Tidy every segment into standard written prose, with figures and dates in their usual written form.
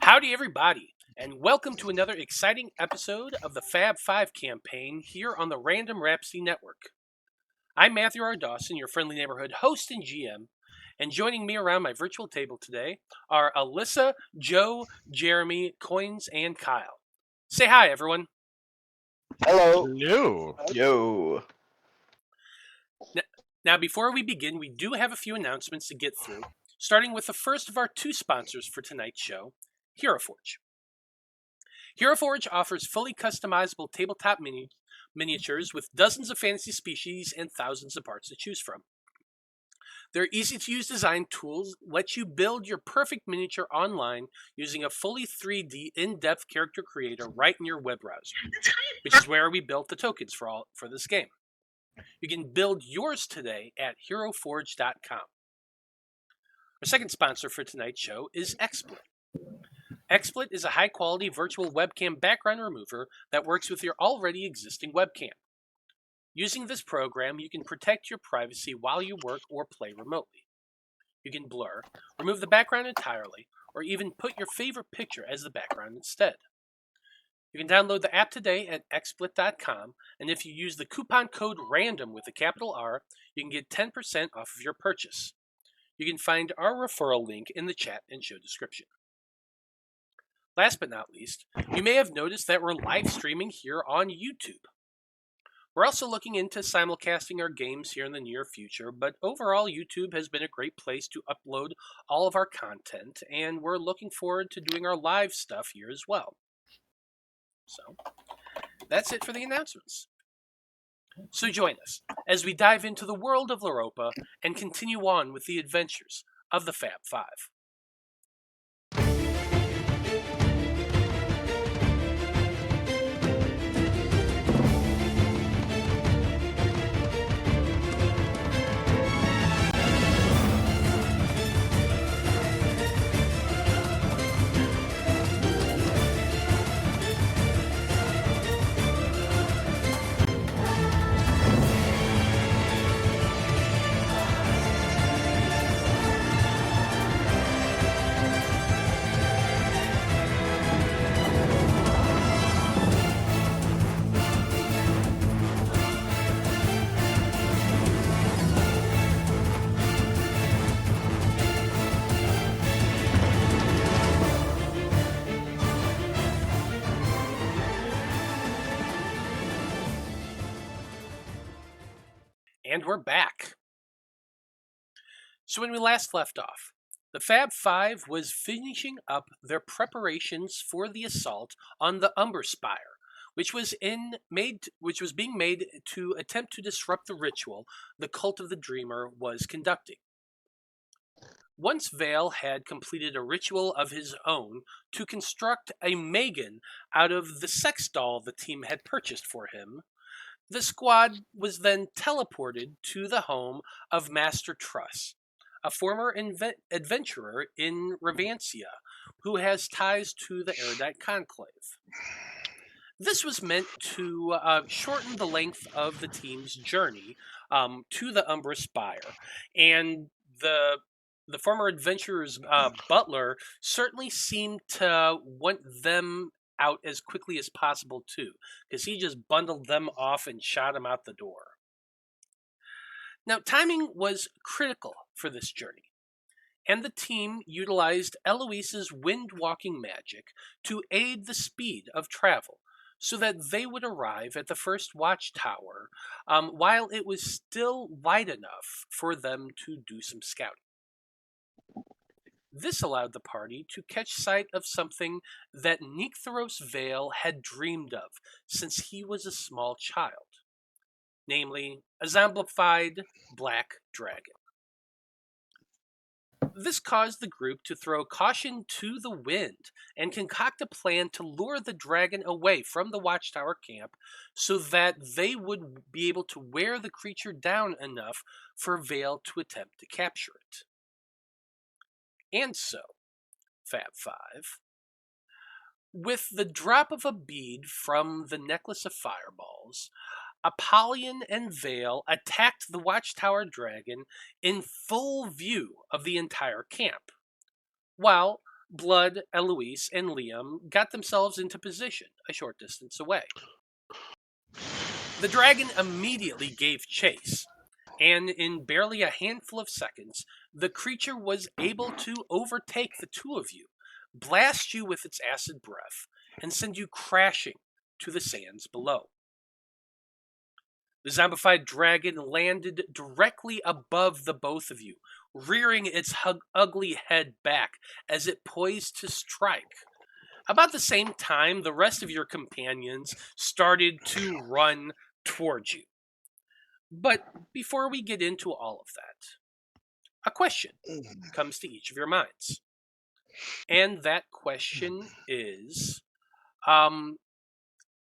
Howdy, everybody, and welcome to another exciting episode of the Faab Five campaign here on the Random Rhapsody Network. I'm Matthew R. Dawson, your friendly neighborhood host and GM, and joining me around my virtual table today are Alyssa, Joe, Jeremy, Koines, and Kyle. Say hi, everyone. Hello. Hello. Yo. Now, before we begin, we do have a few announcements to get through, starting with the first of our two sponsors for tonight's show, HeroForge. HeroForge offers fully customizable tabletop miniatures with dozens of fantasy species and thousands of parts to choose from. Their easy-to-use design tools let you build your perfect miniature online using a fully 3D in-depth character creator right in your web browser, which is where we built the tokens for this game. You can build yours today at heroforge.com. Our second sponsor for tonight's show is XSplit. XSplit is a high-quality virtual webcam background remover that works with your already existing webcam. Using this program, you can protect your privacy while you work or play remotely. You can blur, remove the background entirely, or even put your favorite picture as the background instead. You can download the app today at xsplit.com, and if you use the coupon code RANDOM with a capital R, you can get 10% off of your purchase. You can find our referral link in the chat and show description. Last but not least, you may have noticed that we're live streaming here on YouTube. We're also looking into simulcasting our games here in the near future, but overall YouTube has been a great place to upload all of our content, and we're looking forward to doing our live stuff here as well. So, that's it for the announcements. So join us as we dive into the world of Loroupa and continue on with the adventures of the Faab Five. And we're back. So when we last left off, the Faab Five was finishing up their preparations for the assault on the Umbra Spire, which was being made to attempt to disrupt the ritual the Cult of the Dreamer was conducting. Once Veil had completed a ritual of his own to construct a Megan out of the sex doll the team had purchased for him, the squad was then teleported to the home of Master Truss, a former adventurer in Revancia who has ties to the Erudite Conclave. This was meant to shorten the length of the team's journey to the Umbra Spire, and the former adventurer's butler certainly seemed to want them out as quickly as possible too, because he just bundled them off and shot them out the door. Now, timing was critical for this journey, and the team utilized Eloise's wind-walking magic to aid the speed of travel, so that they would arrive at the first Watchtower while it was still light enough for them to do some scouting. This allowed the party to catch sight of something that Necthros Veil had dreamed of since he was a small child, namely a zombified black dragon. This caused the group to throw caution to the wind and concoct a plan to lure the dragon away from the Watchtower camp so that they would be able to wear the creature down enough for Veil to attempt to capture it. And so, Faab Five, with the drop of a bead from the necklace of fireballs, Apollyon and Veil attacked the Watchtower dragon in full view of the entire camp, while Blood, Eloise, and Liam got themselves into position a short distance away. The dragon immediately gave chase, and in barely a handful of seconds, the creature was able to overtake the two of you, blast you with its acid breath, and send you crashing to the sands below. The zombified dragon landed directly above the both of you, rearing its ugly head back as it poised to strike. About the same time, the rest of your companions started to run towards you. But before we get into all of that, a question comes to each of your minds. And that question is,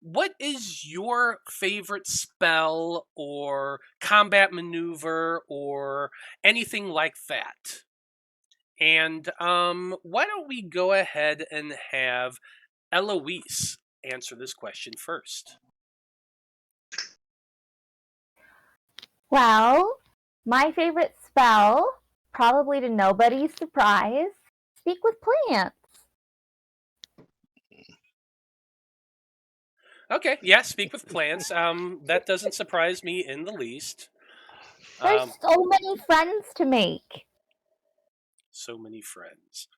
what is your favorite spell or combat maneuver or anything like that? And why don't we go ahead and have Eloise answer this question first? Well, my favorite spell, probably to nobody's surprise, speak with plants. Okay, yeah, speak with plants. That doesn't surprise me in the least. There's so many friends to make. So many friends.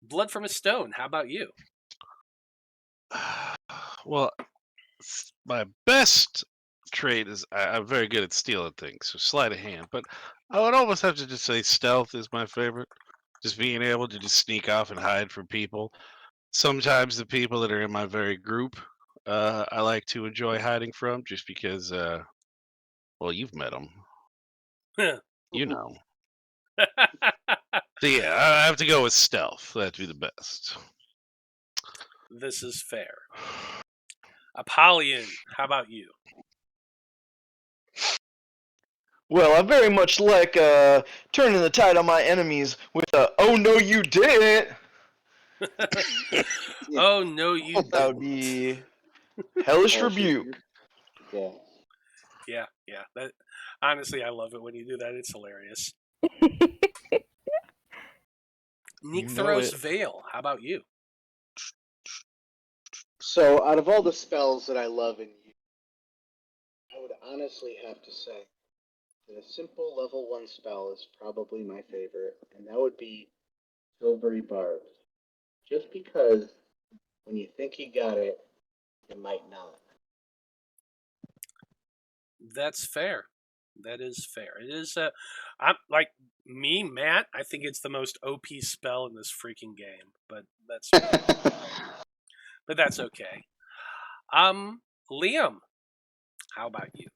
Blood from a Stone, how about you? Well, my best trait is I'm very good at stealing things, so sleight of hand. But I would almost have to just say stealth is my favorite. Just being able to just sneak off and hide from people. Sometimes the people that are in my very group, I like to enjoy hiding from, just because, well, you've met them, you know. So yeah, I have to go with stealth. That'd be the best. This is fair. Apollyon, how about you? Well, I very much like turning the tide on my enemies with a "Oh no, you didn't." Oh no, you That would didn't. be hellish rebuke. Yeah. That honestly, I love it when you do that. It's hilarious. Necthros Veil, how about you? So, out of all the spells that I love and use, I would honestly have to say that a simple level 1 spell is probably my favorite, and that would be Silvery Barb. Just because when you think you got it, you might not. That's fair. That is fair. It is. I'm like me, Matt. I think it's the most OP spell in this freaking game, but that's okay. Liam, how about you?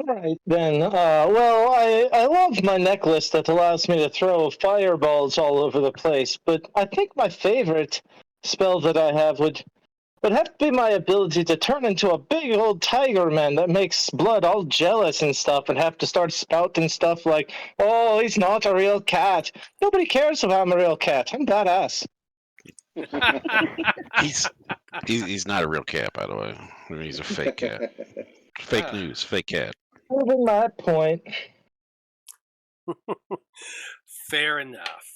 Alright then, well, I love my necklace that allows me to throw fireballs all over the place, but I think my favorite spell that I have would have to be my ability to turn into a big old tiger man that makes Blood all jealous and stuff and have to start spouting stuff like, oh, he's not a real cat. Nobody cares if I'm a real cat. I'm badass. He's not a real cat, by the way. I mean, he's a fake cat. Fake news, fake cat. Proving my point. Fair enough.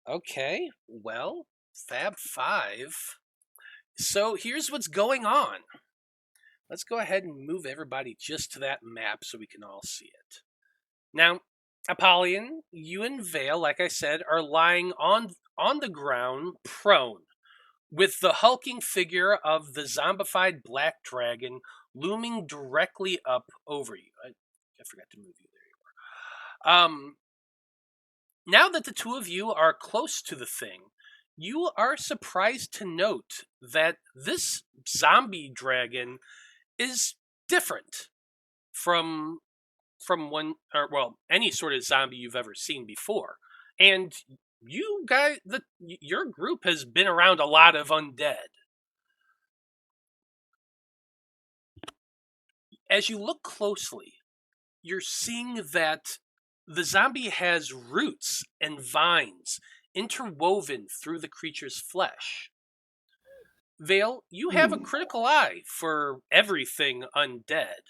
Okay, well, Faab Five. So here's what's going on. Let's go ahead and move everybody just to that map so we can all see it. Now, Apollyon, you and Veil, like I said, are lying on the ground, prone, with the hulking figure of the zombified black dragon looming directly up over you. I forgot to move you. There you are. Now that the two of you are close to the thing, you are surprised to note that this zombie dragon is different from one, or well, any sort of zombie you've ever seen before. And you guys, your group has been around a lot of undead. As you look closely, you're seeing that the zombie has roots and vines interwoven through the creature's flesh. Veil, you have a critical eye for everything undead.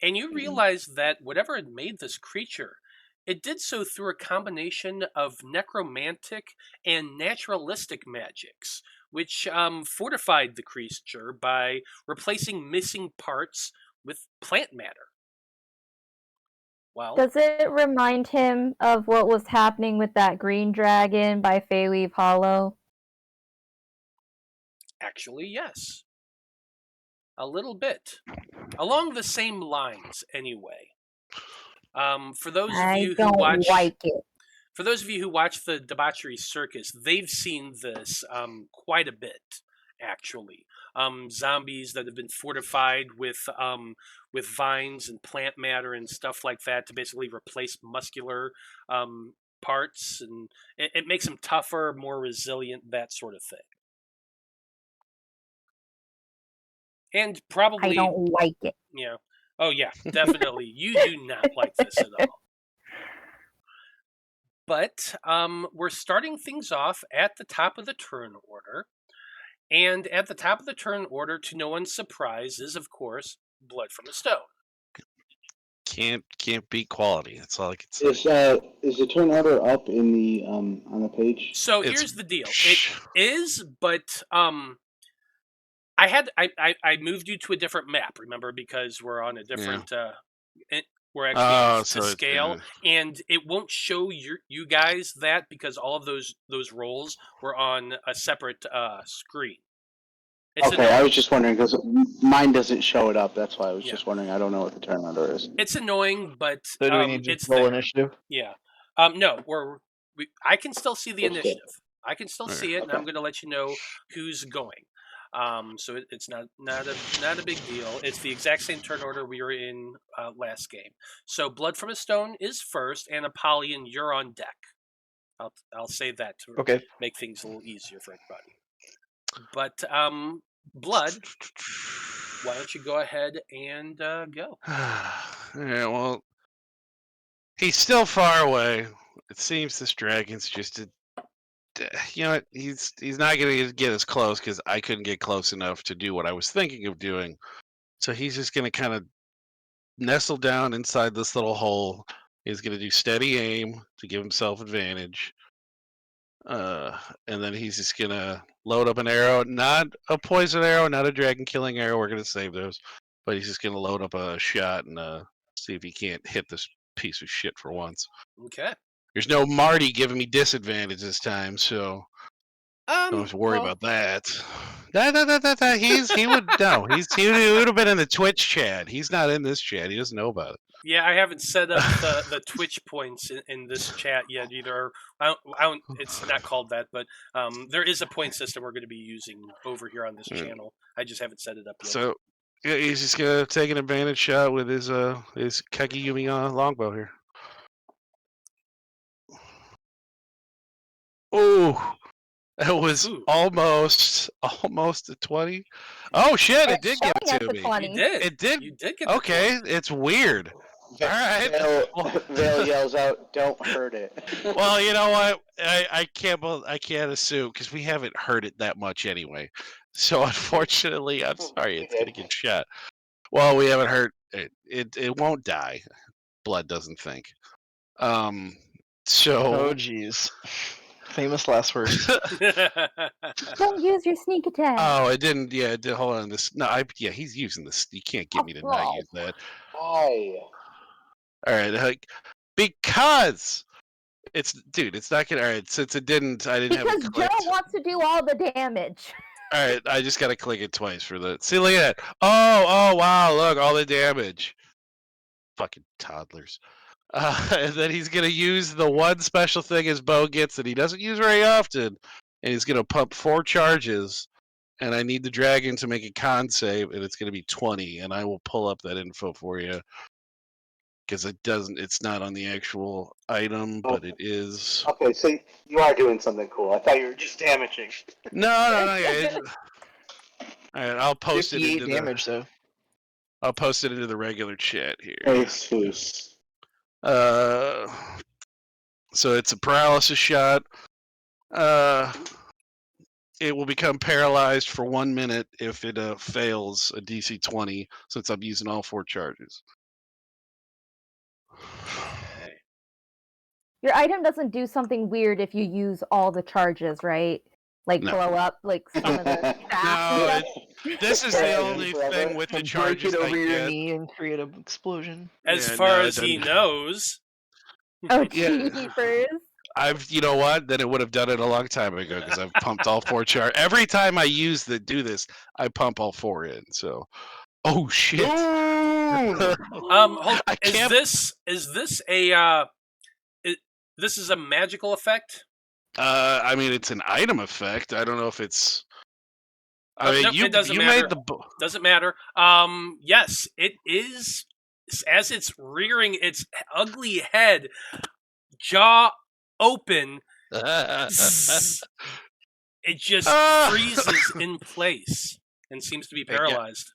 And you realize that whatever had made this creature, it did so through a combination of necromantic and naturalistic magics, which fortified the creature by replacing missing parts with plant matter. Well, Does it remind him of what was happening with that green dragon by Feyweave Hollow? actually, yes. A little bit. Along the same lines, anyway. For those of I you who don't watch, like it. for those of you who watch the Debauchery Circus, they've seen this quite a bit, actually. Zombies that have been fortified with vines and plant matter and stuff like that to basically replace muscular parts, and it makes them tougher, more resilient, that sort of thing. And probably, I don't like it. yeah. Oh yeah, definitely. You do not like this at all. But we're starting things off at the top of the turn order. And at the top of the turn order, to no one's surprise, is, of course, Blood from a Stone. Can't beat quality. That's all I can say. Is the turn order up in the on the page? So It's- here's the deal. It is, but I moved you to a different map, remember, because we're on a different we're actually to scale, and it won't show you guys that because all of those roles were on a separate screen. Okay, I was just wondering because mine doesn't show it up. That's why I was just wondering. I don't know what the turn order is. It's annoying, but So do we need to it's roll there. initiative? Yeah. No, I can still see the Okay. initiative. I can still see it, and I'm Okay. going to let you know who's going. So it's not a big deal. It's the exact same turn order we were in last game. So Blood from a Stone is first, and Apollyon, you're on deck. I'll say that to make things a little easier for everybody. But Blood, why don't you go ahead and go? Yeah, well, he's still far away. It seems this dragon's just you know what? He's not going to get as close because I couldn't get close enough to do what I was thinking of doing. So he's just going to kind of nestle down inside this little hole. He's going to do steady aim to give himself advantage. And then he's just going to load up an arrow, not a poison arrow, not a dragon killing arrow. We're going to save those. But he's just going to load up a shot and see if he can't hit this piece of shit for once. Okay. There's no Marty giving me disadvantage this time, so don't have to worry about that. He would have been in the Twitch chat. He's not in this chat. He doesn't know about it. Yeah, I haven't set up the Twitch points in this chat yet either. I don't, it's not called that, but there is a point system we're going to be using over here on this channel. I just haven't set it up yet. So he's just gonna take an advantage shot with his Kageyumi longbow here. Oh, it was almost a 20. Oh shit! It did get it to me. You did. It did. You did get. Okay, it's weird. All right. Veil yells out, "Don't hurt it." Well, you know what? I can't assume because we haven't heard it that much anyway. So unfortunately, I'm sorry, it's gonna get shot. Well, we haven't heard it. It won't die. Blood doesn't think. So. Oh jeez. Famous last words. Don't use your sneak attack. Oh, it didn't. Yeah, it did. Hold on. This. No, he's using this. You can't get me to not use that. Why? All right, because it's not gonna. All right, since it didn't, I didn't have it Because clicked. Joe wants to do all the damage. All right, I just gotta click it twice for the. See, look at that. Oh, wow! Look, all the damage. Fucking toddlers. And then he's gonna use the one special thing his bow gets that he doesn't use very often, and he's gonna pump 4 charges. And I need the dragon to make a con save, and it's gonna be 20. And I will pull up that info for you because it's not on the actual item, but it is. Okay, so you are doing something cool. I thought you were just damaging. No. Yeah, all right, I'll post it into damage though. I'll post it into the regular chat here. Jesus. So it's a paralysis shot. It will become paralyzed for 1 minute if it fails a DC 20, since I'm using all 4 charges. Okay. Your item doesn't do something weird if you use all the charges, right? Like No. blow up like some of the No, staff. this is the Yeah, only thing with the And break charges it I over your get. knee and create an explosion. As Yeah, far no, as it he doesn't. knows. Oh, Yeah. jeepers. You know what? Then it would have done it a long time ago because I've pumped all 4 charges. Every time I do this, I pump all 4 in. So, oh shit! Boom! Hold, I is can't. this this is a magical effect? I mean, it's an item effect. I don't know if it's. I mean, No, you it doesn't you matter. made the. Doesn't matter. Yes, it is. As it's rearing its ugly head, jaw open, zzz, it just freezes in place and seems to be Again. paralyzed.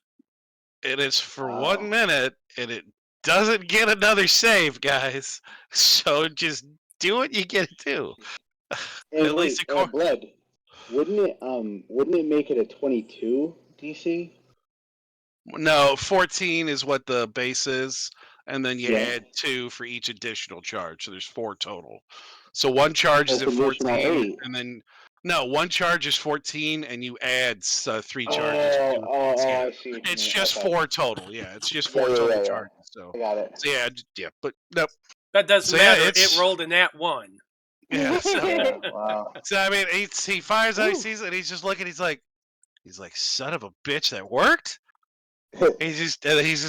It is for 1 minute, and it doesn't get another save, guys. So just do what you get to do. And At least Blood, wouldn't it make it a 22 DC? No, 14 is what the base is, and then you Yeah. add 2 for each additional charge. So there's 4 total. So one charge is at That's additional 14, 8. and then one charge is 14, and you add 3 charges. Yeah. I see. What you It's mean. just Okay. 4 total. Yeah, it's just 4 Yeah, total yeah. charges. So, I got it. yeah, but nope. That doesn't So, yeah, matter. it's- It rolled a nat 1. Yeah. So, Yeah, wow. so I mean, he fires out, he sees it, and he's just looking. He's like, son of a bitch, that worked. He's just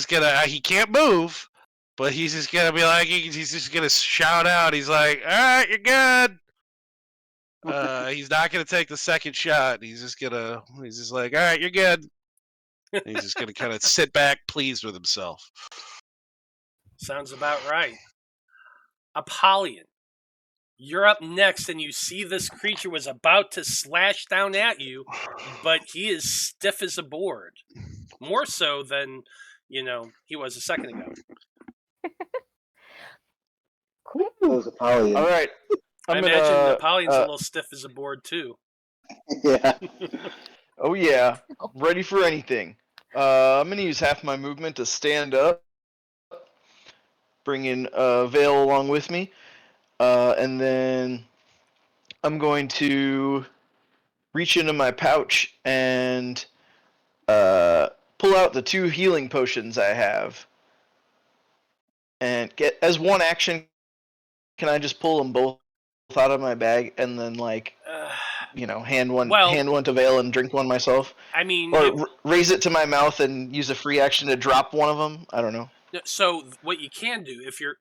gonna. He can't move, but he's just gonna be like, he's just gonna shout out. He's like, all right, you're good. He's not gonna take the second shot. He's just like, all right, you're good. And he's just gonna kind of sit back, pleased with himself. Sounds about right. Apollyon, you're up next, and you see this creature was about to slash down at you, but he is stiff as a board. More so than, he was a second ago. Quick. Those Apollyon. All right. I imagine Apollyon's a little stiff as a board, too. Yeah. Oh yeah, ready for anything. I'm gonna use half my movement to stand up, bring in Veil along with me, and then I'm going to reach into my pouch and pull out the 2 healing potions I have. And get as one action, can I just pull them both out of my bag and then hand one to Veil and drink one myself? I mean, or raise it to my mouth and use a free action to drop one of them. I don't know. So what you can do, if you're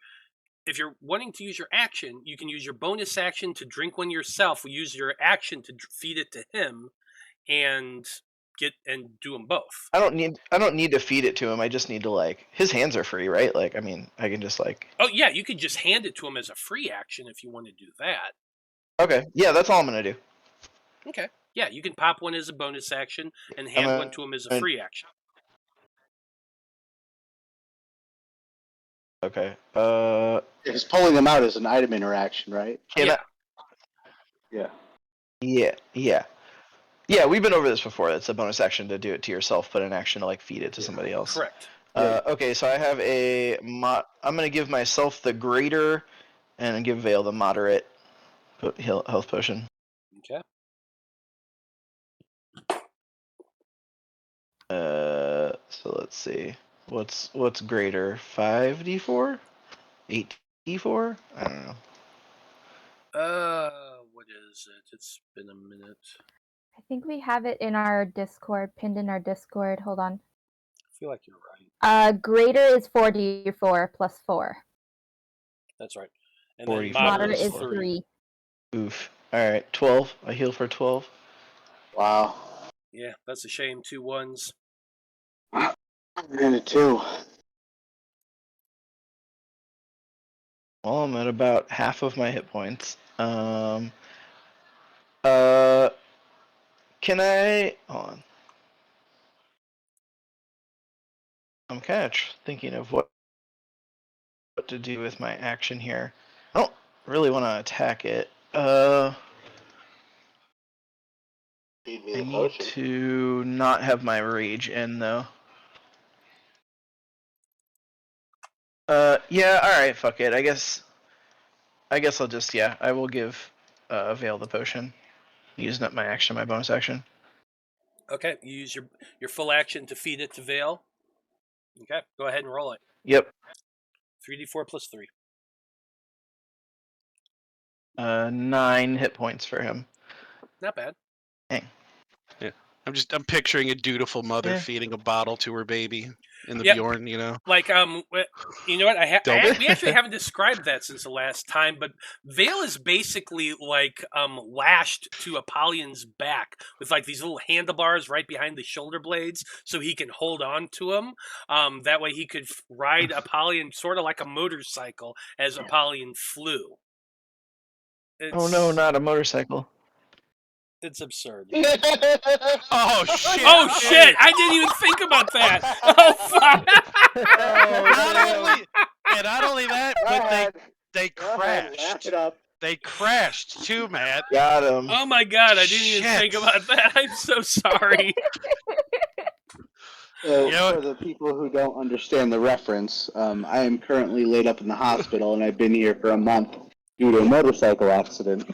wanting to use your action, you can use your bonus action to drink one yourself. Use your action to feed it to him, and do them both. I don't need to feed it to him. I just need to his hands are free, right? I can just Oh yeah, you could just hand it to him as a free action if you want to do that. Okay, yeah, that's all I'm gonna do. Okay, yeah, you can pop one as a bonus action and hand one to him as a free action. Okay. Because pulling them out is an item interaction, right? Yeah. Yeah, we've been over this before. That's a bonus action to do it to yourself, but an action to feed it to somebody else. Correct. Okay, so I have I'm gonna give myself the greater, and give Veil the moderate health potion. Okay. So let's see. What's greater? 5d4? 8d4? I don't know. What is it? It's been a minute. I think we have it in our Discord, pinned in our Discord. Hold on. I feel like you're right. Greater is 4d4 plus 4. That's right. And then moderate is 3. Oof. Alright, 12. I heal for 12. Wow. Yeah, that's a shame. 2 1s. And a 2. Well, I'm at about half of my hit points. Can I... Hold on. I'm kind of thinking of what to do with my action here. I don't really want to attack it. I need to not have my rage in, though. Yeah. All right. Fuck it. I guess I'll just I will give Veil the potion, using up my action, my bonus action. Okay, you use your full action to feed it to Veil. Okay, go ahead and roll it. Yep. 3d4 plus 3. 9 hit points for him. Not bad. Dang. Yeah, I'm picturing a dutiful mother Yeah. feeding a bottle to her baby in the Yep. Bjorn, you know. Like, you know what? Don't- we actually haven't described that since the last time, but Veil is basically like lashed to Apollyon's back with like these little handlebars right behind the shoulder blades, so he can hold on to him. That way, he could ride Apollyon sort of like a motorcycle as Apollyon flew. Oh no, not a motorcycle. It's absurd. Oh shit! Oh shit! I didn't even think about that. Oh fuck! Not only that, but they Go ahead, wrap crashed. it up. They crashed too, Matt. Got him. Oh my god! I didn't even Shit. think about that. I'm so sorry. So, You know- for the people who don't understand the reference, I am currently laid up in the hospital, and I've been here for a month due to a motorcycle accident.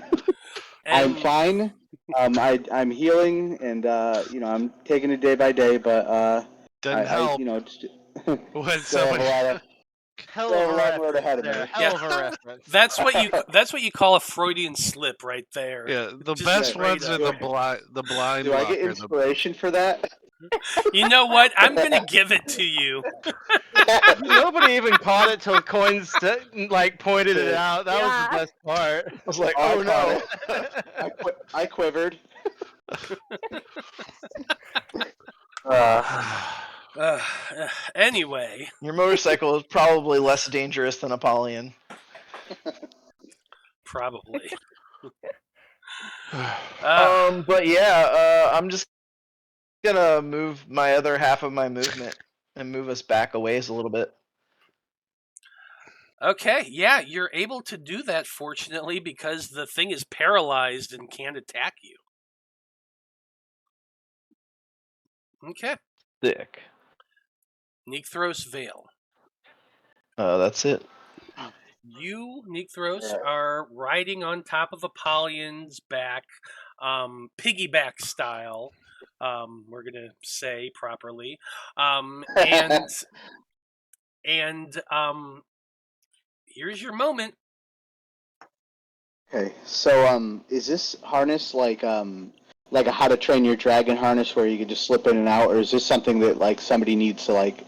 I'm And fine. I'm healing, and I'm taking it day by day. But Doesn't help when still have someone. a lot of Hell of a long road ahead of me. reference there. Hell of a reference. that's what you call a Freudian slip right there. Yeah, the Just best straight ones up. are the blind. Do I get walker, the- inspiration for that? You know what? I'm gonna give it to you. Nobody even caught it till Koines pointed it out. That was the best part. I was like, I oh caught no. I quivered. Anyway, Your motorcycle is probably less dangerous than Apollyon. probably. But yeah, I'm just gonna move my other half of my movement and move us back a ways a little bit. Okay, yeah, you're able to do that, fortunately, because the thing is paralyzed and can't attack you. Okay. Sick. Necthros Veil. That's it. You, Necthros, are riding on top of Apollyon's back, piggyback style, we're going to say properly. And here's your moment. Okay, so is this harness like a How to Train Your Dragon harness where you can just slip in and out, or is this something that like somebody needs to like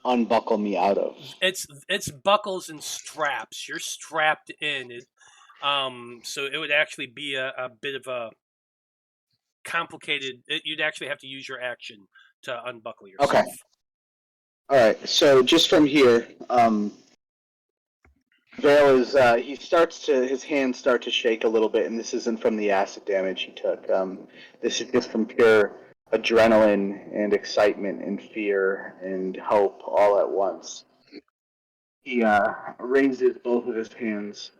unbuckle me out of? It's buckles and straps. You're strapped in. So it would actually be a bit of a complicated. You'd actually have to use your action to unbuckle yourself. Okay. All right. So just from here, Veil is his hands start to shake a little bit, and this isn't from the acid damage he took. This is just from pure adrenaline and excitement and fear and hope all at once. He raises both of his hands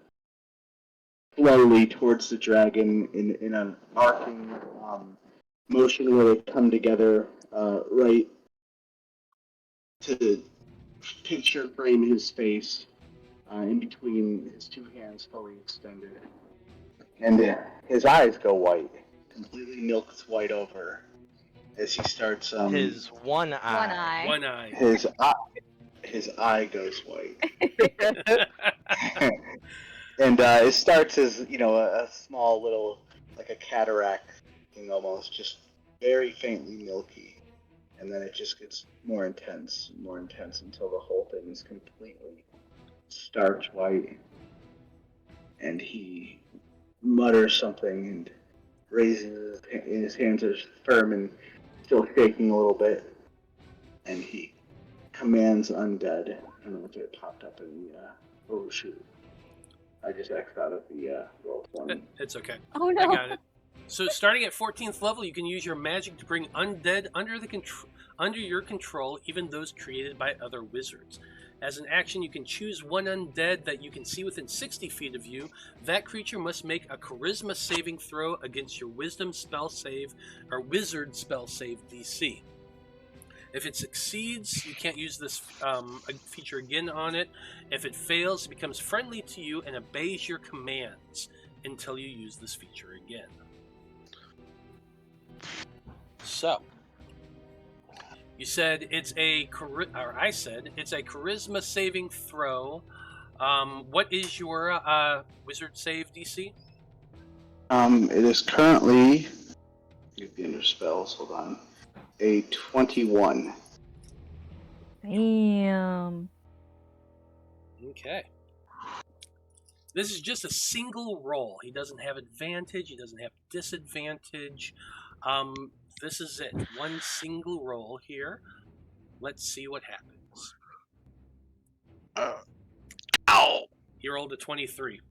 slowly towards the dragon in an arcing motion where they come together right to picture frame his face in between his two hands fully extended. And his eyes go white, completely milks white over as he starts His one eye. One eye. his eye goes white. And it starts as, a small little, like a cataract thing almost, just very faintly milky. And then it just gets more intense until the whole thing is completely starch white. And he mutters something and raises his hands are firm and still shaking a little bit. And he commands undead. I don't know if it popped up in the, oh shoot. I just X'd out of the roll 20. It's okay. Oh I no. got it. So starting at 14th level, you can use your magic to bring undead under your control, even those created by other wizards. As an action, you can choose one undead that you can see within 60 feet of you. That creature must make a charisma saving throw against your wisdom spell save or wizard spell save DC. If it succeeds, you can't use this feature again on it. If it fails, it becomes friendly to you and obeys your commands until you use this feature again. So, you said it's I said it's a charisma saving throw. What is your wizard save DC? It is currently. You'd be under spells. Hold on. A 21. Damn. Okay. This is just a single roll. He doesn't have advantage. He doesn't have disadvantage. This is it. One single roll here. Let's see what happens. Ow! He rolled a 23.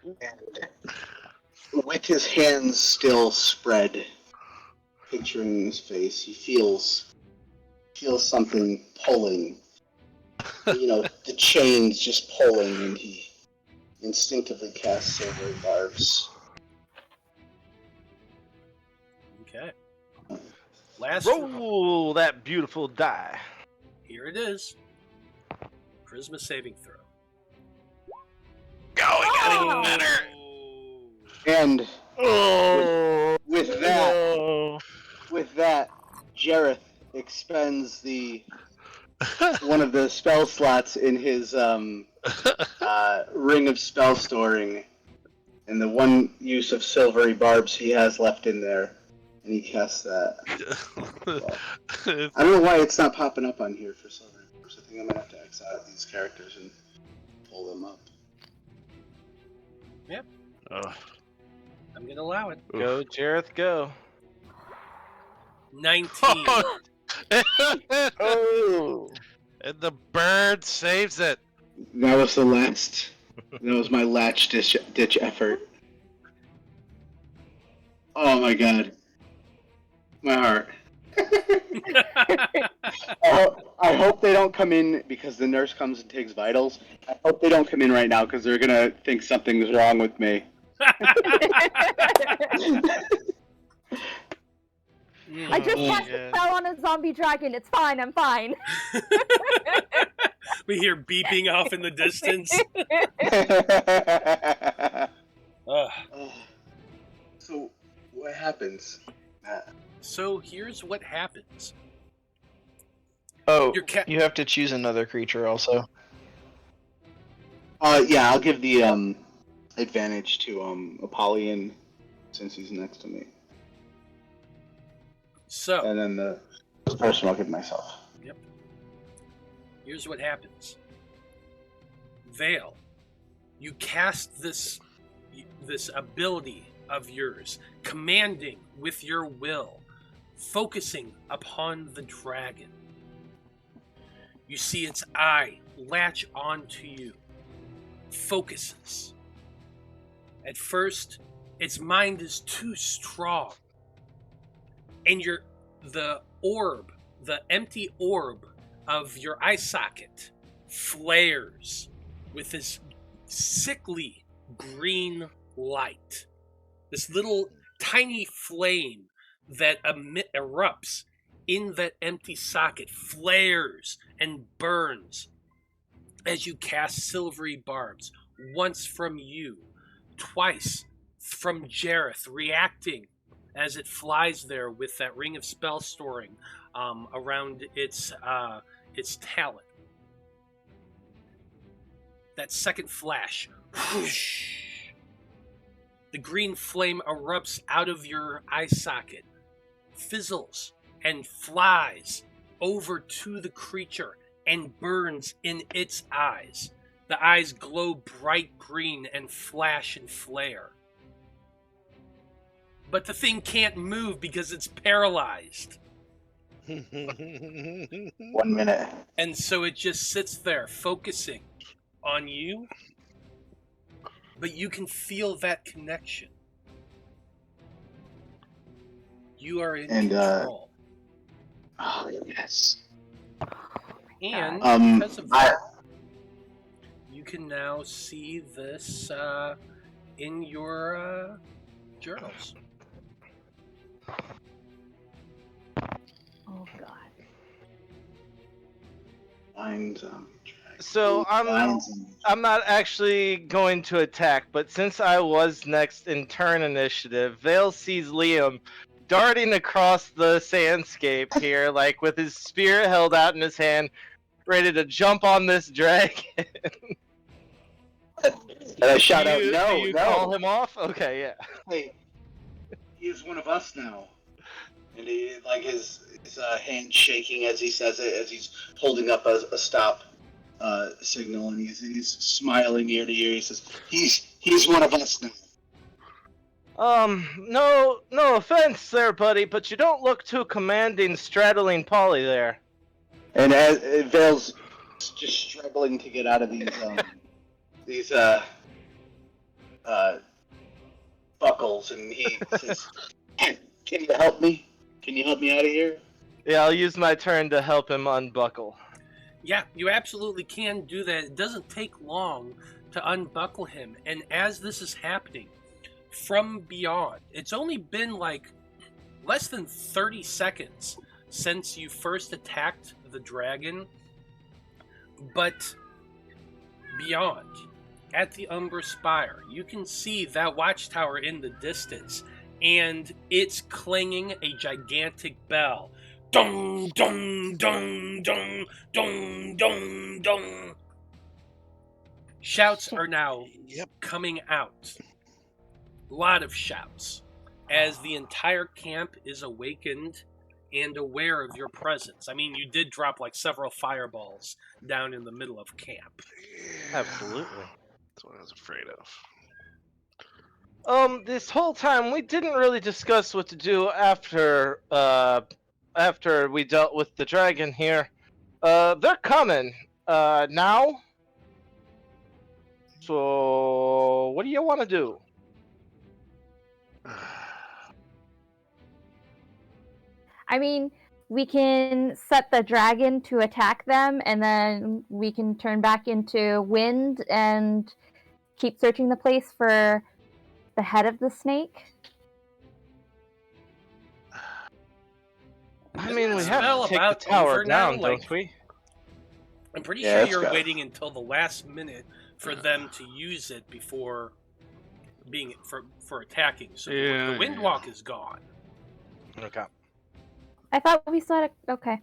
And with his hands still spread, picturing his face, he feels something pulling. The chains just pulling, and he instinctively casts silvery barbs. Okay. Last Roll that beautiful die. Here it is. Charisma saving throw. Going getting better. And Oh, with that, Jareth expends one of the spell slots in his ring of spell storing, and the one use of silvery barbs he has left in there, and he casts that. I don't know why it's not popping up on here for silvery barbs. I think I'm gonna have to X out these characters and pull them up. Yep. Oh. I'm gonna allow it. go, Jareth, go. 19. Oh, And the bird saves it. That was the last. That was my latch ditch effort. Oh my god. My heart. I hope they don't come in because the nurse comes and takes vitals. I hope they don't come in right now because they're gonna think something's wrong with me. I just cast yeah. a spell on a zombie dragon. It's fine. I'm fine. We hear beeping off in the distance. So, what happens? So here's what happens. Oh, Your cat. you have to choose another creature also. Yeah, I'll give the advantage to Apollyon since he's next to me, So and then the person I'll give myself. here's what happens. Veil, you cast this ability of yours, commanding with your will, focusing upon the dragon. You see its eye latch onto you, focuses. At first, its mind is too strong, and the empty orb of your eye socket flares with this sickly green light. This little tiny flame that erupts in that empty socket flares and burns as you cast silvery barbs, once from you, twice from Jareth, reacting as it flies there with that ring of spell storing around its talon. That second flash, whoosh, the green flame erupts out of your eye socket, fizzles, and flies over to the creature and burns in its eyes. The eyes glow bright green and flash and flare. But the thing can't move because it's paralyzed. 1 minute. And so it just sits there focusing on you. But you can feel that connection. You are in control. Oh, yes. And because of that, you can now see this in your journals. Oh god. Blind zombie dragon. So Blind zombie I'm not actually going to attack, but since I was next in turn initiative, Vale sees Liam darting across the sandscape here, like with his spear held out in his hand, ready to jump on this dragon. And I shout out, do no, you no. call him off? Okay, yeah. Hey, he is one of us now. And he, like, his hand shaking as he says it, as he's holding up a stop signal, and he's smiling ear to ear. He says, he's one of us now. No offense there, buddy, but you don't look too commanding straddling Polly there. And as Vale's just struggling to get out of these buckles, and he says, "Can you help me? Can you help me out of here?" Yeah, I'll use my turn to help him unbuckle. Yeah, you absolutely can do that. It doesn't take long to unbuckle him. And as this is happening, from beyond, it's only been like less than 30 seconds since you first attacked the dragon. But beyond, at the Umbra Spire, you can see that watchtower in the distance, and it's clanging a gigantic bell. Dong, dong, dong, dong, dong, dong, dong. Shouts are now coming out. A lot of shouts, as the entire camp is awakened and aware of your presence. I mean, you did drop like several fireballs down in the middle of camp. Absolutely. That's what I was afraid of. This whole time we didn't really discuss what to do after we dealt with the dragon here. They're coming now. So what do you want to do? I mean, we can set the dragon to attack them, and then we can turn back into wind and keep searching the place for the head of the snake. I mean, we Isn't have spell to take about the tower over now? down, Like, don't we? I'm pretty Yeah, sure it's you're got- waiting until the last minute for them to use it before being for attacking. So Yeah, the Windwalk is gone. Okay. I thought we still had a... Okay.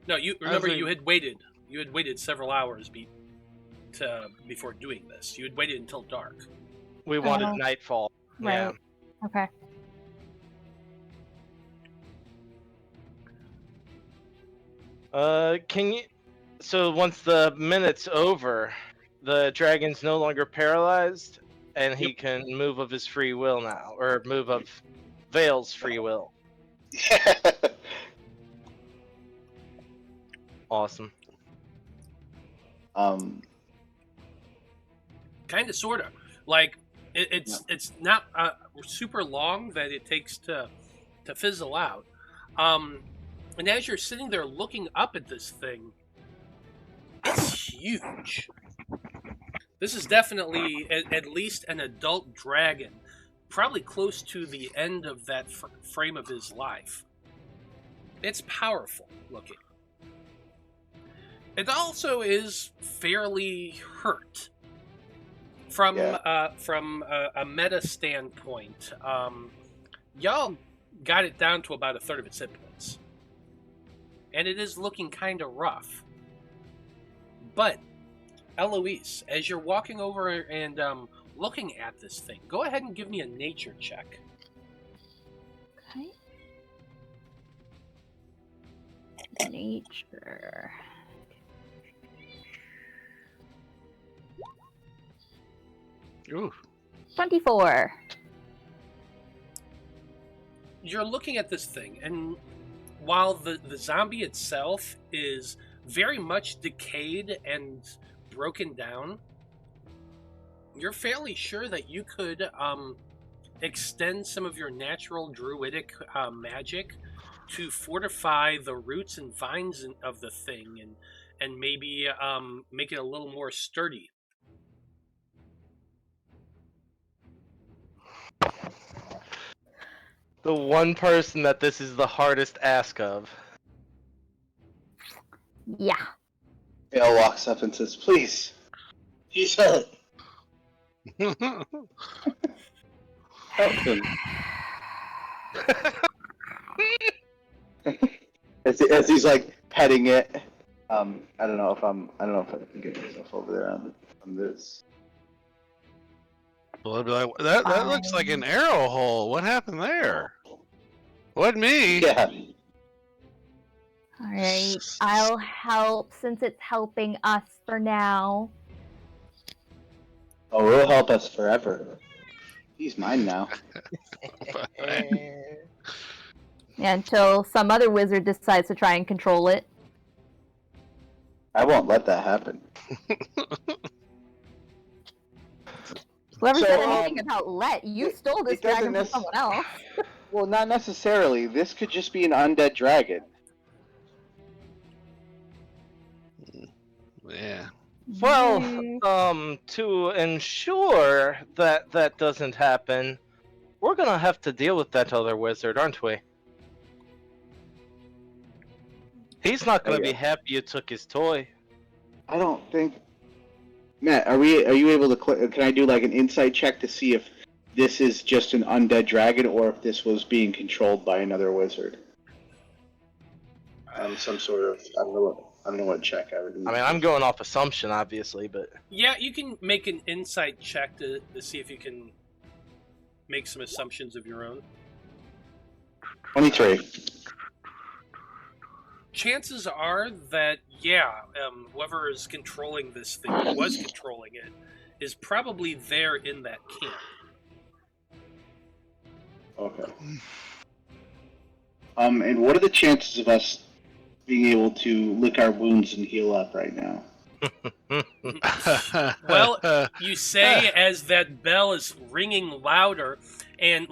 No, you remember think- you had waited. You had waited several hours before doing this. You had waited until dark. We wanted Oh. nightfall. Right. Okay. Can you? So once the minute's over, the dragon's no longer paralyzed, and he can move of his free will now, or move of Vale's free will. Awesome. Kind of, sort of. Like it's not super long that it takes to fizzle out. And as you're sitting there looking up at this thing, it's huge. This is definitely at least an adult dragon, probably close to the end of that frame of his life. It's powerful looking. It also is fairly hurt. From a meta standpoint, y'all got it down to about a third of its hit points. And it is looking kind of rough. But, Eloise, as you're walking over and looking at this thing, go ahead and give me a nature check. Okay. Nature. Ooh. 24. You're looking at this thing, and while the zombie itself is very much decayed and broken down, you're fairly sure that you could extend some of your natural druidic magic to fortify the roots and vines of the thing, and maybe make it a little more sturdy. The one person that this is the hardest ask of. Yeah. Vale walks up and says, "Please, he's hurt. Help him." as he's like petting it. I don't know if I can get myself over there on this. Well, I'd be like, that looks like an arrow hole. What happened there? What me? Yeah. Alright, I'll help since it's helping us for now. Oh, it'll help us forever. He's mine now. Yeah, until some other wizard decides to try and control it. I won't let that happen. Whoever So, said anything about you stole this it doesn't dragon from someone else. Well, not necessarily. This could just be an undead dragon. Yeah. Well, to ensure that that doesn't happen, we're gonna have to deal with that other wizard, aren't we? He's not gonna be happy you took his toy. I don't think. Matt, are you able to? Can I do like an insight check to see if this is just an undead dragon or if this was being controlled by another wizard? Some sort of. I don't know what check I would do. I mean, I'm going off assumption, obviously, but Yeah, you can make an insight check to see if you can make some assumptions of your own. 23. Chances are that, whoever is controlling this thing, was controlling it, is probably there in that camp. Okay. And what are the chances of us being able to lick our wounds and heal up right now? Well, you say as that bell is ringing louder, and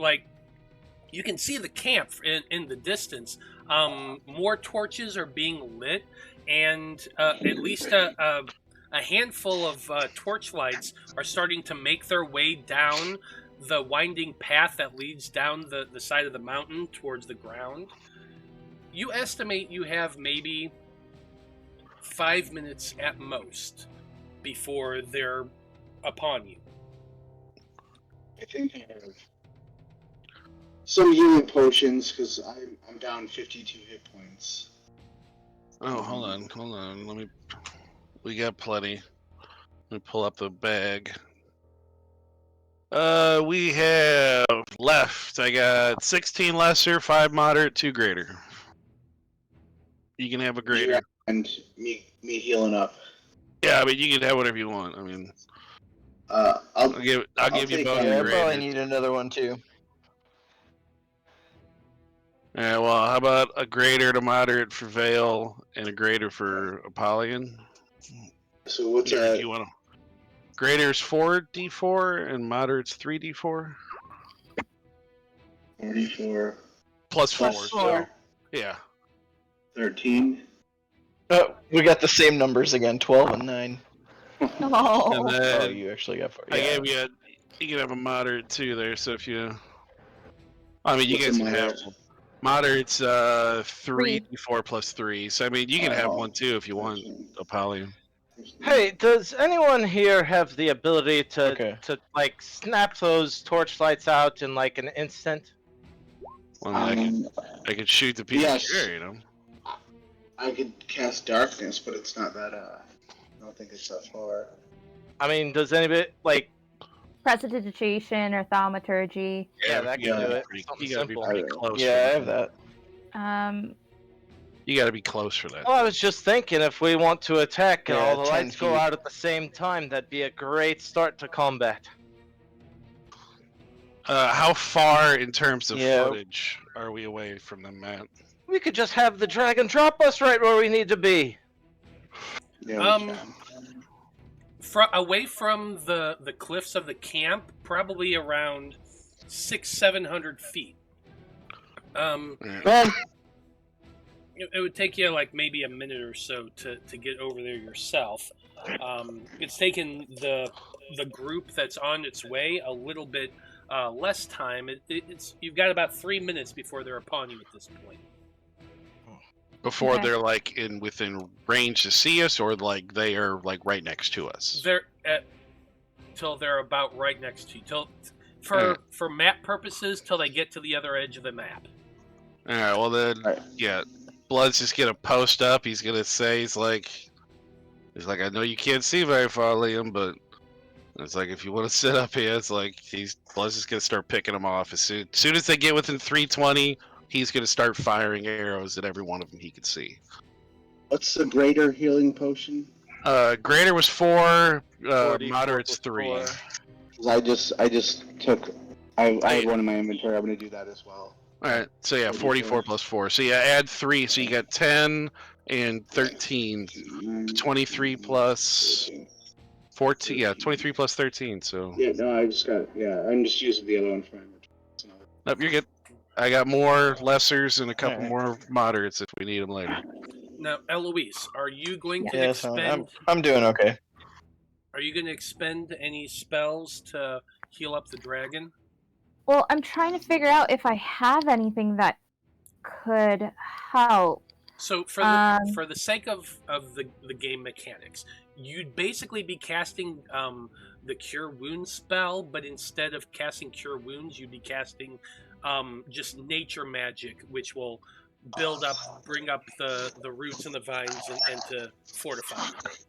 you can see the camp in the distance. More torches are being lit, and at least a handful of torchlights are starting to make their way down the winding path that leads down the side of the mountain towards the ground. You estimate you have maybe 5 minutes at most before they're upon you. I think I have some healing potions because I'm down 52 hit points. Oh, hold on. We got plenty. Let me pull up the bag. We have left. I got 16 lesser, 5 moderate, 2 greater. You can have a greater. And me healing up. Yeah, I mean, you can have whatever you want. I mean, I'll give you both Yeah, I a probably greater. need another one too. Yeah, well, how about a greater to moderate for Veil and a greater for Apollyon? So what's You want to? Greater's 4d4 and moderate's 3d4. 44 Plus 4. plus So, 4? yeah. 13. Oh, we got the same numbers again, 12 and 9. And Oh. then You actually got 4. I gave you you can have a moderate too there. So if you, I mean, you What's guys a can have moderate's 3d4 plus 3. So I mean, you can have one too if you want, Apollyon. hey, does anyone here have the ability to Okay. snap those torchlights out in an instant? Well, I could shoot the piece yes. of air, you know. I could cast darkness, but it's not that. I don't think it's that far. I mean, does anybody Prestidigitation or thaumaturgy. Yeah, that you can gotta do be it. pretty- Something You gotta be simple. pretty close. Yeah, I have that. You gotta be close for that. Well, I was just thinking if we want to attack and Yeah, all the 10 lights go feet. out at the same time, that'd be a great start to combat. How far in terms of Yeah. footage are we away from them, Matt? We could just have the dragon drop us right where we need to be. Yeah, we can. Away from the cliffs of the camp, probably around 600-700 feet. Man, It would take you maybe a minute or so to get over there yourself. It's taken the group that's on its way a little bit less time. It's you've got about 3 minutes before they're upon you at this point. Before Okay. they're like within range to see us, or like they are like right next to us. They're till they're about right next to you. Alright. For map purposes, till they get to the other edge of the map. All right. Well then, Alright. yeah. Blood's just gonna post up. He's gonna say, he's like, I know you can't see very far, Liam, but it's like if you want to sit up here, it's like Blood's just gonna start picking them off as soon as they get within 320. He's gonna start firing arrows at every one of them he can see. What's the greater healing potion? Greater was 4, 44 moderate's plus 3. 4. 'Cause I just took. I had one in my inventory. I'm gonna do that as well. All right, so yeah, 44 plus 4. So yeah, add 3, so you got 10 and 13. 23 plus 14. Yeah, 23 plus 13. So Yeah, no, I just got. Yeah, I'm just using the other one for my inventory. nope, you're good. I got more lessers and a couple Alright. more moderates if we need them later. Now, Eloise, are you going to Yeah, expend? I'm doing okay. Are you going to expend any spells to heal up the dragon? Well, I'm trying to figure out if I have anything that could help. So for the sake of the game mechanics, you'd basically be casting the Cure Wounds spell, but instead of casting Cure Wounds, you'd be casting just nature magic, which will bring up the roots and the vines and to fortify.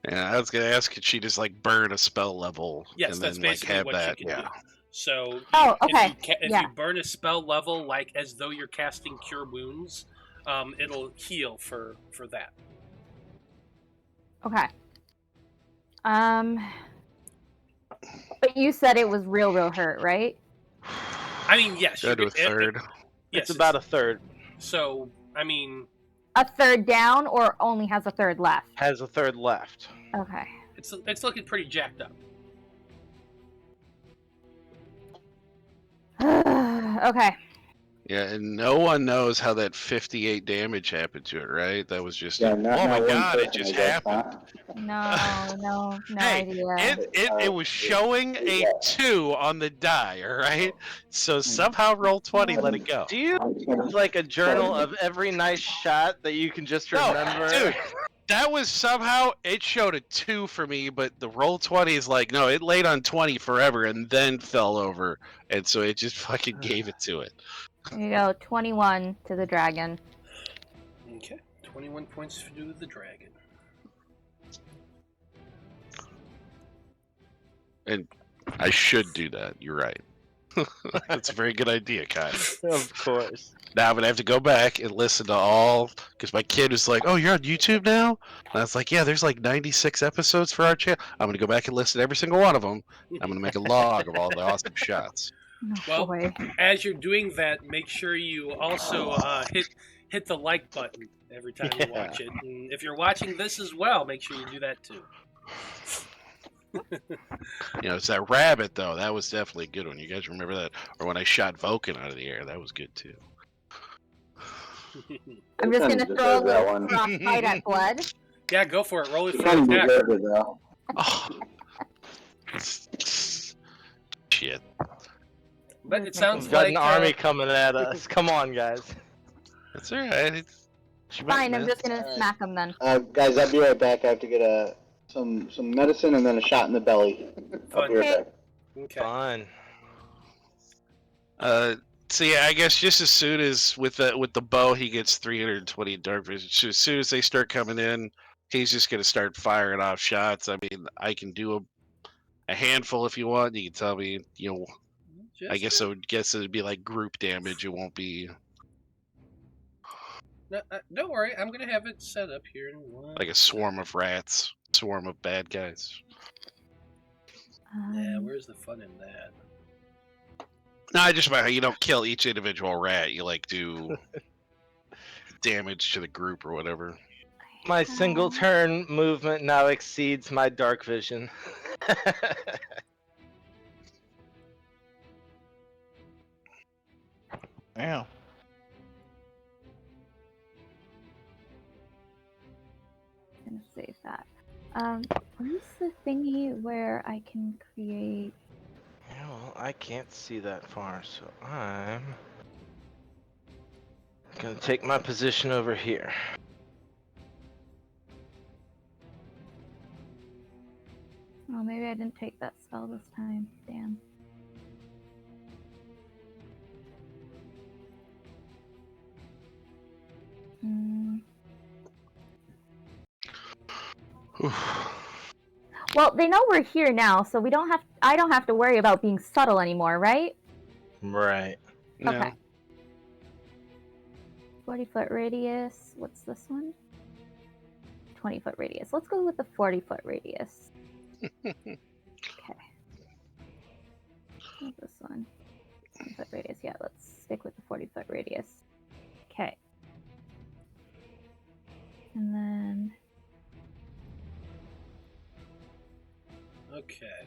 Yeah, I was gonna ask, could she just like burn a spell level? Yes, and that's then like basically have what that? you can Yeah. do. So okay. if Yeah. you burn a spell level like as though you're casting Cure Wounds, it'll heal for that. Okay. But you said it was real hurt, right? I mean, yes. Go to a third. Yes, It's about a third. So, I mean, A third down, or only has a third left? Has a third left. Okay. it's looking pretty jacked up. Okay. Yeah, and no one knows how that 58 damage happened to it, right? That was just Yeah, oh my god, it just happened. No Hey, idea. it was showing a 2 on the die, all right? So somehow roll 20, let it go. Do you have like a journal of every nice shot that you can just remember? Dude, that was somehow, it showed a 2 for me, but the roll 20 is like, no, it laid on 20 forever and then fell over. And so it just fucking gave it to it. There you go. 21 to the dragon. Okay, 21 points to the dragon. And I should do that. You're right. That's a very good idea, Kai. Of course. Now I'm gonna have to go back and listen to all, because my kid was like, "Oh, you're on YouTube now?" And I was like, "Yeah, there's like 96 episodes for our channel. I'm gonna go back and listen to every single one of them. I'm gonna make a log of all the awesome shots." Oh, Well, boy. as you're doing that, make sure you also hit the like button every time you watch it. And if you're watching this as well, make sure you do that too. You know, it's that rabbit though. That was definitely a good one. You guys remember that? Or when I shot Vulcan out of the air, that was good too. I'm just gonna throw a little frostbite at Blood. Yeah, go for it. Roll it for attack. Oh. Shit. But it sounds We've got like an army coming at us. Come on, guys. That's alright. Fine, I'm just gonna smack him then. Guys, I'll be right back. I have to get some medicine and then a shot in the belly. I'll be right back. Okay. Fun. So yeah, I guess just as soon as with the bow he gets 320 dark vision. So as soon as they start coming in, he's just gonna start firing off shots. I mean, I can do a handful if you want. You can tell me, you know. I guess it'd be like group damage. It won't be No, don't worry, I'm gonna have it set up here in one. like a swarm of rats, swarm of bad guys. Yeah, where's the fun in that? No, I just about how you don't kill each individual rat. You like do damage to the group or whatever. My single turn movement now exceeds my dark vision. Wow. I'm gonna save that. What is the thingy where I can create? Oh, Well, I can't see that far, so I'm gonna take my position over here. Oh, maybe I didn't take that spell this time. Damn. Well, they know we're here now, so we don't have. I don't have to worry about being subtle anymore, right? Right. No. Okay. 40-foot radius. What's this one? 20-foot radius. Let's go with the 40-foot radius. Okay. What's this one? 20-foot radius. Yeah, let's stick with the 40-foot radius. Okay. And then. Okay.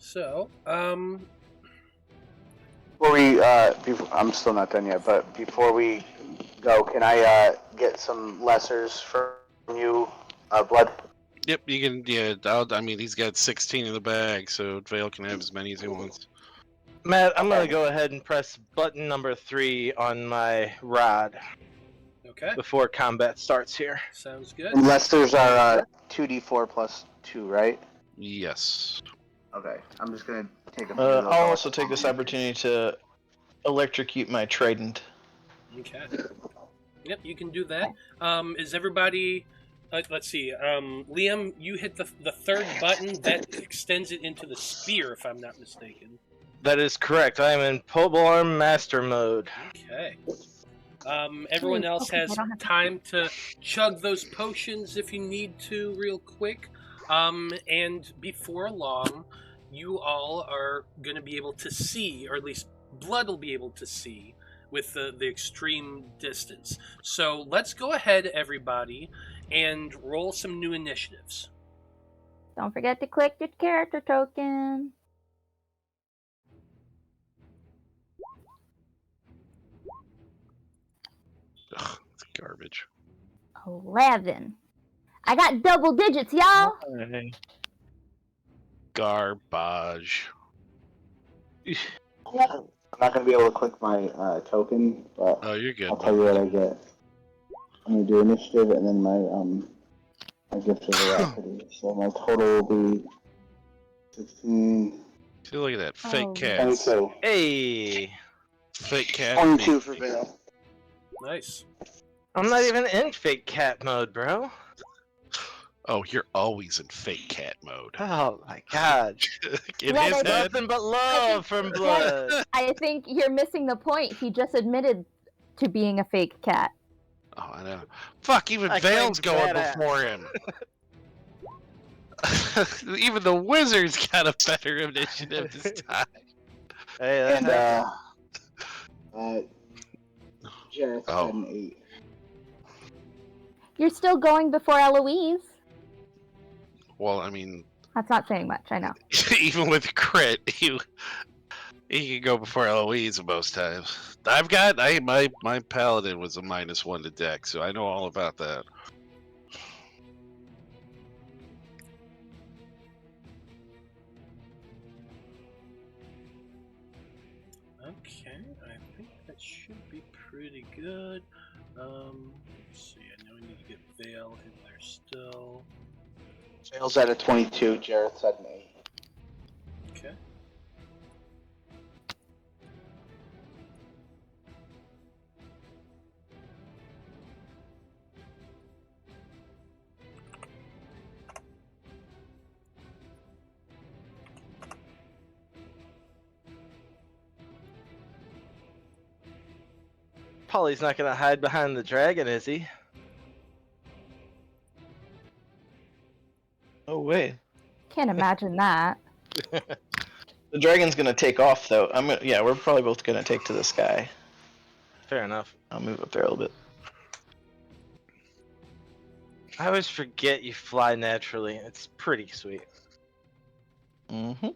So, Before we, I'm still not done yet, but before we go, can I get some lessers from you, Blood? Yep, you can. Yeah, I mean, he's got 16 in the bag, so Vale can have as many as he wants. Matt, I'm gonna go ahead and press button number 3 on my rod okay. before combat starts here. Sounds good. And lessers are 2d4 plus 2, right? Yes. Okay, I'm just gonna take a few of those I'll off. also take this opportunity to electrocute my trident. Okay. Yep, you can do that. Is everybody? Let's see. Liam, you hit the third button that extends it into the spear, if I'm not mistaken. That is correct. I am in Polearm Master mode. Okay. Everyone else has time to chug those potions if you need to, real quick. And before long, you all are going to be able to see, or at least Blood will be able to see, with the extreme distance. So let's go ahead, everybody, and roll some new initiatives. Don't forget to click your character token. Ugh, it's garbage. 11. I got double digits, y'all. Garbage. I'm not gonna be able to click my token, but Oh, you're good. I'll tell you what I get. I'm gonna do initiative and then my gift of veracity. So my total will be 16. See, look at that. Fake Oh, cats. 22. Hey, Fake cat. 22 for Vale. Nice. I'm not even in fake cat mode, bro. Oh, you're always in fake cat mode. Oh my god. In Well, his I It's head. nothing but love from Blood. I think you're missing the point. He just admitted to being a fake cat. Oh, I know. Fuck, even I Vale's claim going badass. before him. Even the wizard's got a better initiative this time. Hey, that And happens. Jareth Oh. had an 8. You're still going before Eloise. Well, I mean, That's not saying much, I know. even with crit, he can go before Eloise most times. My paladin was a -1 to deck, so I know all about that. Okay, I think that should be pretty good. Let's see, I know I need to get Vale in there still. Vale's at a 22, Jareth's at an 8. Okay. Polly's not gonna hide behind the dragon, is he? Oh wait, Can't imagine that. the dragon's gonna take off though. Yeah, we're probably both gonna take to the sky. Fair enough. I'll move up there a little bit. I always forget you fly naturally. It's pretty sweet. Mm-hmm.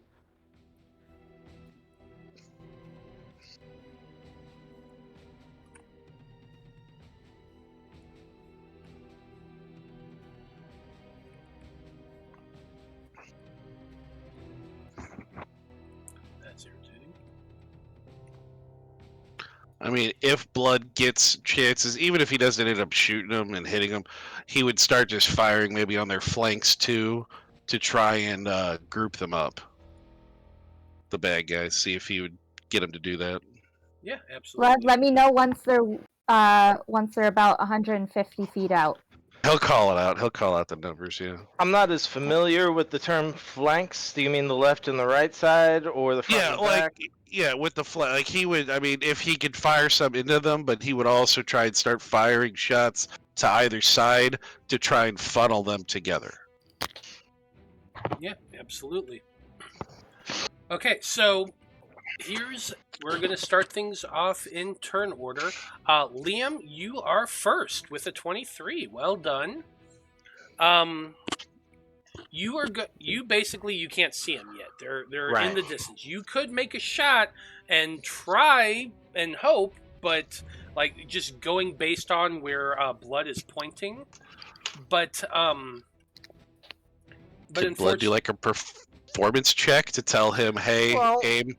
I mean, if Blood gets chances, even if he doesn't end up shooting them and hitting them, he would start just firing maybe on their flanks too, to try and group them up. The bad guys, see if he would get them to do that. Yeah, absolutely. Let me know once they're about 150 feet out. He'll call it out. He'll call out the numbers. Yeah. I'm not as familiar with the term flanks. Do you mean the left and the right side, or the front Yeah, and the like back? yeah, with the like he would. I mean, if he could fire some into them, but he would also try and start firing shots to either side to try and funnel them together. Yeah, absolutely. Okay, so we're going to start things off in turn order. Liam, you are first with a 23. Well done. You basically you can't see them yet. They're in Right. the distance. You could make a shot and try and hope, but like just going based on where Blood is pointing. But Can Blood do unfortunately, like a performance check to tell him, "Hey, Well, aim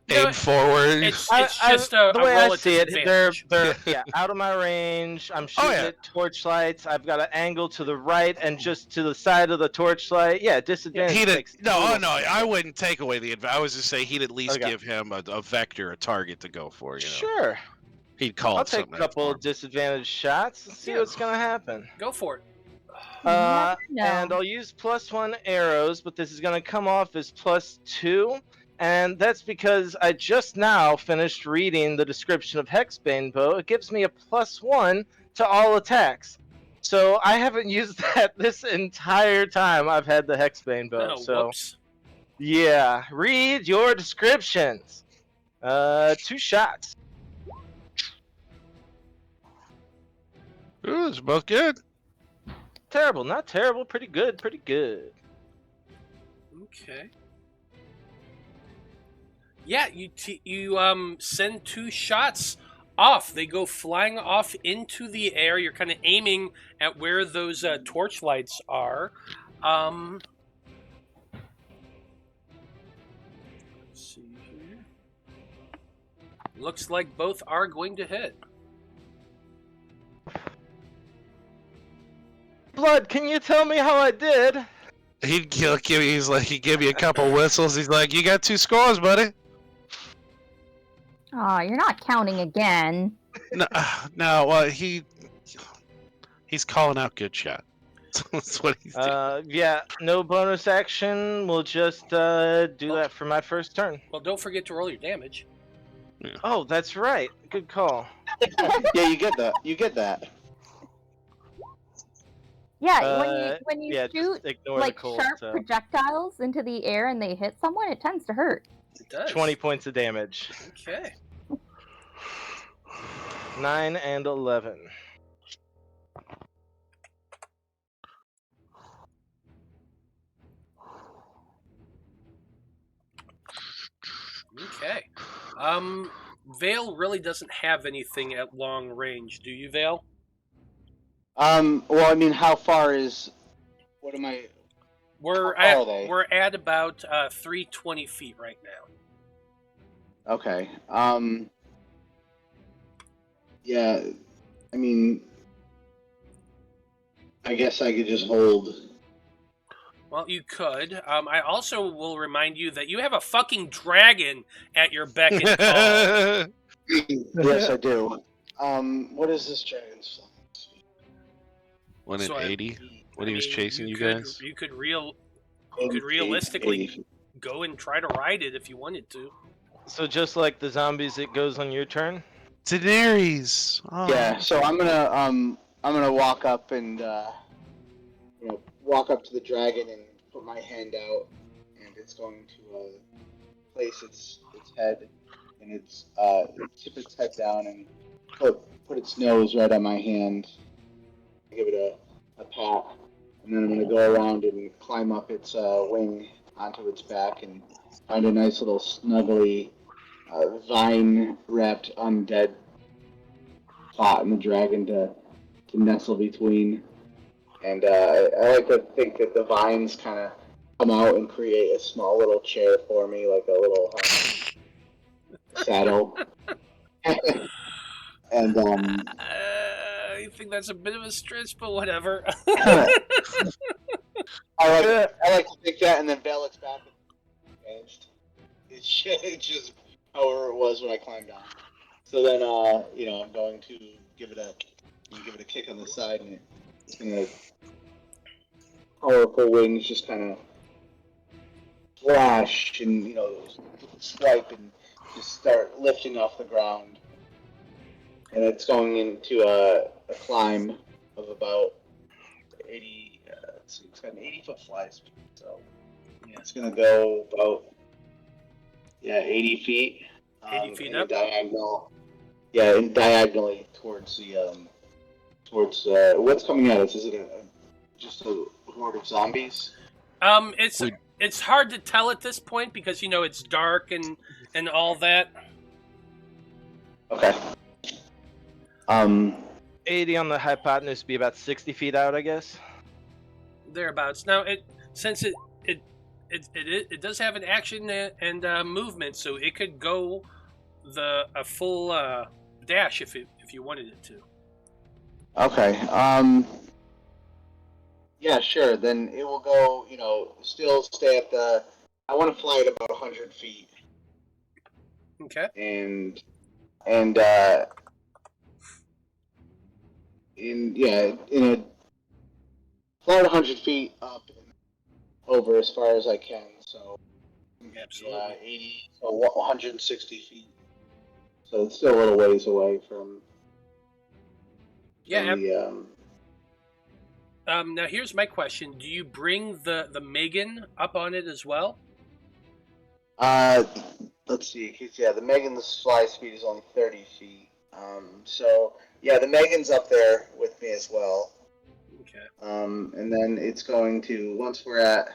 No, forward"? it's just the way I roll at see it, disadvantage. they're out of my range. I'm shooting yeah. at torchlights. I've got an angle to the right and just to the side of the torchlight. Yeah, disadvantage. He'd makes no, total no. sense. I wouldn't take away the advantage. I was just saying he'd at least Okay. give him a vector, a target to go for. You know, Sure. he'd call I'll it take a something. couple of disadvantage shots and see Yeah. what's gonna happen. Go for it. Never know. And I'll use +1 arrows, but this is gonna come off as +2. And that's because I just now finished reading the description of Hexbane Bow. It gives me a +1 to all attacks. So I haven't used that this entire time I've had the Hexbane Bow. Oh, So whoops. yeah, read your descriptions. 2 shots. Ooh, it's both good. Terrible, not terrible. Pretty good, pretty good. Okay. Yeah, you send 2 shots off. They go flying off into the air. You're kind of aiming at where those torchlights are. Let's see here. Looks like both are going to hit. Blood, can you tell me how I did? He'd give you a couple whistles. He's like, "You got 2 scores, buddy." Oh, you're not counting again. No. Well, he's calling out good shot. That's what he's doing. Yeah, no bonus action. We'll just do that for my first turn. Well, don't forget to roll your damage. Oh, that's right. Good call. Yeah, you get that. You get that. Yeah, when you Yeah, shoot just ignore like the cold. sharp projectiles into the air and they hit someone, it tends to hurt. It does. 20 points of damage. Okay. 9 and 11. Okay. Veil really doesn't have anything at long range, do you, Veil? Well, I mean, how far is? What am I? We're How far are they? we're at about 320 feet right now. Okay. Yeah. I mean, I guess I could just hold. Well, you could. I also will remind you that you have a fucking dragon at your beck and call. Yes, I do. What is this dragon's? 180 when he was chasing you could, guys. You could realistically go and try to ride it if you wanted to. So just like the zombies, it goes on your turn? Daenerys. Oh. Yeah. So I'm gonna walk up and walk up to the dragon and put my hand out, and it's going to place its head and its tip its head down and put its nose right on my hand. Give it a pat, and then I'm gonna go around and climb up its wing onto its back and find a nice little snuggly vine-wrapped undead spot in the dragon to nestle between. And I like to think that the vines kind of come out and create a small little chair for me, like a little saddle. And I think that's a bit of a stretch, but whatever. I like to think that, and then Veil looks back and changed. It's just however it was when I climbed down. So then, I'm going to give it a kick on the side, and it's gonna powerful wings just kind of flash and swipe and just start lifting off the ground. And it's going into a climb of about 80. Let's see, it's got an 80-foot fly speed, so yeah, it's gonna go about 80 feet. 80 feet up. Diagonal. Yeah, and diagonally towards the what's coming at us? Is it just a horde of zombies? It's hard to tell at this point because it's dark and all that. Okay. 80 on the hypotenuse be about 60 feet out, I guess. Thereabouts. Now, since it does have an action and movement, so it could go a full dash if you wanted it to. Okay. Yeah, sure. Then it will go. Still stay at the. I want to fly at about 100 feet. Okay. And fly at 100 feet up and over as far as I can. So absolutely 80, so 160 feet. So it's still a little ways away from. Yeah. The, now here's my question: do you bring the Megan up on it as well? Let's see. Yeah, the Megan's fly speed is only 30 feet. So yeah, the Megan's up there with me as well. Okay. And then it's going to once we're at.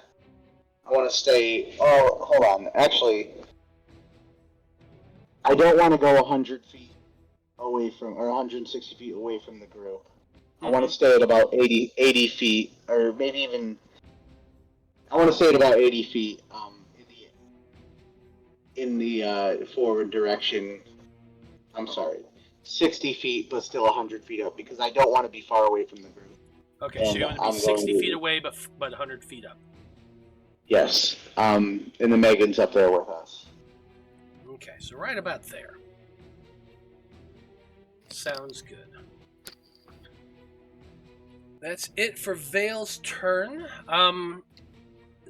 I want to stay. Oh, hold on. Actually, I don't want to go 100 feet away from, or 160 feet away from the group. I want to stay at about 80 feet, or maybe even. I want to stay at about 80 feet. In the forward direction. I'm sorry, 60 feet, but still 100 feet up because I don't want to be far away from the group. Okay, so you want to be 60 feet away, but 100 feet up. Yes. And the Megan's up there with us. Okay, so right about there. Sounds good. That's it for Veil's turn.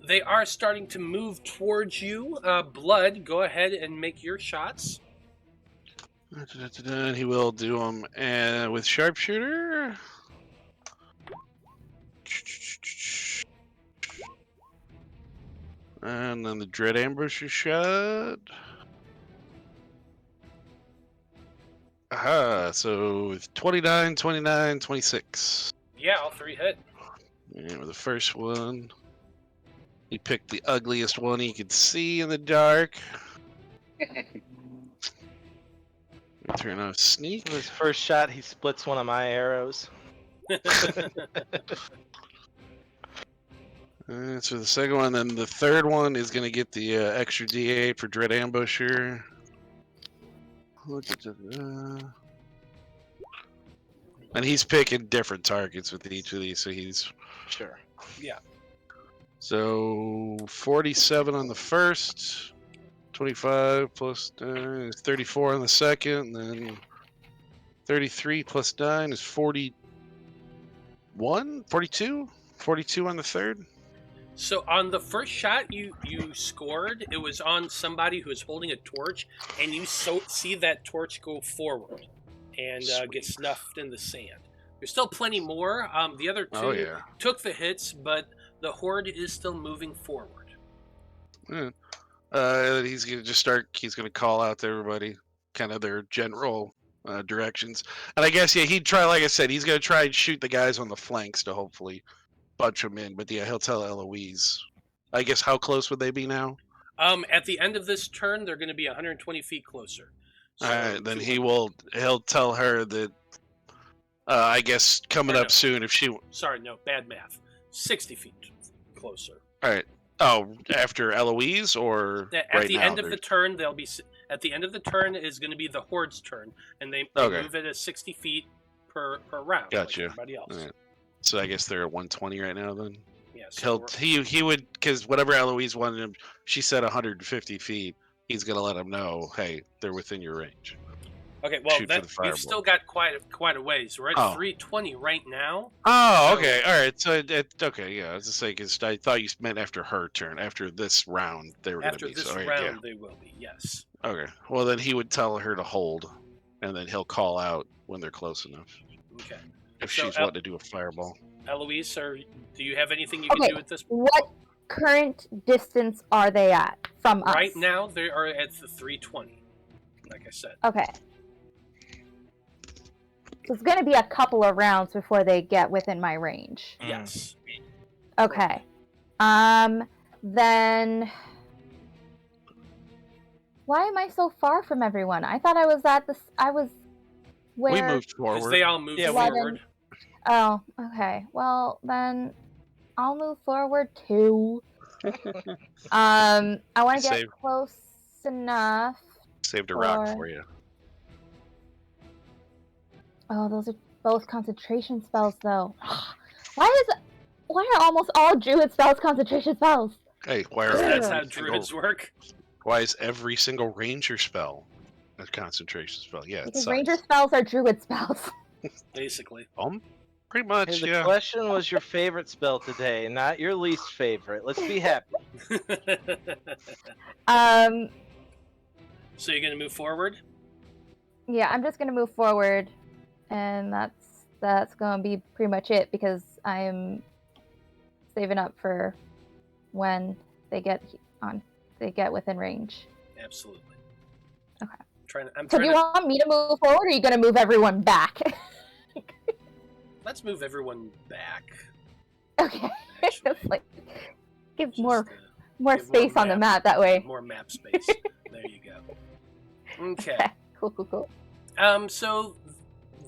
They are starting to move towards you. Blood, go ahead and make your shots. And he will do them with sharpshooter. And then the dread ambusher shot. Aha, so with 29, 29, 26. Yeah, all three hit. And with the first one, he picked the ugliest one he could see in the dark. Turn off sneak. With his first shot, he splits one of my arrows. So the second one, then the third one is going to get the extra D8 for Dread Ambusher. And he's picking different targets with each of these, so he's... Sure. Yeah. So 47 on the first, 25 plus 9 is 34 on the second, and then 33 plus 9 is 41? 42? 42 on the third? So on the first shot you scored, it was on somebody who was holding a torch, and you see that torch go forward and get snuffed in the sand. There's still plenty more. The other two took the hits, but the horde is still moving forward. Yeah. He's gonna he's gonna call out to everybody, kind of their general directions. And I guess he'd try, like I said, he's gonna try and shoot the guys on the flanks to hopefully bunch them in. But yeah, he'll tell Eloise. I guess how close would they be now? At the end of this turn, they're going to be 120 feet closer. So all right, then he'll tell her that. I guess coming up soon if she. Sorry, no, bad math. 60 feet closer. All right. Oh, after Eloise or At right the now? end of the turn, they'll be. At the end of the turn is going to be the Horde's turn, and they Okay. move it at 60 feet per round. Gotcha. Like everybody else. Alright. So I guess they're at 120 right now then. Yeah. So He would, because whatever Eloise wanted him, she said 150 feet. He's gonna let him know, hey, they're within your range. okay. Well, shoot for the we've fireball. still got quite a ways. We're at 320 right now. Oh, So- okay, all right. So, okay, yeah. I was just saying, because I thought you meant after her turn. After this round, they were After gonna be. this So, all right, round, they will be. Yes. yeah. Okay. Well, then he would tell her to hold, and then he'll call out when they're close enough. Okay. If So, she's wanting to do a fireball. Eloise, do you have anything you can Okay. do at this? What current distance are they at from us? Right now, they are at the 320. Like I said. Okay. So it's going to be a couple of rounds before they get within my range. Yes. Okay. Then why am I so far from everyone? I thought I was where We moved Because forward. they all moved Yeah, forward. Oh, okay. Well, then I'll move forward too. I want to get Save. close enough. Saved a rock or- for you. Oh, those are both concentration spells, though. Why are almost all druid spells concentration spells? Hey, why are That's Yeah. how every single- druids work. Why is every single ranger spell a concentration spell? Yeah, it Because sucks. ranger spells are druid spells. Basically. Pretty much, Hey, the yeah. question was your favorite spell today, not your least favorite. Let's be happy. So you're gonna move forward? Yeah, I'm just gonna move forward, and that's gonna be pretty much it because I'm saving up for when they get within range. Absolutely. Okay. I'm So trying do you to. want me to move forward, or are you gonna move everyone back? Let's move everyone back. Okay. Actually. Just like give Just, more give more space on the map. map that way. More map space. There you go. Okay. Cool. So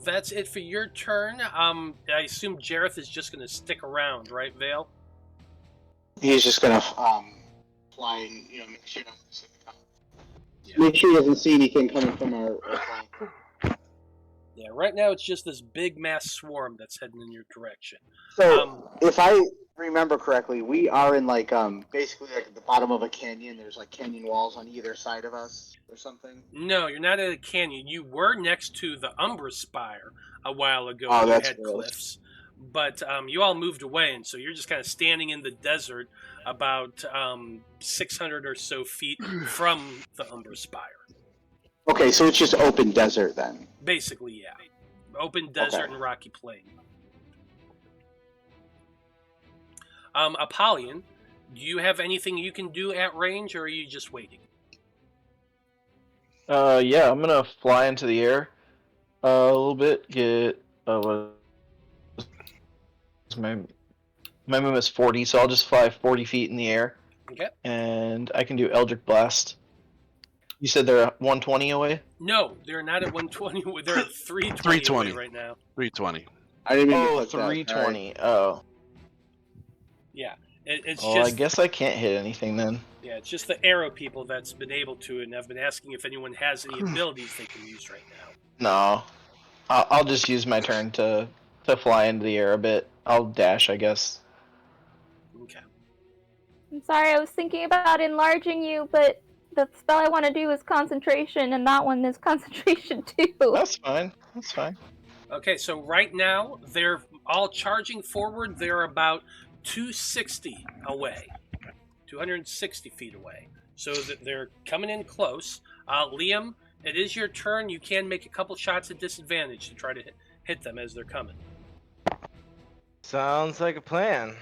that's it for your turn. I assume Jareth is just gonna stick around, right, Vale? He's just gonna fly and make sure Yeah. make sure he doesn't see anything coming from our flank. Yeah. Right now, it's just this big mass swarm that's heading in your direction. So if I remember correctly, we are in basically at the bottom of a canyon. There's canyon walls on either side of us or something. No, you're not at a canyon. You were next to the Umbra Spire a while ago. Oh, You that's had gross. cliffs, but you all moved away, and so you're just kind of standing in the desert, about 600 or so feet from the Umbra Spire. Okay, so it's just open desert then. Basically, yeah, open desert Okay. and rocky plain. Apollyon, do you have anything you can do at range, or are you just waiting? Yeah, I'm gonna fly into the air a little bit. Get my movement's 40, so I'll just fly 40 feet in the air, Okay. and I can do Eldritch Blast. You said they're 120 away. No, they're not at 120. They're at 320 320. away right now. 320. I didn't mean to Oh, click that. 320. Oh, Yeah, it's well, just I guess I can't hit anything then. yeah, it's just the arrow people that's been able to, and I've been asking if anyone has any abilities they can use right now. No, I'll just use my turn to fly into the air a bit. I'll dash, I guess. Okay. I'm sorry, I was thinking about enlarging you, but the spell I want to do is concentration, and that one is concentration too. That's fine. That's fine. Okay, so right now they're all charging forward. They're about 260 away, 260 feet away. So that they're coming in close. Liam, it is your turn. You can make a couple shots at disadvantage to try to hit them as they're coming. Sounds like a plan.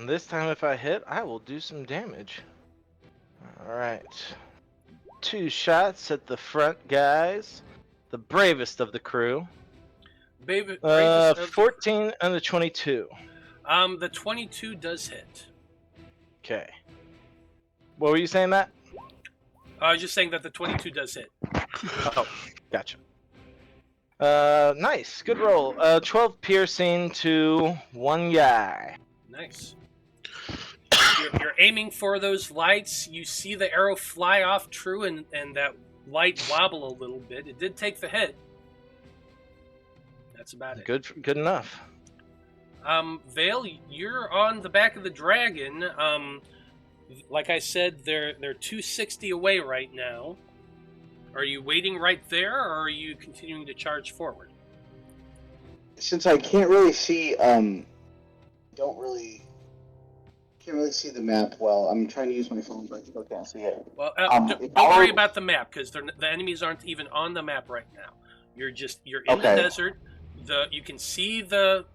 This time if I hit, I will do some damage. Alright. 2 shots at the front guys. The bravest of the crew. Bravest of- 14 and a 22. The 22 does hit. Okay. What were you saying, Matt? I was just saying that the 22 does hit. Oh, gotcha. Nice. Good roll. 12 piercing to one guy. Nice. you're aiming for those lights. You see the arrow fly off true, and that light wobble a little bit. It did take the hit. That's about it. Good enough. Veil, you're on the back of the dragon. Like I said, they're 260 away right now. Are you waiting right there, or are you continuing to charge forward? Since I can't really see, can't really see the map well. I'm trying to use my phone, but I still can't see it. Well, don't worry about the map, because the enemies aren't even on the map right now. You're in the desert. You can see the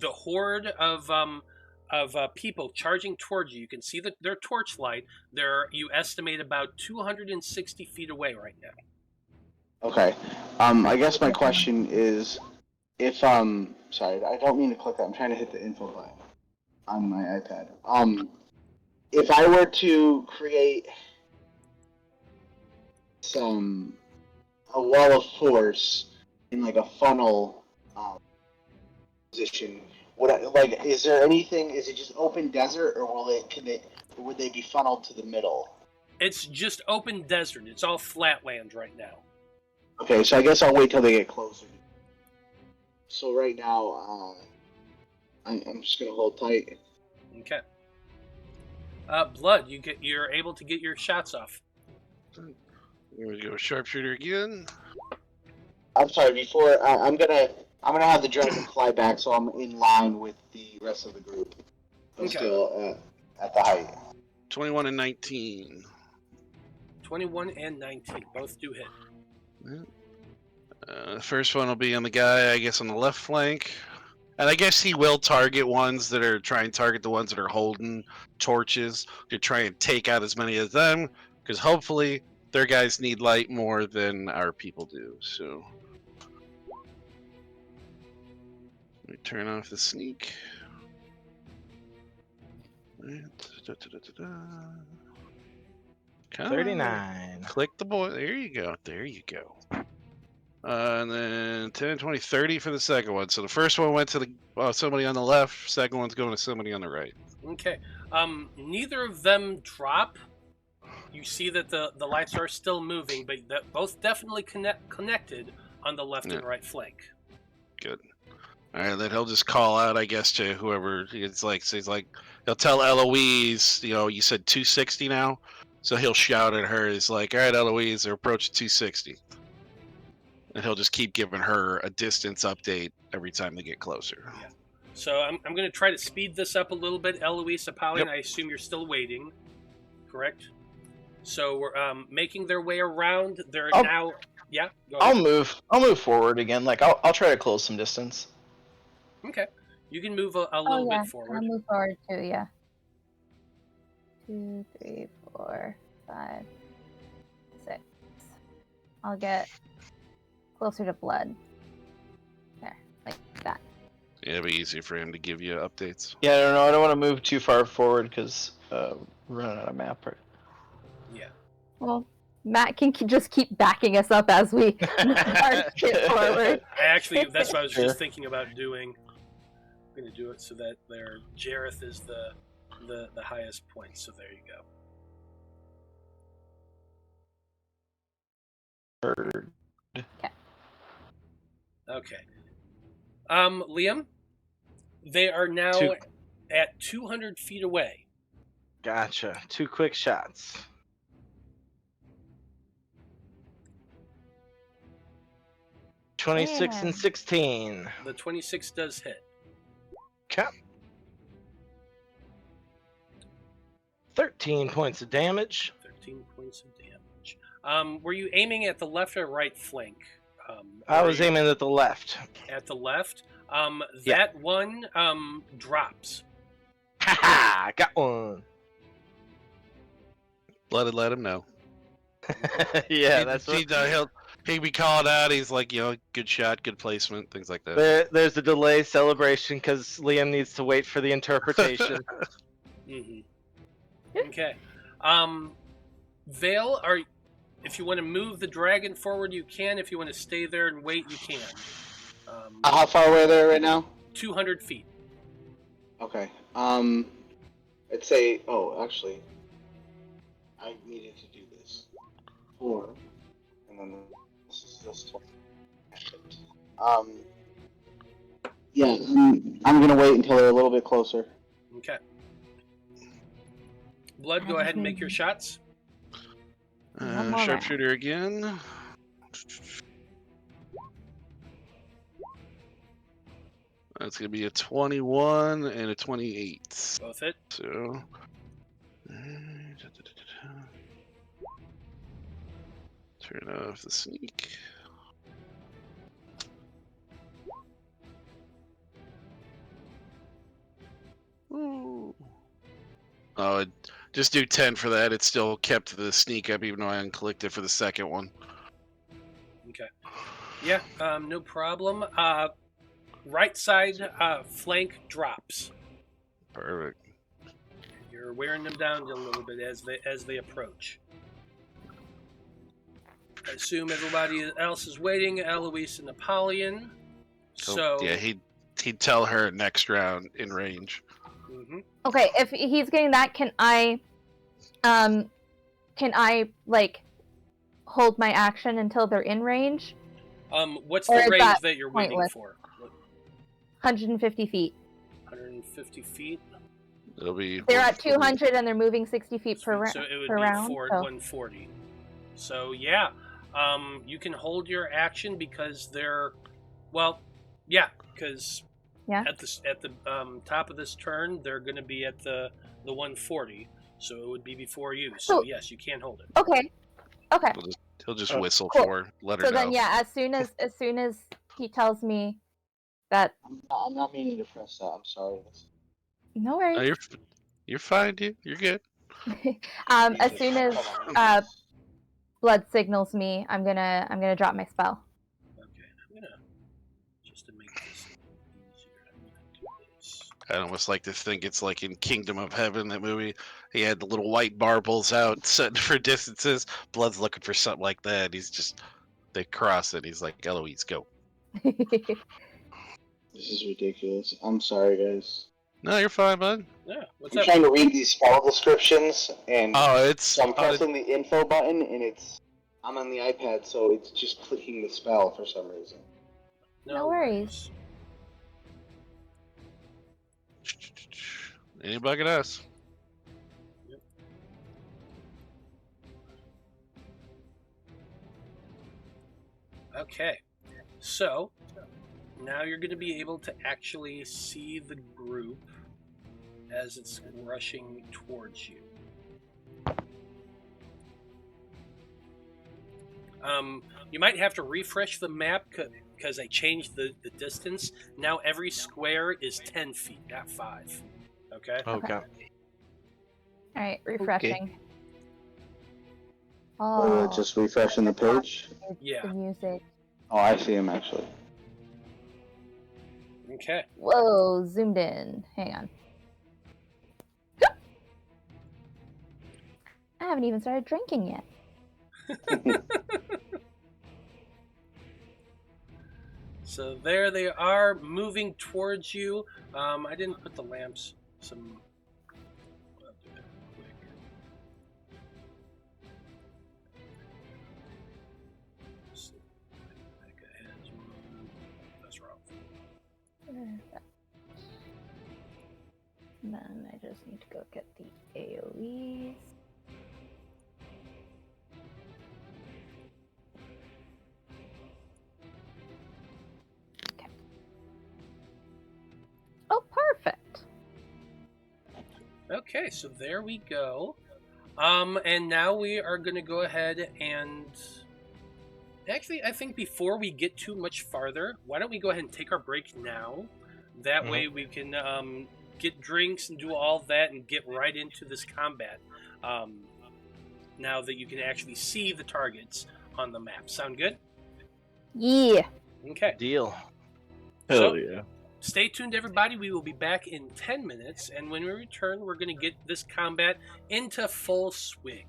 horde of people charging towards you. You can see their torchlight. You estimate about 260 feet away right now. Okay. I guess my question is, if sorry, I don't mean to click that. I'm trying to hit the info button on my iPad. If I were to create a wall of force in like a funnel position, is there anything? Is it just open desert, or would they be funneled to the middle? It's just open desert. It's all flatland right now. Okay, so I guess I'll wait till they get closer. So right now, I'm just gonna hold tight. Okay. Blood, you're able to get your shots off. Here we go, sharpshooter again. I'm sorry. Before I'm gonna have the dragon fly back, so I'm in line with the rest of the group. I'm still at the height. 21 and 19. 21 and 19, both do hit. The first one will be on the guy, I guess, on the left flank. And I guess he will target ones that are trying to target the ones that are holding torches to try and take out as many of them, because hopefully their guys need light more than our people do. So let me turn off the sneak. 39. Click the boy. There you go. There you go. And then 10, 20, 30 for the second one. So the first one went to somebody on the left. Second one's going to somebody on the right. Okay. Neither of them drop. You see that the lights are still moving, but both definitely connected on the left and right flank. Good. All right, then he'll just call out, I guess, to whoever it's like. So he's like, he'll tell Eloise, you said 260 now. So he'll shout at her. He's like, all right, Eloise, they're approaching 260. And he'll just keep giving her a distance update every time they get closer. Yeah. So I'm going to try to speed this up a little bit. Eloise, Apollyon, I assume you're still waiting, correct? So we're making their way around. They're now... Yeah, go ahead. I'll move forward again. Like, I'll try to close some distance. Okay. You can move a little bit forward. I'll move forward too, yeah. 2, 3, 4, 5, 6. I'll get closer to blood. There, like that. Yeah, it'll be easier for him to give you updates. Yeah, I don't know. I don't want to move too far forward because we're running out of map. Right? Yeah. Well, Matt can just keep backing us up as we get forward. That's what I was just thinking about doing. I'm going to do it so that their Jareth is the highest point. So there you go. Heard. Okay. Liam, they are now at 200 feet away. Gotcha. 2 quick shots. Yeah. 26 and 16. The 26 does hit. Okay. 13 points of damage. 13 points of damage. Were you aiming at the left or right flank? I was aiming at the left. At the left. That one drops. Haha! Got one. Let him know. Yeah, that's what... He'll be called out. He's like, good shot, good placement, things like that. There's a delay celebration because Liam needs to wait for the interpretation. Okay. Veil, if you want to move the dragon forward, you can. If you want to stay there and wait, you can. How far away are they right now? 200 feet. Okay. I'd say, oh, actually, I needed to do this. 4, and then this is this 20. Yeah, I'm gonna wait until they're a little bit closer. Okay. Blood, go ahead and make your shots. One more Sharpshooter again. That's going to be a 21 and a 28. Both hit. So. Turn off the sneak. Ooh. Oh, just do 10 for that. It still kept the sneak up even though I unclicked it for the second one. Okay. Yeah, no problem. Right side flank drops. Perfect. You're wearing them down a little bit as they approach. I assume everybody else is waiting. Eloise and Apollyon. So yeah, he'd tell her next round in range. Mm-hmm. Okay, if he's getting that, can I like hold my action until they're in range? What's Or the is range that that you're waiting pointless? for? 150 feet. 150 feet. It'll be. They're at 200 and they're moving 60 feet per, So it would per be round. 140. So yeah, you can hold your action because they're, well, yeah, because Yeah. at the top of this turn they're going to be at the 140. So it would be before you. So So- yes, you can hold it. Okay. Okay. He'll just whistle Cool. for her, let her So know. then, yeah, as soon as he tells me that, I'm not meaning to press that. I'm sorry. no Oh, worries. you're fine, dude. You're good. As soon as blood signals me, I'm gonna drop my spell. Okay, I'm gonna just to make this easier. I'm gonna do this. I'd almost like to think it's like in Kingdom of Heaven, that movie. He had the little white marbles out set for distances. Blood's looking for something like that. They cross it. He's like, Eloise, go. This is ridiculous. I'm sorry, guys. No, you're fine, bud. Yeah, what's I'm up? trying to read these spell descriptions, and Oh, it's so I'm pressing the info button, and I'm on the iPad, so it's just clicking the spell for some reason. No worries. Any bucket us. Okay, so now you're going to be able to actually see the group as it's rushing towards you. You might have to refresh the map because I changed the distance. Now every square is 10 feet, not 5. Okay? Okay. All right, refreshing. Okay. Oh, Just refreshing the page. Yeah. the music. Oh, I see him actually. Okay. Whoa, zoomed in. Hang on. I haven't even started drinking yet. So there they are, moving towards you. I didn't put the lamps. I'll do that real quick. Let's see. Mecca has one. That's wrong. And then I just need to go get the AoEs. Okay. Oh, perfect. Okay, so there we go. And now we are going to go ahead and... Actually, I think before we get too much farther, why don't we go ahead and take our break now? That way we can get drinks and do all that and get right into this combat. Now that you can actually see the targets on the map. Sound good? Yeah. Okay. Deal. So, yeah. stay tuned, everybody. We will be back in 10 minutes, and when we return, we're going to get this combat into full swing.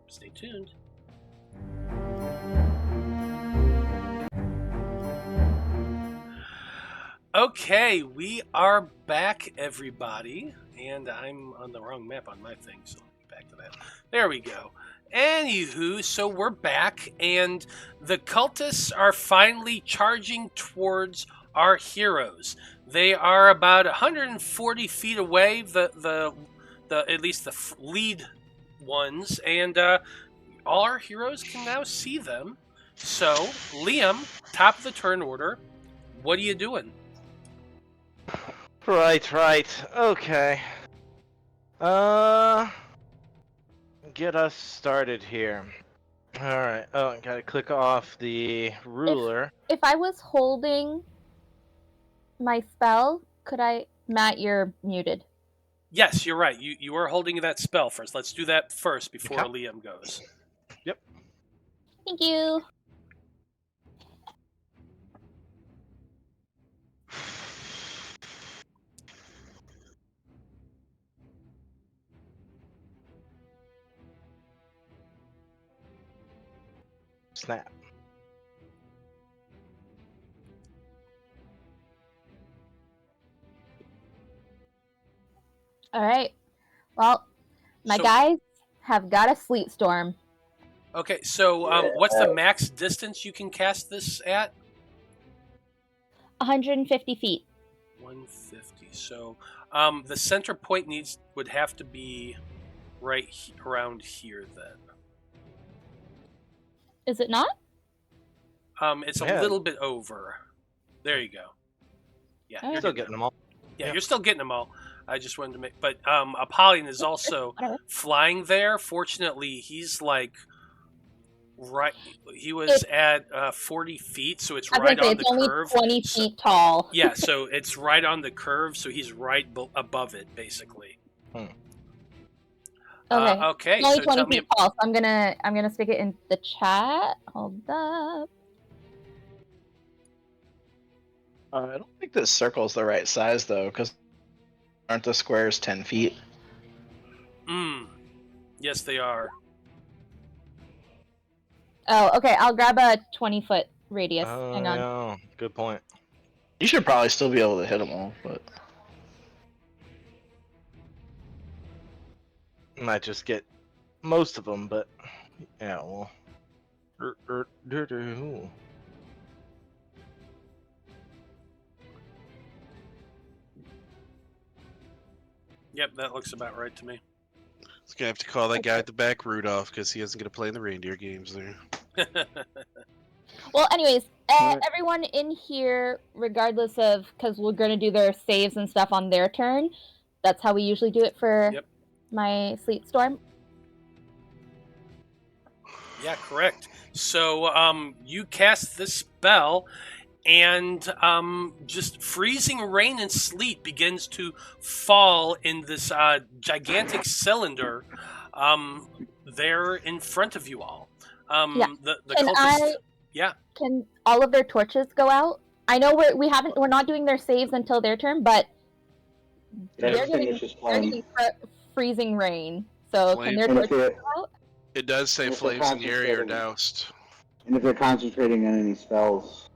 Stay tuned. Okay, we are back, everybody. And I'm on the wrong map on my thing, so let me get back to that. There we go. Anywho, so we're back, and the cultists are finally charging towards our heroes. They are about 140 feet away, the at least the lead ones, and all our heroes can now see them. So, Liam, top of the turn order, what are you doing? Right. Okay. Get us started here. Alright. Oh, I gotta click off the ruler. If I was holding my spell, could I... Matt, you're muted. Yes, you're right. You are holding that spell first. Let's do that first before Okay. Liam goes. Yep. Thank you. Snap. All right. Well, my So- guys have got a sleet storm. Okay, so what's the max distance you can cast this at? 150 feet. 150. So the center point would have to be right around here then. Is it not? It's a Yeah. little bit over. There you go. Yeah, Alright. you're Still getting getting them all. Yeah, Yeah. you're still getting them all. I just wanted to make, but Apollyon is also Whatever. flying there. Fortunately, he's like right. He was at 40 feet, so it's I was right gonna say on it's the only curve. 20 So- feet tall. Yeah, so it's right on the curve, so he's right above it, basically. Okay. Okay, It's only so 20 tell me. feet tall, so I'm gonna stick it in the chat. Hold up. I don't think this circle's the right size though, because aren't the squares 10 feet? Yes, they are. Oh, okay. I'll grab a 20-foot radius. Hang on. Yeah. Good point. You should probably still be able to hit them all, but Might just get most of them, but yeah, well. Yep, that looks about right to me. It's gonna have to call that guy at the back Rudolph because he isn't gonna play in the reindeer games there. Well, anyways, Alright. everyone in here, regardless of, because we're going to do their saves and stuff on their turn, that's how we usually do it for Yep. my sleet storm. Yeah, correct. So you cast this spell, and just freezing rain and sleet begins to fall in this gigantic cylinder there in front of you all. Yeah. The Can cultists. Yeah. Can all of their torches go out? I know we're not doing their saves until their turn, but they're Everything getting, is just they're fine. getting freezing rain. So can their Flame. And if torches they're, go out? It does say If they're flames in the area are concentrating. doused. and if they're concentrating on any spells,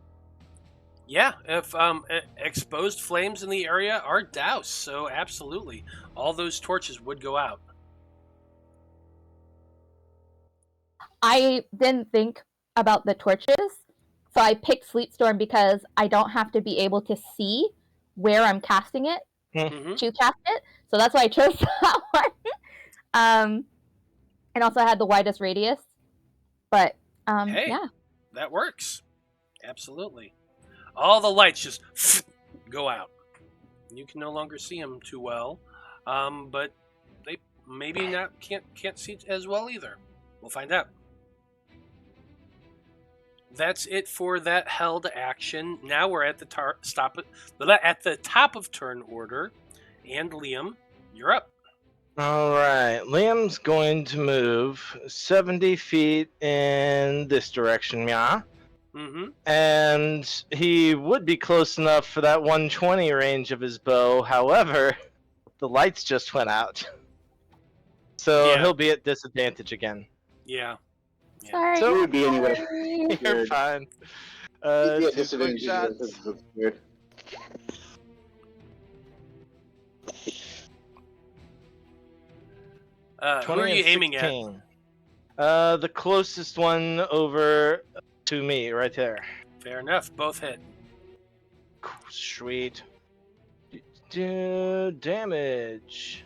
Yeah, if exposed flames in the area are doused, so absolutely, all those torches would go out. I didn't think about the torches, so I picked Sleet Storm because I don't have to be able to see where I'm casting it Hmm. to cast it. So that's why I chose that one. And also I had the widest radius. But Hey. yeah. That works. Absolutely. All the lights just go out. You can no longer see them too well, but they maybe not can't see it as well either. We'll find out. That's it for that held action. Now we're at the at the top of turn order, and Liam, you're up. All right, Liam's going to move 70 feet in this direction, yeah. Mm-hmm. And he would be close enough for that 120 range of his bow. However, the lights just went out. So Yeah. he'll be at disadvantage again. Yeah. Yeah. Sorry. So- you would be anyway. You're Weird. fine. You'd be at 2 quick disadvantage shots. because it's weird. Who are you aiming at? The closest one over to me, right there. Fair enough. Both hit. Sweet. Damage.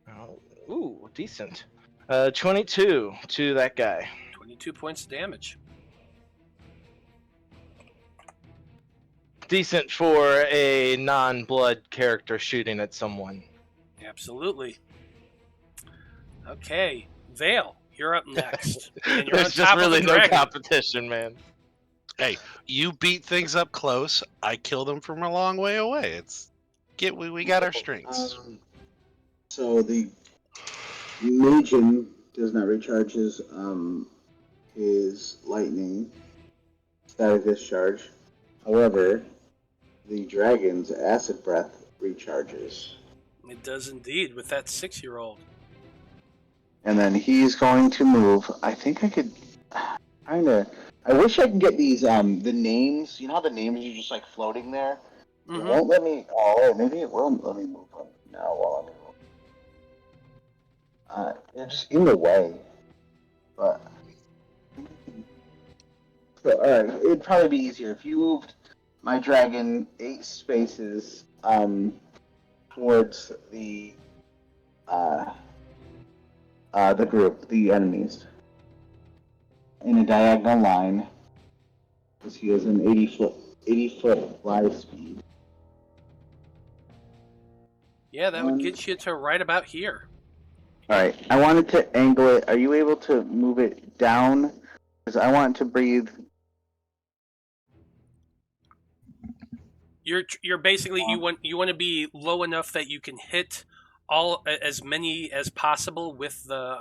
Oh, ooh, decent. 22 to that guy. 22 points of damage. Decent for a non-blood character shooting at someone. Absolutely. Okay, Veil, you're up next. And you're on There's just top of really the no dragon. competition, man. Hey, you beat things up close. I kill them from a long way away. We got our strengths. So the Magian does not recharge his lightning static discharge. However, the dragon's acid breath recharges. It does indeed, with that 6-year-old. And then he's going to move. I think I could I wish I could get these the names. You know how the names are just like floating there? It Mm-hmm. won't let me. Oh, maybe it will let me move them now while I'm moving. They're just in the way. But so, alright, it'd probably be easier if you moved my dragon 8 spaces towards the group, the enemies, in a diagonal line, because he has an 80 foot fly speed. Yeah, that would get you to right about here. Alright, I wanted to angle it. Are you able to move it down? Because I want to breathe. You're basically you want to be low enough that you can hit as many as possible with the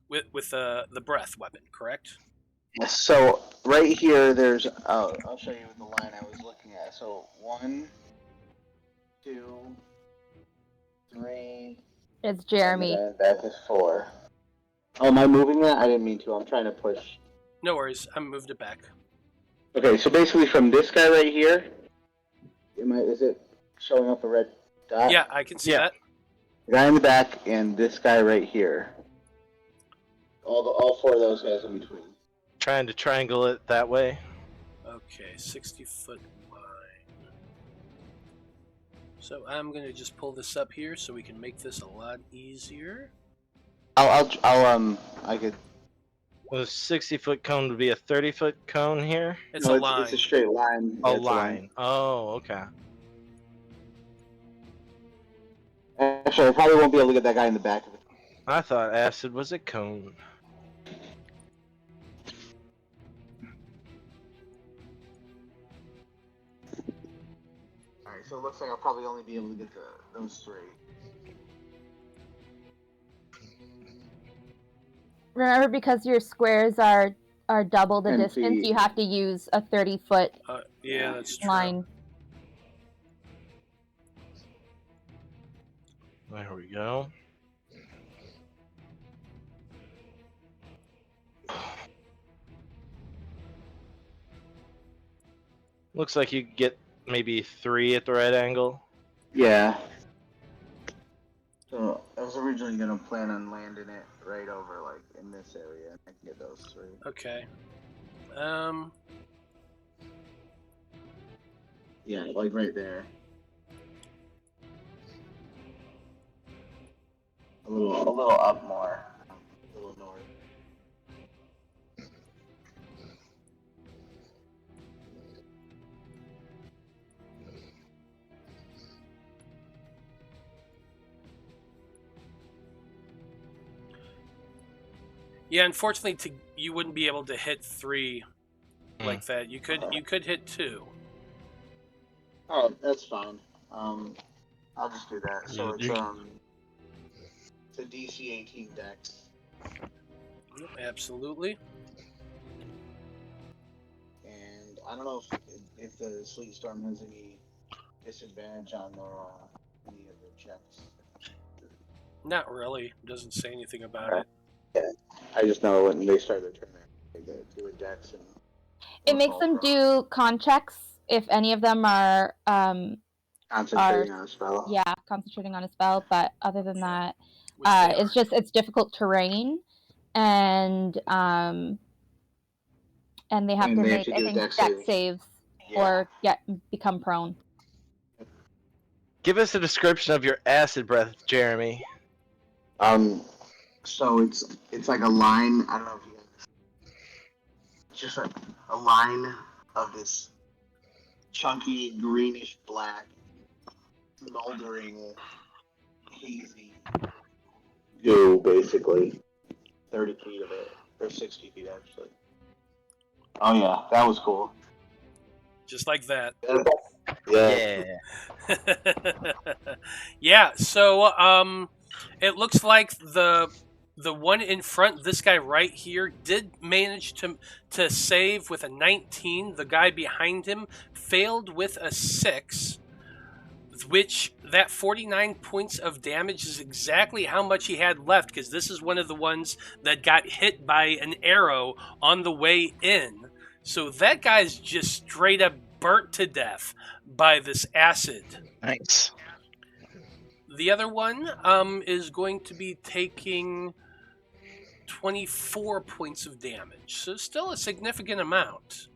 the breath weapon, correct? So right here, there's. I'll show you the line I was looking at. So 1, 2, 3. It's Jeremy. And that is 4. Oh, am I moving that? I didn't mean to. I'm trying to push. No worries, I moved it back. Okay, so basically from this guy right here, is it showing up a red dot? Yeah, I can see that. The guy in the back and this guy right here. All 4 of those guys in between. Trying to triangle it that way. Okay, 60-foot line. So I'm gonna just pull this up here so we can make this a lot easier. I could. Well, a 60-foot cone would be a 30-foot cone here? It's a line. It's a straight line. A It's line. Oh, okay. Actually, I probably won't be able to get that guy in the back of it. I thought acid was a cone. Alright, so it looks like I'll probably only be able to get those 3. Remember, because your squares are double the 10 distance, feet. you have to use a 30-foot Yeah, that's true. line. There we go. Looks like you get maybe 3 at the right angle. Yeah. So I was originally gonna plan on landing it right over, like in this area, and I can get those 3. Okay. Yeah, like right there. A little up more. A little north. Yeah, unfortunately, you wouldn't be able to hit 3 like that. You could hit 2. Oh, that's fine. I'll just do that. So it's a DC 18 dex. Absolutely. And I don't know if the Sleet Storm has any disadvantage on any of the checks. Not really. Doesn't say anything about it. Yeah, I just know when they start their turn, they do a dex and It makes them do con checks if any of them are Concentrating on a spell. yeah, concentrating on a spell. But other than that, Which they it's are. just it's difficult terrain, and they have And to they have make to I do think dex dex saves. saves Yeah. or become prone. Give us a description of your acid breath, Jeremy. So it's like a line. I don't know if you guys. It's just a line of this chunky greenish black, smoldering, hazy goo, basically. 30 feet of it, or 60 feet actually. Oh yeah, that was cool. Just like that. Yeah. Yeah, so it looks like the one in front, this guy right here, did manage to save with a 19. The guy behind him failed with a 6, which that 49 points of damage is exactly how much he had left, because this is one of the ones that got hit by an arrow on the way in. So that guy's just straight up burnt to death by this acid. Nice. The other one is going to be taking 24 points of damage, so still a significant amount.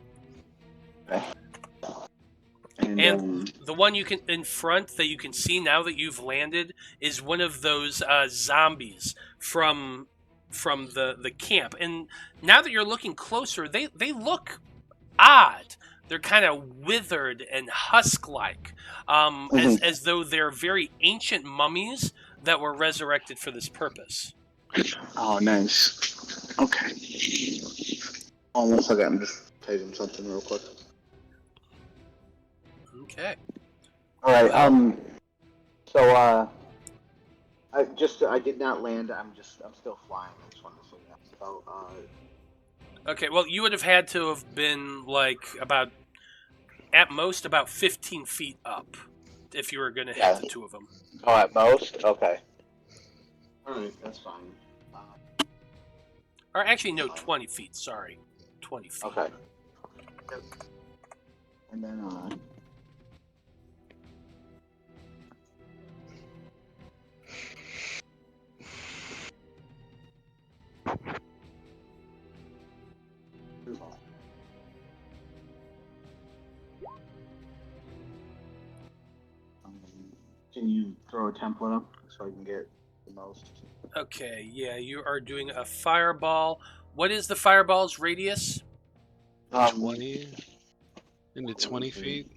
And the one you can in front that you can see now that you've landed is one of those zombies from the camp. And now that you're looking closer, they look odd. They're kind of withered and husk-like, as though they're very ancient mummies that were resurrected for this purpose. Oh, nice. Okay. Almost like I'm just typing something real quick. Okay. All right. So I did not land. I'm still flying. I just wanted to say that. So Okay, well, you would have had to have been, like, at most, about 15 feet up if you were going to hit the two of them. Oh, at most? Okay. Alright, that's fine. Or actually, no, 20 feet, sorry. 20 feet. Okay. And then, can you throw a template up so I can get the most? Okay, yeah, you are doing a fireball. What is the fireball's radius? 20 into 20 feet.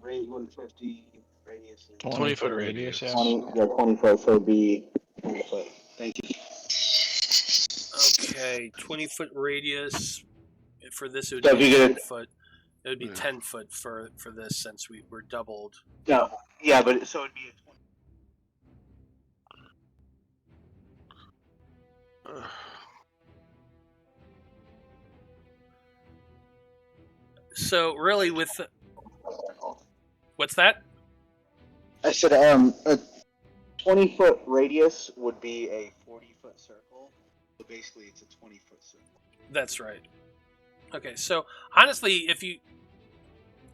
Rate 150, radius is 20-foot radius, yeah. 20 foot, so it'd be 20 foot. Thank you. Okay, 20-foot radius. For this, it would So be if you 10 get foot. It would be 10 foot for this, since we were doubled. No, yeah, but so it'd be a 20. So really, with what's that? I said a 20-foot radius would be a 40-foot circle. So basically, it's a 20-foot circle. That's right. Okay, so honestly, if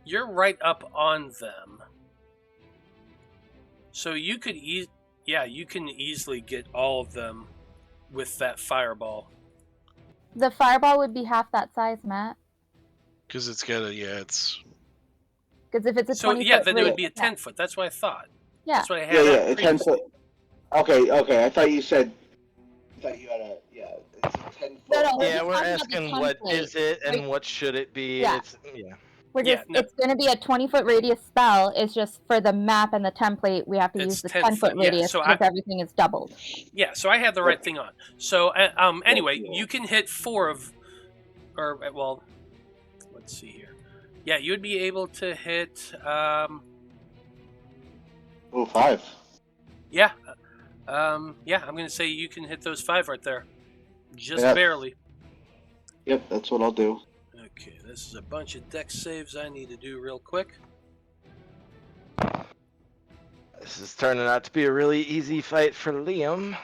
you're right up on them, so you could you can easily get all of them with that fireball. The fireball would be half that size, Matt. Because it's got it's... Because if it's a 20 yeah, foot then it would be a 10 yeah. foot. That's what I thought. Yeah. That's what I had. Yeah, a 10 foot. Okay. I thought you said. I thought you had a It's a 10 foot. No, Yeah, we're talking about the asking what template. is it and Right. what should it be. Yeah. It's going to be a 20-foot radius spell. It's just for the map and the template, we have to use the 10-foot radius because everything is doubled. Yeah, so I had the right thing on. So anyway, you can hit 4 of, or well, let's see here. Yeah, you'd be able to hit. 5. Yeah, I'm going to say you can hit those 5 right there, just Yeah. barely. Yep, that's what I'll do. Okay, this is a bunch of dex saves I need to do real quick. This is turning out to be a really easy fight for Liam.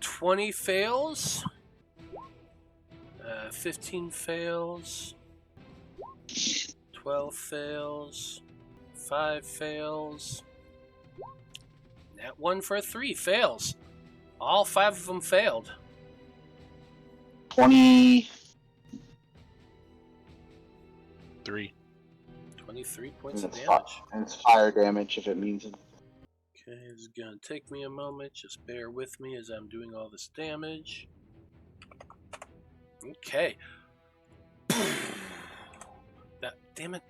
20 fails. 15 fails. 12 fails. 5 fails. That 1 for a 3 fails. All 5 of them failed. 20. 3. 23 points And of it's, damage. and it's fire damage if it means it. Okay, it's gonna take me a moment. Just bear with me as I'm doing all this damage. Okay. That, damn it.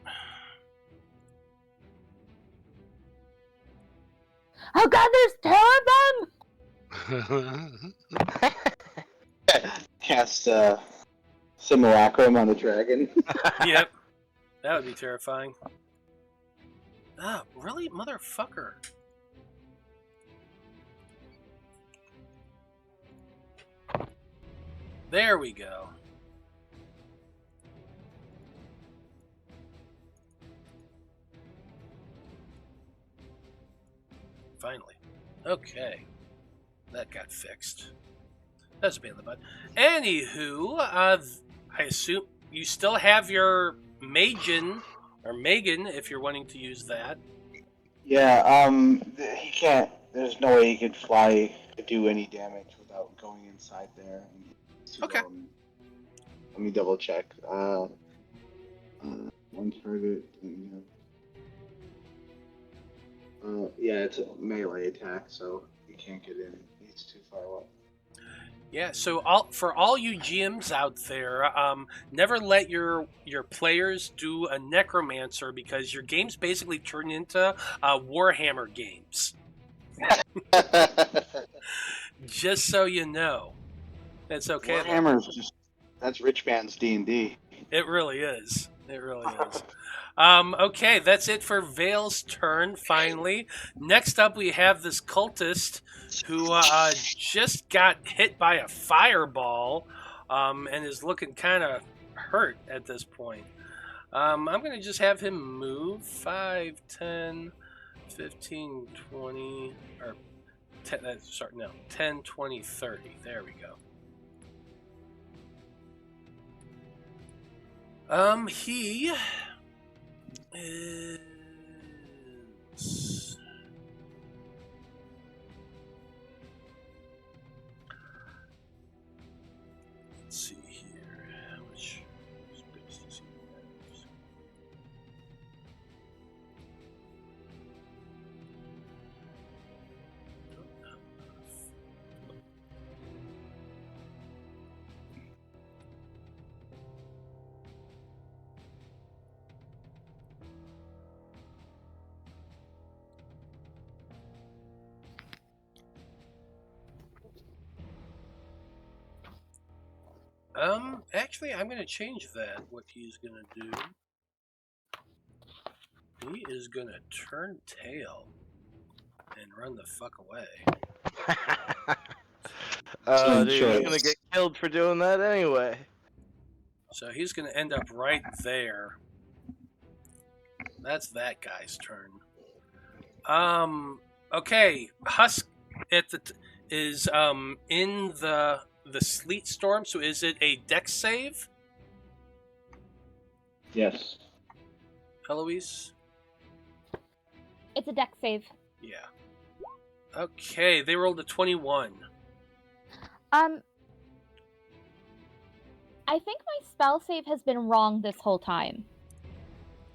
Oh god, there's 2 of them! Cast Simulacrum on the dragon. Yep. That would be terrifying. Ah, really? Motherfucker. There we go. Finally. Okay. That got fixed. That's a pain in the butt. Anywho, I assume you still have your Magen, or Megan, if you're wanting to use that. Yeah, he can't. There's no way he could fly to do any damage without going inside there. Okay. Let me double check. One target. Yeah, it's a melee attack, so he can't get in. He's too far away. Yeah, so for all you GMs out there, never let your players do a necromancer because your games basically turn into Warhammer games. Just so you know. That's okay. Warhammer's that's rich man's D&D. It really is. It really is. Okay, that's it for Veil's turn, finally. Next up, we have this cultist who just got hit by a fireball and is looking kind of hurt at this point. I'm going to just have him move 5, 10, 15, 20, or 10, 10, 20, 30. There we go. He is... Let's see here. How much space does he have? Don't have enough. Actually, I'm going to change that, what he's going to do. He is going to turn tail and run the fuck away. Dude, he's gonna get killed for doing that anyway. So he's going to end up right there. That's that guy's turn. Okay, Husk is in the sleet storm. So is it a dex save, Yes. Eloise? It's a dex save. Yeah. Okay, they rolled a 21. I think my spell save has been wrong this whole time.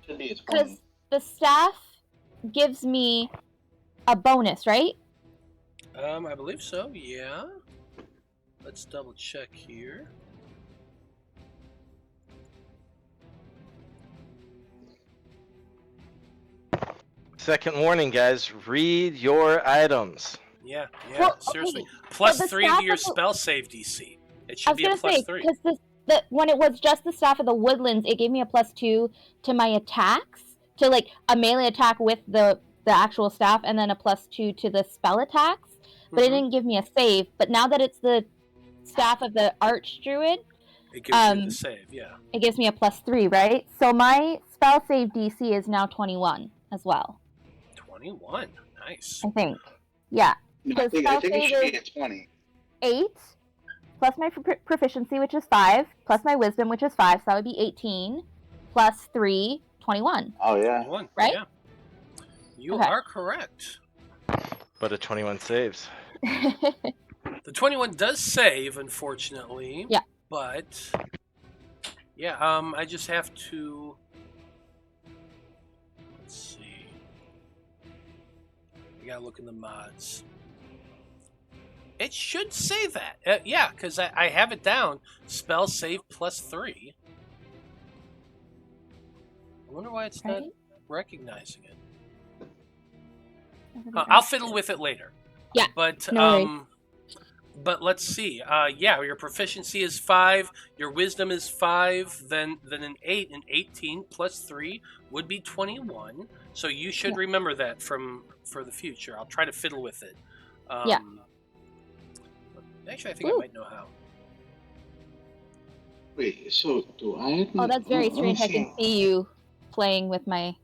Should be a 20. Because the staff gives me a bonus, right? I believe so, yeah. Let's double check here. Second warning, guys. Read your items. Yeah, Well, okay, seriously. but Plus the 3 staff to your of the- spell save DC. It I should was be a gonna plus say 3. because when it was just the staff of the woodlands, it gave me a +2 to my attacks, to like a melee attack with the actual staff, and then a +2 to the spell attacks. But it didn't give me a save. But now that it's the staff of the archdruid, It gives you the save, yeah. it gives me a +3, right? So my spell save DC is now 21 as well. 21. Nice. I think. Yeah. No, I Because think spell it should save be a 20. 8, plus my proficiency, which is 5, plus my wisdom, which is 5, so that would be 18, plus 3, 21. Oh yeah. 21, Right? Yeah. You Okay. are correct. But a 21 saves. The 21 does save, unfortunately. Yeah. But yeah, I just have to. Let's see. I gotta look in the mods. It should say that. Yeah, because I have it down. Spell save plus 3. I wonder why it's not Right? recognizing it. I'll fiddle with it later. Yeah, But no worries. but let's see. Yeah, your proficiency is 5, your wisdom is 5, then an 8, and 18 plus 3 would be 21. So you should remember that for the future. I'll try to fiddle with it. Yeah. Actually, I think I might know how. Wait, so do I have Oh, that's very let me strange. I can see you playing with my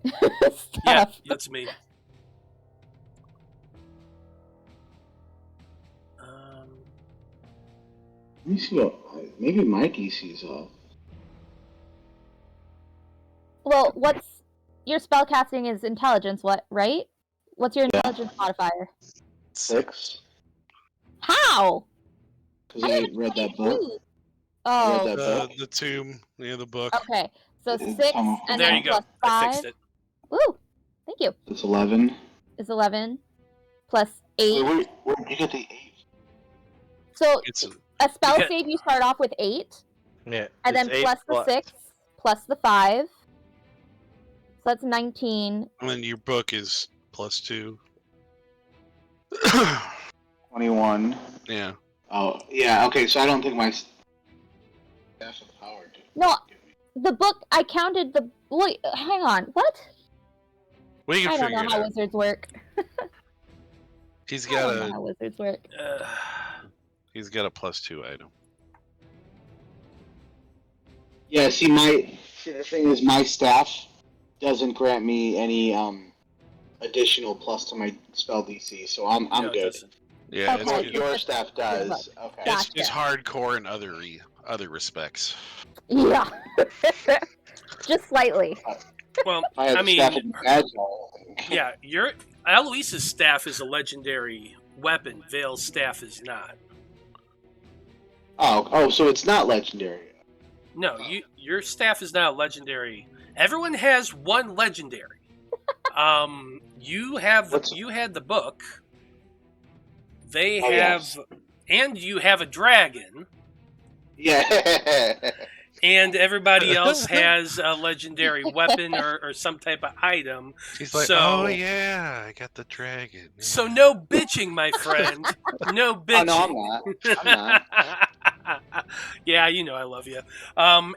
stuff. Yeah, that's me. Let me see what. Maybe my DC is off. Well, what's your spellcasting is intelligence, right? What's your intelligence modifier? 6. How? Because I read that book. Oh, I read that book. The tomb, the book. okay. So It's 6 on- and There then you go. plus I 5. fixed it. Woo! Thank you. It's 11. Is 11 plus 8. Wait, where did you get the 8? So It's a spell Because- save you start off with 8, Yeah. and then it's 8 plus the 6, plus the 5. So that's 19. and then your book is +2. 21. Yeah. Oh, yeah, okay, so I don't think my Staff of Power did. No, the book, I counted the... Wait, hang on. What? We can I don't figure know it how out. wizards work. He's I got don't know how wizards work. he's got a +2 item. Yeah, see, the thing is, my staff doesn't grant me any additional plus to my spell DC, so I'm No, it good. doesn't. Yeah, Okay. Oh, it's, your staff does. Okay. Gotcha. it's hardcore in other respects. Yeah. Just slightly. Well, If I had I the staff mean, of Agile. yeah, Eloise's staff is a legendary weapon. Veil's staff is not. Oh, so it's not legendary. No, your staff is not legendary. Everyone has one legendary. You had the book. They Oh, have, yes. and you have a dragon, Yeah. and everybody else has a legendary weapon or some type of item. He's like, So- oh yeah, I got the dragon. Yeah. So no bitching, my friend. No bitching. Oh, no, I'm not. Yeah, you know I love you.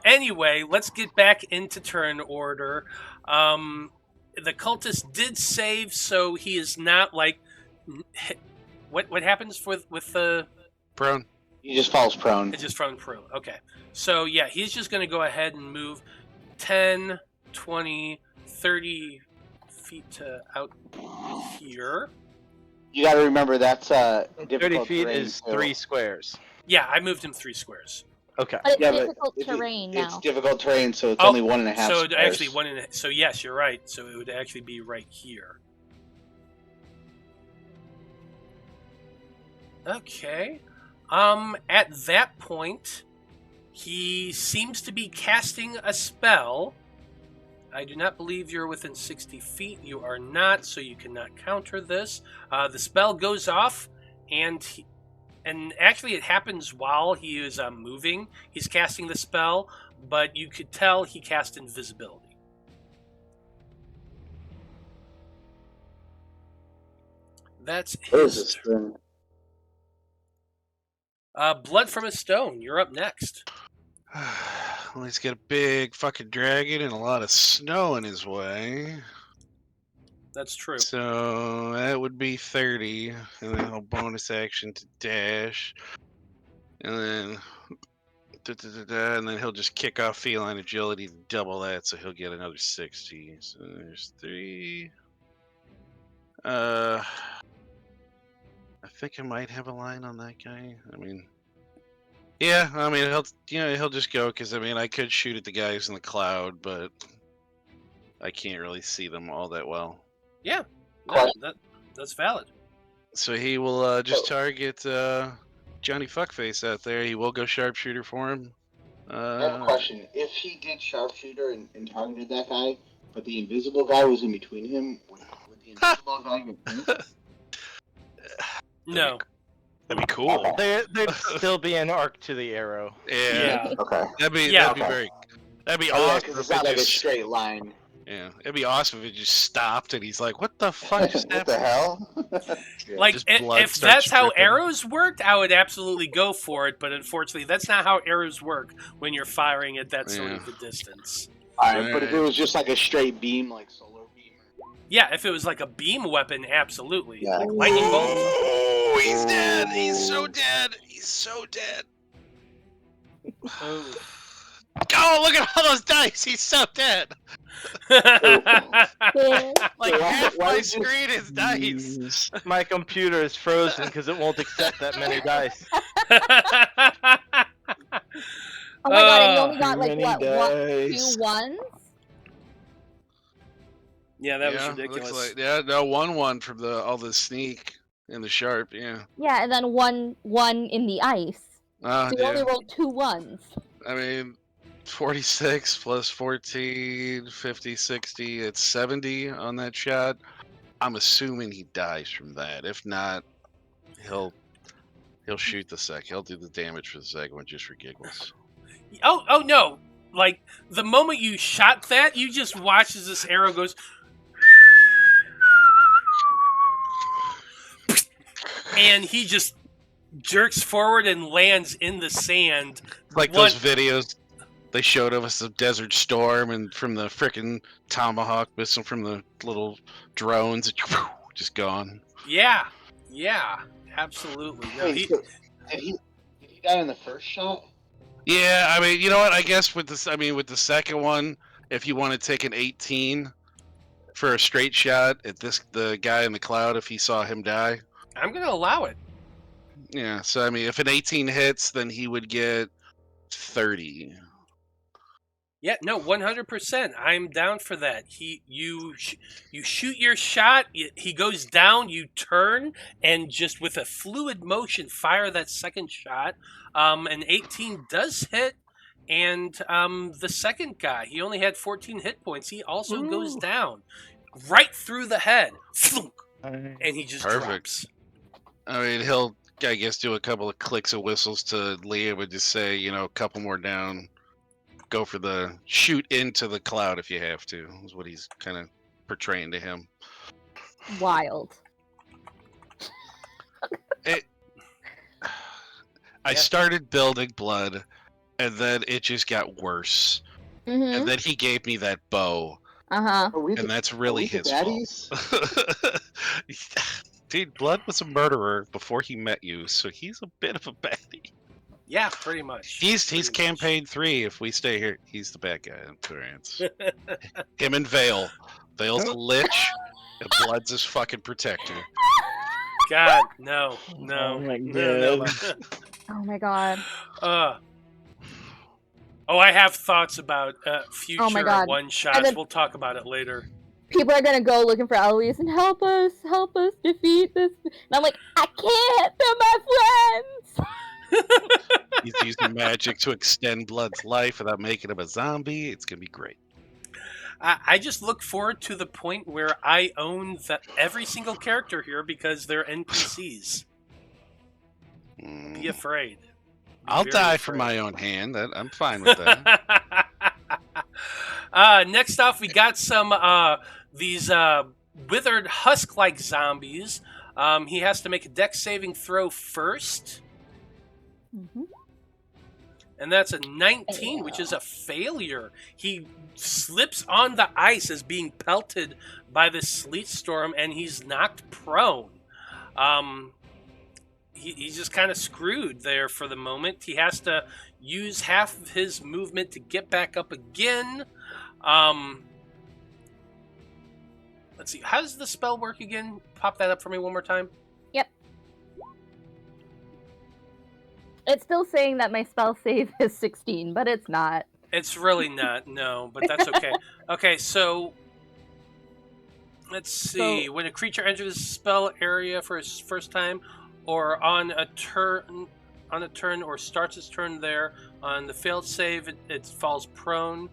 Anyway, let's get back into turn order. The cultist did save, so he is not like. What happens with the? Prone. He just falls prone. It's just from prone. Okay, so yeah, he's just going to go ahead and move 10, 20, 30 feet to out here. You got to remember that's 30 difficult feet terrain, is too. 3 squares. Yeah, I moved him 3 squares. Okay. But it's Yeah, but difficult if terrain It's now. difficult terrain, so it's Oh, only 1.5 So squares. actually so yes, you're right. So it would actually be right here. Okay. At that point, he seems to be casting a spell. I do not believe you're within 60 feet. You are not, so you cannot counter this. The spell goes off, and actually it happens while he is moving. He's casting the spell, but you could tell he cast invisibility. That's What is his this turn. thing? Blood from a Stone. You're up next. Well, he's got a big fucking dragon and a lot of snow in his way. That's true. So that would be 30, and then he'll bonus action to dash, and then and then he'll just kick off feline agility to double that, so he'll get another 60. So there's 3. I think I might have a line on that guy. I mean, Yeah, I mean, he'll just go because I mean, I could shoot at the guys in the cloud, but I can't really see them all that well. Yeah, no, that's valid. So he will just target Johnny Fuckface out there. He will go sharpshooter for him. I have a question. If he did sharpshooter and targeted that guy, but the invisible guy was in between him, would the invisible guy get hit? No. That'd be cool. There'd still be an arc to the arrow. Yeah. Okay. That'd be Yeah. very. That'd be Oh, yeah, awesome. because it's if it not like a just- straight line. Yeah, it'd be awesome if it just stopped and he's like, "What the fuck just What the happened?" hell? Yeah. Like, Just blood if starts that's how dripping. arrows worked, I would absolutely go for it. But unfortunately, that's not how arrows work when you're firing at that sort of a distance. Alright, but if it was just like a straight beam, like solar beam. Yeah, if it was like a beam weapon, absolutely. Yeah. Like lightning bolt. Oh, he's dead. He's so dead. He's so dead. Oh. Oh, look at all those dice. He's so dead. Yeah. Like Why- half why my did you- screen is dice. Jeez. My computer is frozen because it won't accept that many dice. Oh my god, and you only got like Many what, dice. 2 ones? Yeah, that was Yeah, ridiculous. looks like, yeah, no, 1-1 from all the sneak and the sharp. Yeah. Yeah, and then one in the ice. Oh, So you only dear. rolled 2 ones. I mean, 46 plus 14, 50, 60. It's 70 on that shot. I'm assuming he dies from that. If not, he'll shoot the second. He'll do the damage for the second one just for giggles. Oh no! Like the moment you shot that, you just watch as this arrow goes, and he just jerks forward and lands in the sand. Like One- those videos they showed of us of Desert Storm and from the frickin' Tomahawk missile from the little drones, just gone. Yeah, absolutely. No, Wait, so did he die in the first shot? Yeah, I mean, you know what? I guess with this, with the second one, if you want to take an 18 for a straight shot at the guy in the cloud, if he saw him die, I'm gonna allow it. yeah. So I mean, if an 18 hits, then he would get 30. Yeah, no, 100%. I'm down for that. You shoot your shot. He goes down. You turn and just with a fluid motion fire that second shot. An 18 does hit, and the second guy, he only had 14 hit points. He also goes down right through the head, and he just Perfect. drops. I mean, he'll, I guess, do a couple of clicks of whistles to Leah, would just say, a couple more down. Go for the shoot into the cloud if you have to, is what he's kind of portraying to him. Wild. I started building blood, and then it just got worse. Mm-hmm. And then he gave me that bow, Uh-huh. Are we and that's really the his baddies? fault. Dude, Blood was a murderer before he met you, so he's a bit of a baddie. Yeah, pretty much. He's Pretty much. campaign 3. If we stay here, he's the bad guy in Clarence. Him and Veil. Veil's a lich, and Blood's his fucking protector. God, no. Oh my No. God. Oh my god. Oh, I have thoughts about future Oh my God. one-shots. And then- We'll talk about it later. People are gonna go looking for Eloise and help us defeat this. And I'm like, I can't, they're my friends. He's using magic to extend Blood's life without making him a zombie. It's going to be great. I just look forward to the point where I own every single character here because they're NPCs. Be afraid. Be I'll very die for afraid. my own hand. I'm fine with that. Next off, we got some these withered husk-like zombies. He has to make a dex saving throw first, Mm-hmm. and that's a 19, which is a failure. He slips on the ice as being pelted by the sleet storm, and he's knocked prone. He's just kind of screwed there for the moment. He has to use half of his movement to get back up again. Let's see. How does the spell work again? Pop that up for me one more time. Yep. It's still saying that my spell save is 16, but it's not. It's really not, no, but that's okay. Okay, so let's see. When a creature enters the spell area for its first time, or on a turn, or starts its turn there, on the failed save, it falls prone.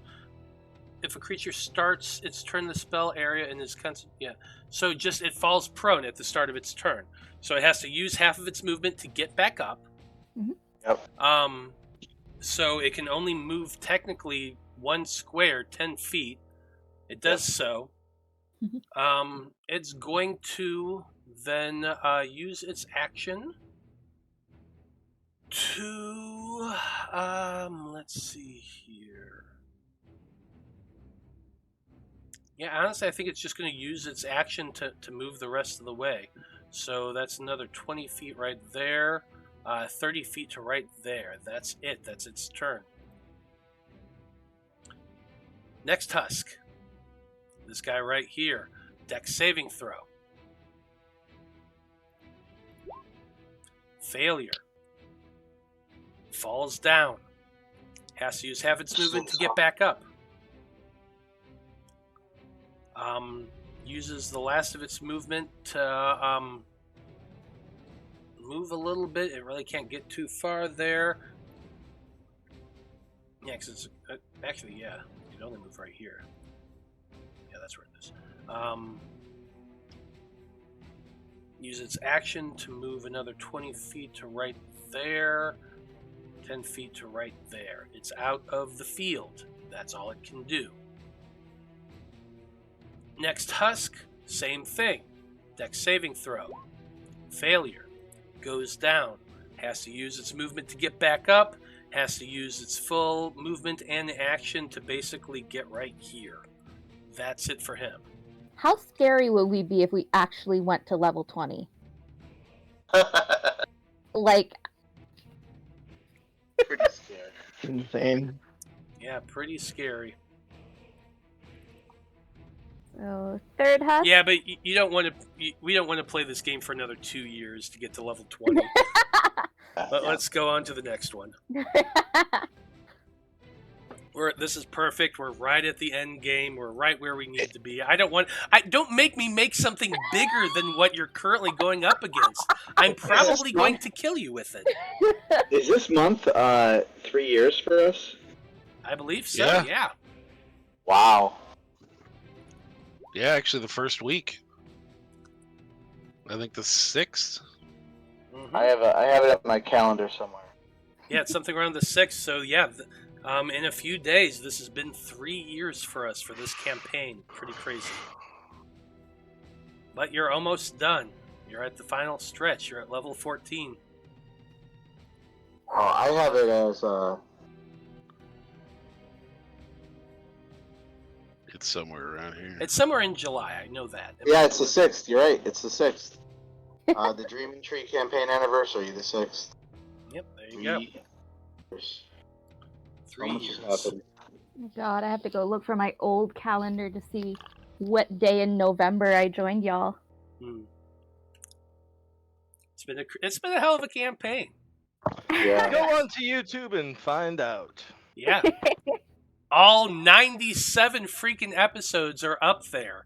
If a creature starts its turn in the spell area and is so just it falls prone at the start of its turn. So it has to use half of its movement to get back up. Mm-hmm. Yep. So it can only move technically 1 square, 10 feet. It does so. Mm-hmm. It's going to then use its action to let's see here. Yeah, honestly, I think it's just going to use its action to move the rest of the way. So that's another 20 feet right there, 30 feet to right there. That's it. That's its turn. Next Tusk. This guy right here. Dex saving throw. Failure. Falls down. Has to use half its movement to get back up. Uses the last of its movement to move a little bit. It really can't get too far there. Yeah, because it's actually, yeah, it can only move right here. Yeah, that's where it is. Use its action to move another 20 feet to right there, 10 feet to right there. It's out of the field. That's all it can do. Next Husk, same thing. Dex saving throw. Failure. Goes down. Has to use its movement to get back up. Has to use its full movement and action to basically get right here. That's it for him. How scary would we be if we actually went to level 20? Like... Pretty scary. Insane. Yeah, pretty scary. So, third Husk? Yeah, but you don't want to. We don't want to play this game for another 2 years to get to level 20. But let's go on to the next one. This is perfect. We're right at the end game. We're right where we need to be. Don't make me make something bigger than what you're currently going up against. I'm probably going to kill you with it. Is this month 3 years for us? I believe so. Yeah. Wow. Yeah, actually, the first week. I think the 6th. Mm-hmm. I have it up my calendar somewhere. Yeah, it's something around the 6th. So yeah, in a few days, this has been 3 years for us for this campaign. Pretty crazy. But you're almost done. You're at the final stretch. You're at level 14. Oh, I have it as It's somewhere around here. It's somewhere in July. I know that. Yeah, it's the 6th. You're right. It's the 6th. The Dreaming Tree campaign anniversary, the 6th. Yep, there you go. 3 years. 3 So much years. has happened. Oh God, I have to go look for my old calendar to see what day in November I joined y'all. It's been a hell of a campaign. Yeah. Go on to YouTube and find out. Yeah. All 97 freaking episodes are up there.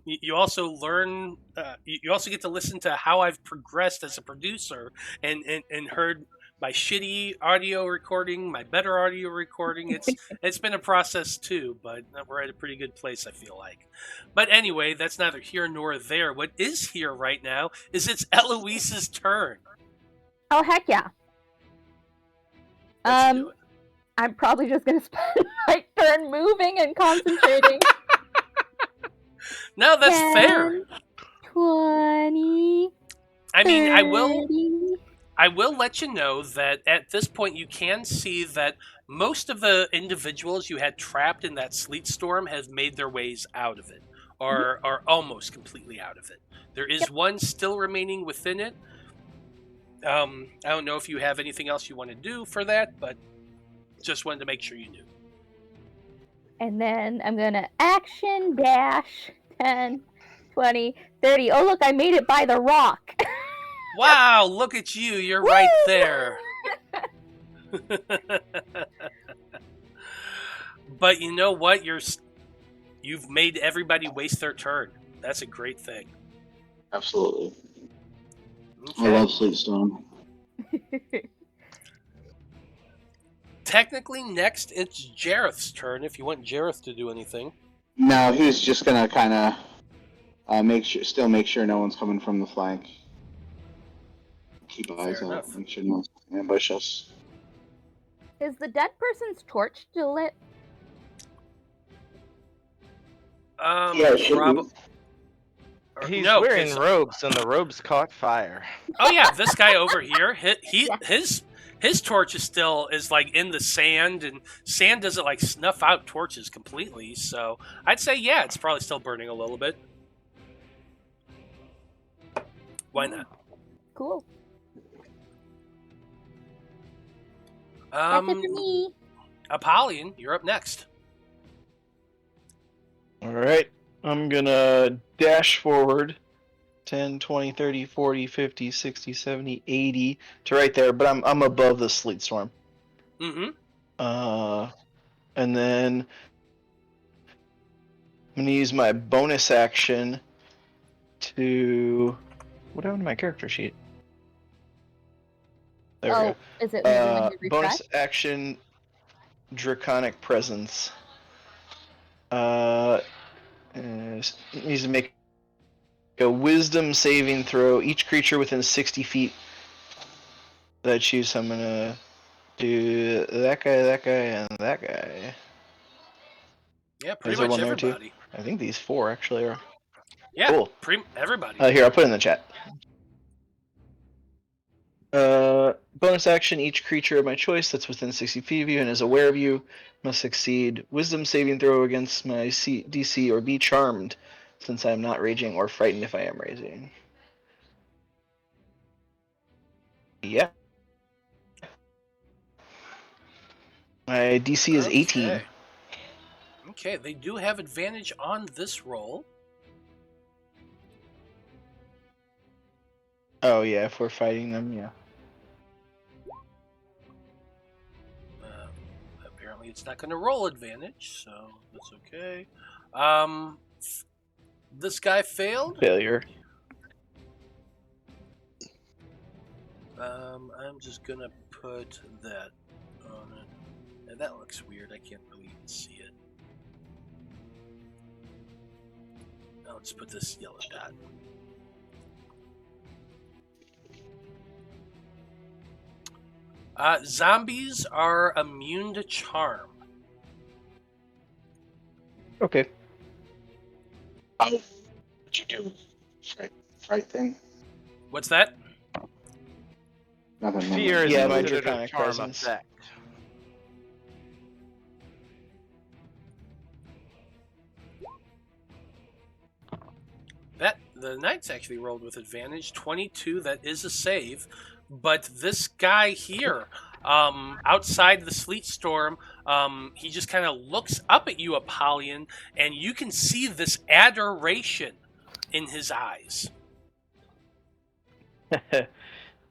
You also learn. You also get to listen to how I've progressed as a producer and heard my shitty audio recording, my better audio recording. It's been a process too, but we're at a pretty good place, I feel like. But anyway, that's neither here nor there. What is here right now is it's Eloise's turn. Oh heck yeah! Let's do it. I'm probably just gonna spend my turn moving and concentrating. No, that's 10, fair. 20. I mean, 30. I will let you know that at this point you can see that most of the individuals you had trapped in that sleet storm have made their ways out of it, or are almost completely out of it. There is one still remaining within it. I don't know if you have anything else you want to do for that, but just wanted to make sure you knew. And then I'm gonna action dash 10, 20, 30. Oh look, I made it by the rock. Wow, look at you. You're right there. But you know what? You've made everybody waste their turn. That's a great thing. Absolutely. Okay. I love Sleep Storm. Technically, next it's Jareth's turn. If you want Jareth to do anything. No, he's just gonna kind of make sure no one's coming from the flank. Keep eyes Fair out. enough. Make sure no one's ambush us. Is the dead person's torch still lit? Yeah, it should be. He's no, wearing 'cause- robes, and the robes caught fire. Oh yeah, this guy over here, his torch is like in the sand, and sand doesn't like snuff out torches completely. So I'd say yeah, it's probably still burning a little bit. Why not? Cool. That's it for me. Apollyon, you're up next. Alright. I'm gonna dash forward 10, 20, 30, 40, 50, 60, 70, 80 to right there, but I'm above the sleet storm. Mm-hmm. And then I'm gonna use my bonus action to what happened to my character sheet? There we go. Is it maybe when you refresh? Bonus action Draconic Presence. Needs to make a wisdom saving throw. Each creature within 60 feet that I choose, so I'm gonna do that guy, and that guy. Yeah, pretty Is there much one there too? everybody. I think these four actually are. Yeah, Cool. Everybody. Here, I'll put it in the chat. Bonus action, each creature of my choice that's within 60 feet of you and is aware of you must succeed wisdom saving throw against my DC or be charmed, since I am not raging or frightened if I am raging. Yeah. My DC is 18. Okay, they do have advantage on this roll. Oh yeah, if we're fighting them, yeah. Apparently it's not going to roll advantage, so that's okay. This guy failed. Failure. I'm just going to put that on it. And that looks weird. I can't really even see it. Now let's put this yellow dot. Zombies are immune to charm. Okay. Oh, what'd you do? Fright thing? What's that? Nothing. Fear is Yeah, my considered a Draconic charm Presence. effect. The Knights actually rolled with advantage. 22, that is a save. But this guy here, outside the sleet storm, he just kind of looks up at you, Apollyon, and you can see this adoration in his eyes.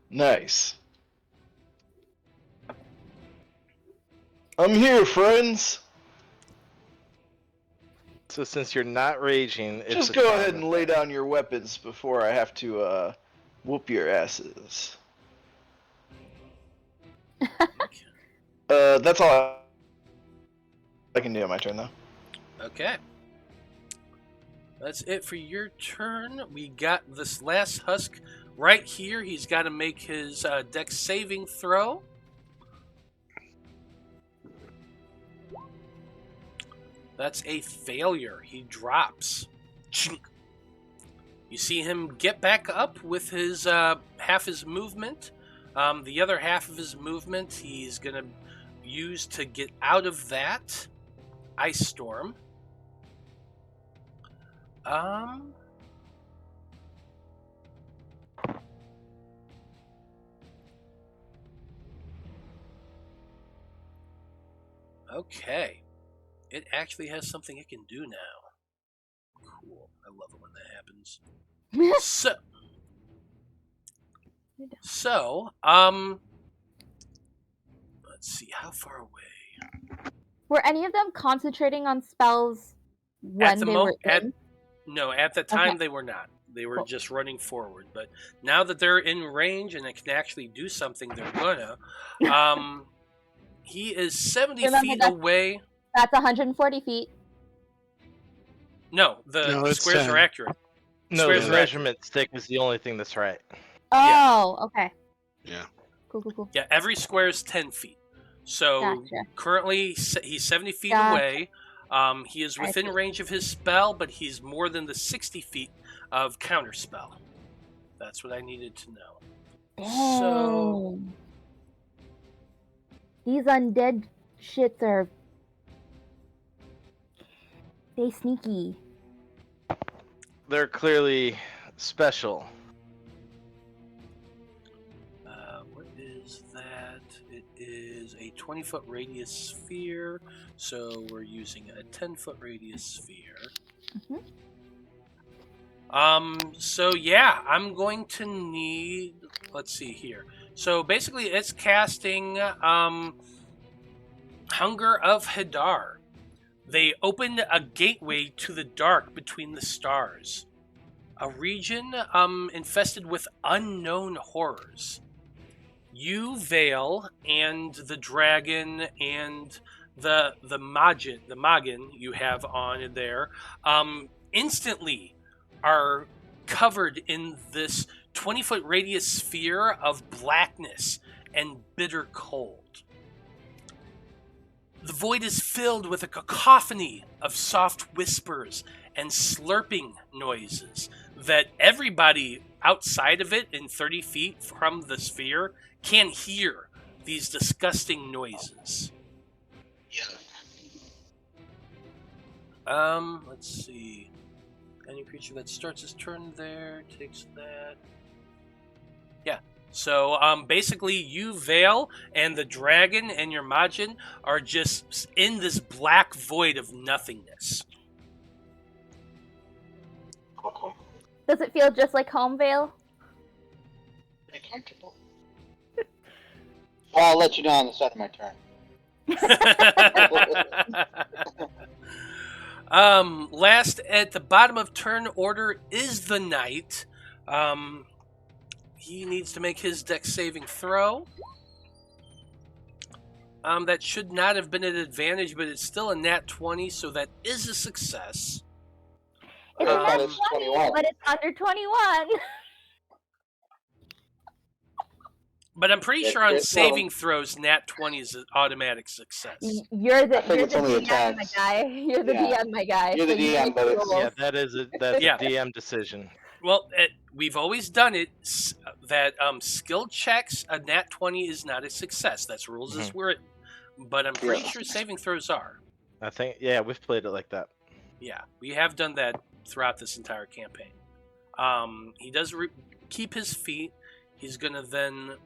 Nice. I'm here, friends. So since you're not raging, it's Just a go charm ahead and lay effect. down your weapons before I have to whoop your asses. That's all I can do on my turn, though. Okay. That's it for your turn. We got this last husk right here. He's got to make his dex saving throw. That's a failure. He drops. You see him get back up with his half his movement. The other half of his movement he's going to use to get out of that ice storm. Okay. It actually has something it can do now. Cool. I love it when that happens. So, let's let's see, how far away? Were any of them concentrating on spells when they were in? No, at the time Okay. they were not. They were Cool. just running forward. But now that they're in range and they can actually do something, they're gonna. He is 70 Remember feet that- away. That's 140 feet. No, No, the it's squares 10. are accurate. No, Squares the are measurement stick is the only thing that's right. Oh, okay. Yeah. Cool. Yeah, every square is 10 feet. So Gotcha. currently he's 70 feet Gotcha. away. He is I within see. range of his spell, but he's more than the 60 feet of counterspell. That's what I needed to know. So Dang. These undead shits are... They sneaky. They're clearly special. what is that? It is a 20-foot radius sphere, so we're using a 10-foot radius sphere. So yeah, I'm going to need, let's see here. So basically it's casting Hunger of Hadar. They opened a gateway to the dark between the stars. A region infested with unknown horrors. You, Veil, and the dragon and the Magin you have on there instantly are covered in this 20-foot radius sphere of blackness and bitter cold. The void is filled with a cacophony of soft whispers and slurping noises that everybody outside of it in 30 feet from the sphere can hear these disgusting noises. Let's see. Any creature that starts his turn there takes that. Yeah. So, basically, you, Veil, and the dragon and your Majin are just in this black void of nothingness. Okay. Does it feel just like home, Vale? Pretty comfortable. Well, I'll let you know on the start of my turn. Last at the bottom of turn order is the knight. He needs to make his dex saving throw. That should not have been an advantage, but it's still a nat 20, so that is a success. It's I not thought it's 21. but it's under 21. But I'm pretty Yeah, sure on well- saving throws, nat 20 is an automatic success. You're the, I think you're it's the only DM, my attacks. guy. You're the Yeah. DM, my guy. You're the you DM, make but the it's- rules. Yeah, that's Yeah. a DM decision. Well, we've always done it that skill checks, a nat 20 is not a success. That's rules as written. But I'm pretty Yeah. sure saving throws are. I think, yeah, we've played it like that. Yeah, we have done that throughout this entire campaign. He does keep his feet. He's going to then,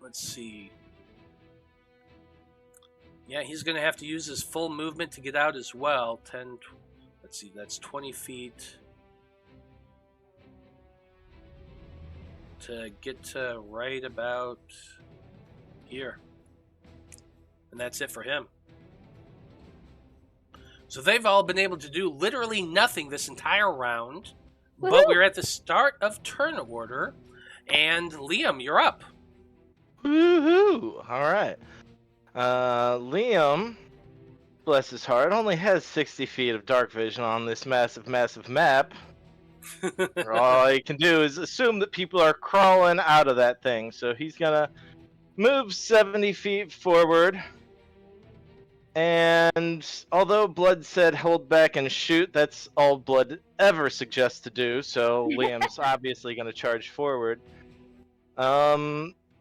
let's see. Yeah, he's going to have to use his full movement to get out as well. 10, let's see, that's 20 feet. To get to right about here. And that's it for him. So they've all been able to do literally nothing this entire round. But Woohoo! we're at the start of turn order. And Liam, you're up. Woohoo! All right. Liam, bless his heart, only has 60 feet of dark vision on this massive map. All he can do is assume that people are crawling out of that thing. So he's gonna move 70 feet forward. And although Blood said hold back and shoot, that's all Blood ever suggests to do. So Liam's obviously gonna charge forward.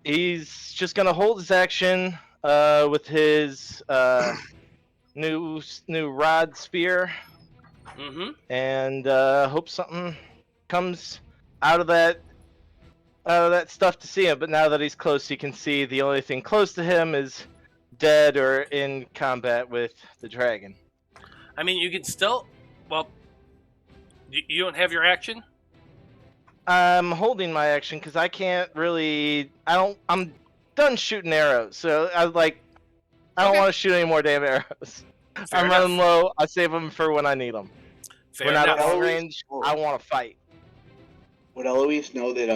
He's just gonna hold his action with his new rod spear. Mm-hmm. And hope something comes out of that stuff to see him. But now that he's close, he can see the only thing close to him is dead or in combat with the dragon. I mean, you can still. Well, you don't have your action? I'm holding my action because I can't really. I'm done shooting arrows, so I don't Okay. want to shoot any more damn arrows. Fair I'm enough. running low. I save them for when I need them. Fair We're not enough. at long range. I want to fight. Would Eloise know that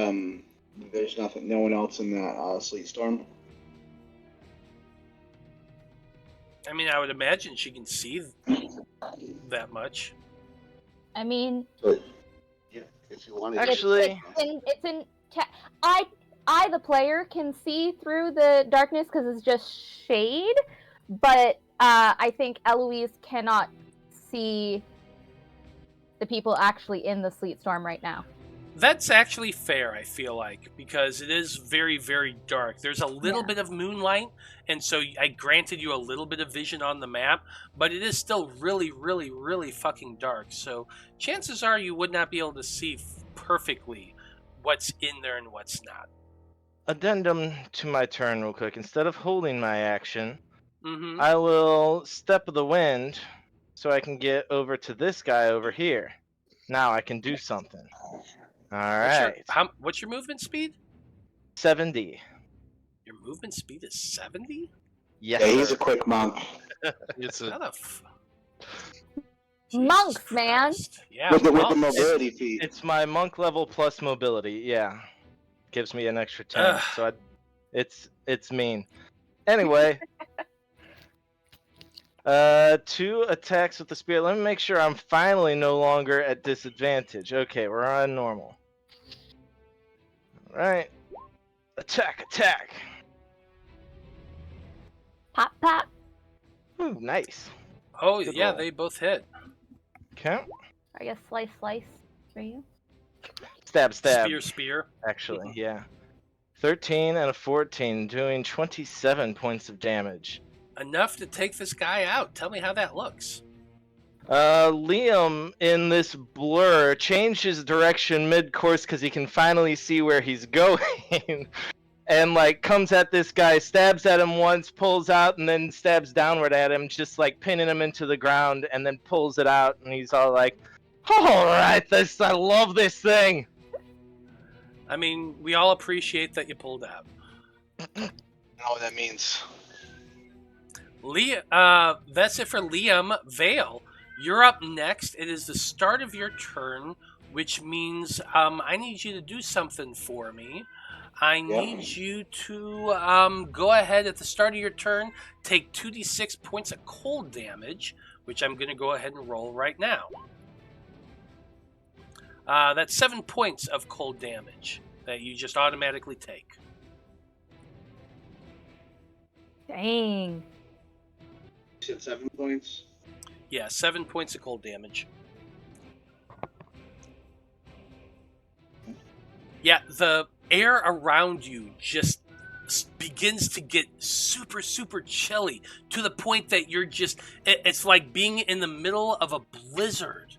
there's no one else in that sleet storm? I mean, I would imagine she can see that much. I mean, But yeah, if you wanted. Actually- it's in. I, the player, can see through the darkness because it's just shade, but I think Eloise cannot see the people actually in the sleet storm right now. That's actually fair, I feel like, because it is very, very dark. There's a little Yeah. bit of moonlight, and so I granted you a little bit of vision on the map, but it is still really, really, really fucking dark. So chances are you would not be able to see perfectly what's in there and what's not. Addendum to my turn, real quick. Instead of holding my action, Mm-hmm. I will step of the wind so I can get over to this guy over here. Now I can do something. All right. What's your movement speed? 70. Your movement speed is 70? Yes. Yeah, he's sir. a quick monk. It's How a the f- Monks, Jesus man. Christ. Yeah, with the monks. mobility feat. It's my monk level plus mobility. Yeah. Gives me an extra 10. Ugh. So it's mean. Anyway. 2 attacks with the spear. Let me make sure I'm finally no longer at disadvantage. Okay, we're on normal. Alright. Attack. Pop, pop. Ooh, nice. Oh, Good yeah, roll. they both hit. Okay. I guess slice for you. Stab. Spear. Actually, yeah. 13 and a 14, doing 27 points of damage. Enough to take this guy out. Tell me how that looks. Liam, in this blur, changed his direction mid-course because he can finally see where he's going. And, like, comes at this guy, stabs at him once, pulls out, and then stabs downward at him, just, like, pinning him into the ground, and then pulls it out, and he's all like, alright, I love this thing! I mean, we all appreciate that you pulled out. I know what that means. That's it for Liam. Veil, you're up next. It is the start of your turn, which means I need you to do something for me. I need you to go ahead at the start of your turn, take 2d6 points of cold damage, which I'm going to go ahead and roll right now. That's 7 points of cold damage that you just automatically take. Dang. You said 7 points? Yeah, 7 points of cold damage. Yeah, the air around you just begins to get super, super chilly to the point that you're just... It's like being in the middle of a blizzard.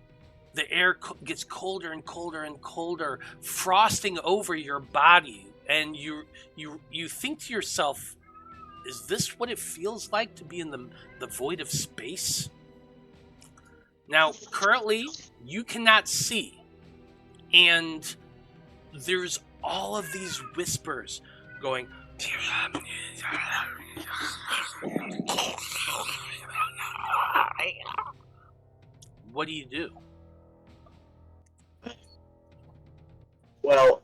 The air gets colder and colder and colder, frosting over your body. And you think to yourself, is this what it feels like to be in the void of space? Now, currently, you cannot see. And there's all of these whispers going... What do you do? Well,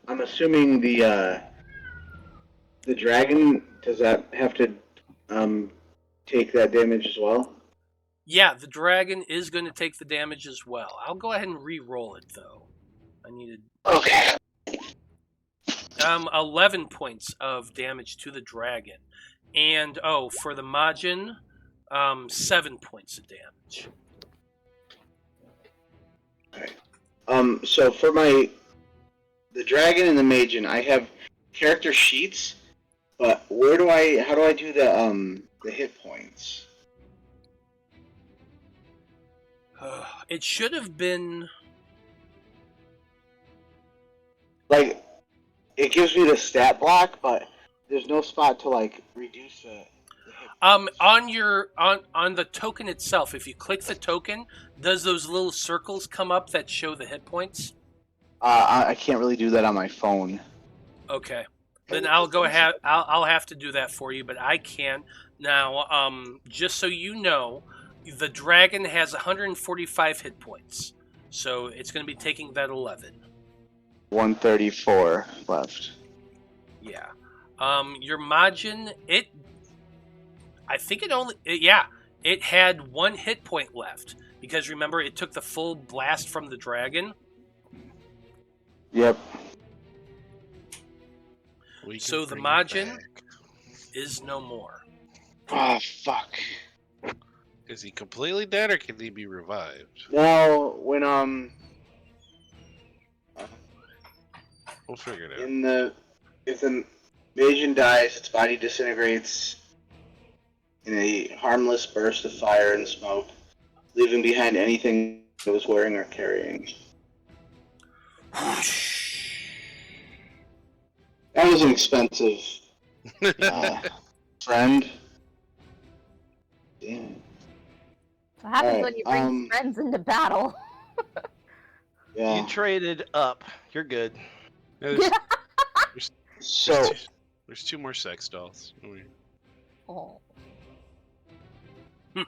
I'm assuming the dragon, does that have to take that damage as well? Yeah, the dragon is going to take the damage as well. I'll go ahead and re-roll it, though. I needed... Okay. 11 points of damage to the dragon. And, for the Majin, 7 points of damage. Okay. So for the dragon and the Majin, I have character sheets, but how do I do the hit points? It should have been... Like, it gives me the stat block, but there's no spot to, like, reduce the hit points. On the token itself, if you click the token, does those little circles come up that show the hit points? I can't really do that on my phone. Okay. Then I'll go ahead. I'll have to do that for you, but I can now. Just so you know, the dragon has 145 hit points, so it's going to be taking that 11. 134 left. Yeah. Your Majin, I think it had 1 hit point left because remember it took the full blast from the dragon. Yep. So the Majin is no more. Oh, fuck. Is he completely dead or can he be revived? Now, when, We'll figure it out. if the Majin dies, its body disintegrates in a harmless burst of fire and smoke, leaving behind anything it was wearing or carrying. That was an expensive friend. Damn it. What happens Alright, when you bring friends into battle? Yeah. You traded up. You're good. Yeah, So, there's 2 more sex dolls. Oh.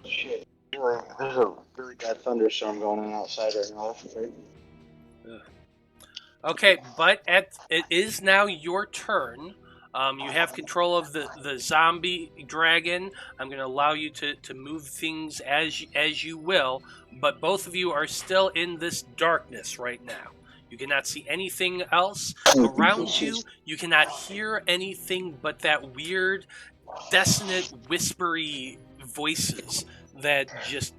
shit. There's a really bad thunderstorm going on outside right now. That's great. Okay, but it is now your turn. You have control of the zombie dragon. I'm going to allow you to move things as you will, but both of you are still in this darkness right now. You cannot see anything else around you. You cannot hear anything but that weird, dissonant, whispery voices that just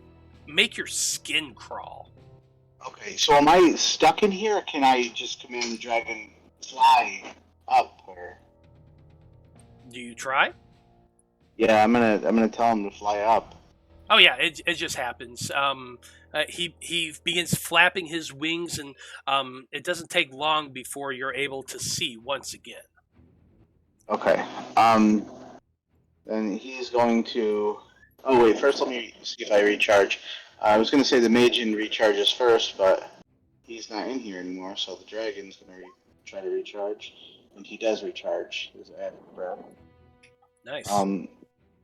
make your skin crawl. Okay, so am I stuck in here, or can I just command the dragon fly up? Or Do you try? yeah, I'm gonna tell him to fly up. Oh yeah, it just happens. He begins flapping his wings, and it doesn't take long before you're able to see once again. Okay. Then he's going to. Oh wait, first let me see if I recharge. I was gonna say the Majin recharges first, but he's not in here anymore, so the dragon's gonna try to recharge, and he does recharge his added breath. Nice.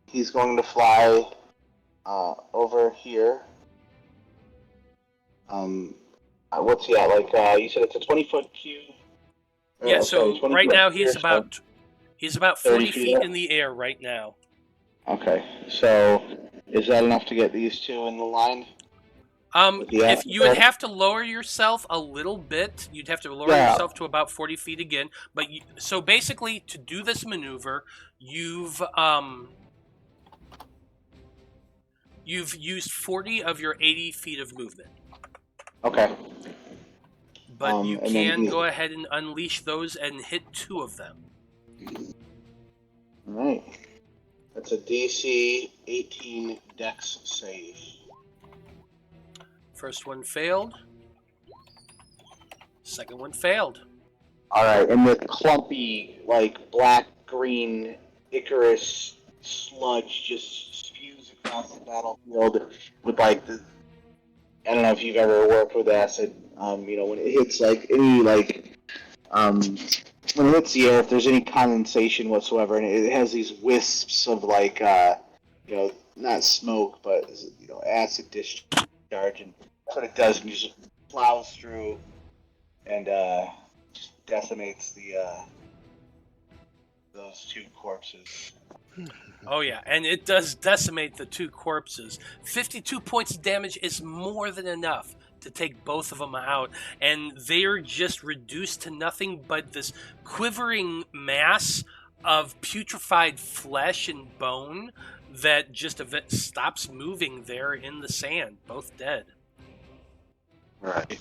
He's going to fly over here. What's he at? Like you said, it's a 20-foot cube. Yeah. So right now he's about 40 feet up. in the air right now. Okay, so is that enough to get these two in the line? If you would have to lower yourself a little bit, you'd have to lower yourself to about 40 feet again. But so basically, to do this maneuver, you've used 40 of your 80 feet of movement. Okay. But you can go ahead and unleash those and hit 2 of them. All right. That's a DC 18 Dex save. First one failed. Second one failed. All right, and the clumpy, like black-green Icarus sludge just spews across the battlefield with like the. I don't know if you've ever worked with acid. When it hits like any when it hits the air, if there's any condensation whatsoever, and it has these wisps of like not smoke, but acid discharge, and that's what it does. And just plows through and just decimates those 2 corpses. Oh yeah, and it does decimate the 2 corpses. 52 points of damage is more than enough to take both of them out, and they're just reduced to nothing but this quivering mass of putrefied flesh and bone that just stops moving there in the sand, both dead. Right.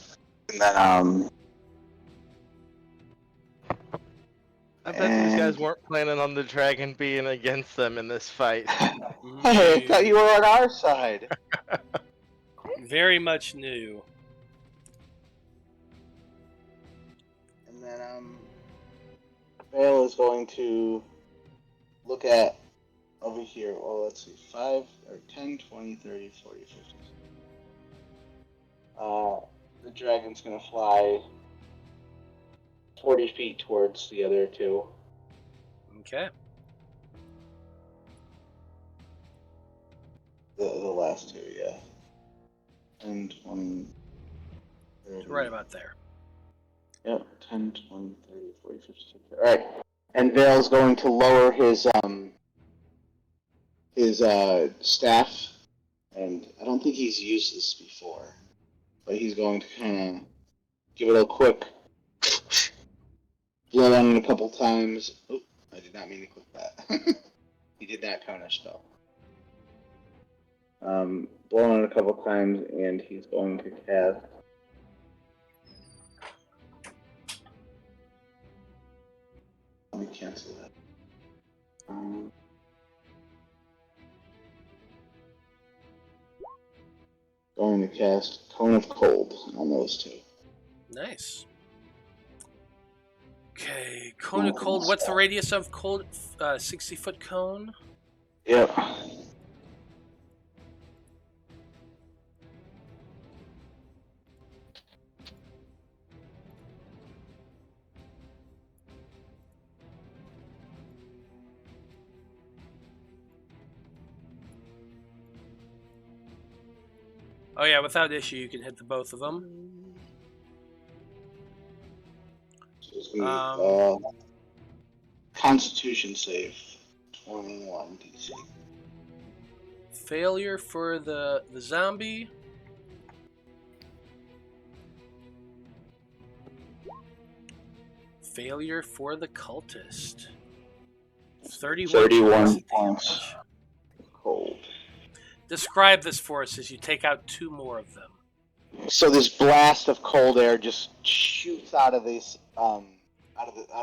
And then I bet these guys weren't planning on the dragon being against them in this fight. Hey, I thought you were on our side. Very much new. And then Veil is going to look at over here. Well, let's see, 5 or 10, 20, 30, 40, 50. The dragon's gonna fly 40 feet towards the other 2. Okay. The last two, yeah. 10, 20, 30. Right about there. Yep, 10, 20, 30, 40, 50, 60. Alright. And Vale's going to lower his staff. And I don't think he's used this before. But he's going to kind of give it a quick blow on it a couple times. Oh, I did not mean to click that. He did not counter spell. Blow on it a couple times, and he's going to cast. Let me cancel that. Going to cast Cone of Cold on those two. Nice. Okay, cone of cold. What's the radius of cold? 60-foot cone. Yep. Oh yeah, without issue, you can hit the both of them. So it's gonna be, Constitution save 21 DC. Failure for the zombie. Failure for the cultist. 31 points. Cold. Describe this for us as you take out 2 more of them. So this blast of cold air just shoots out of this out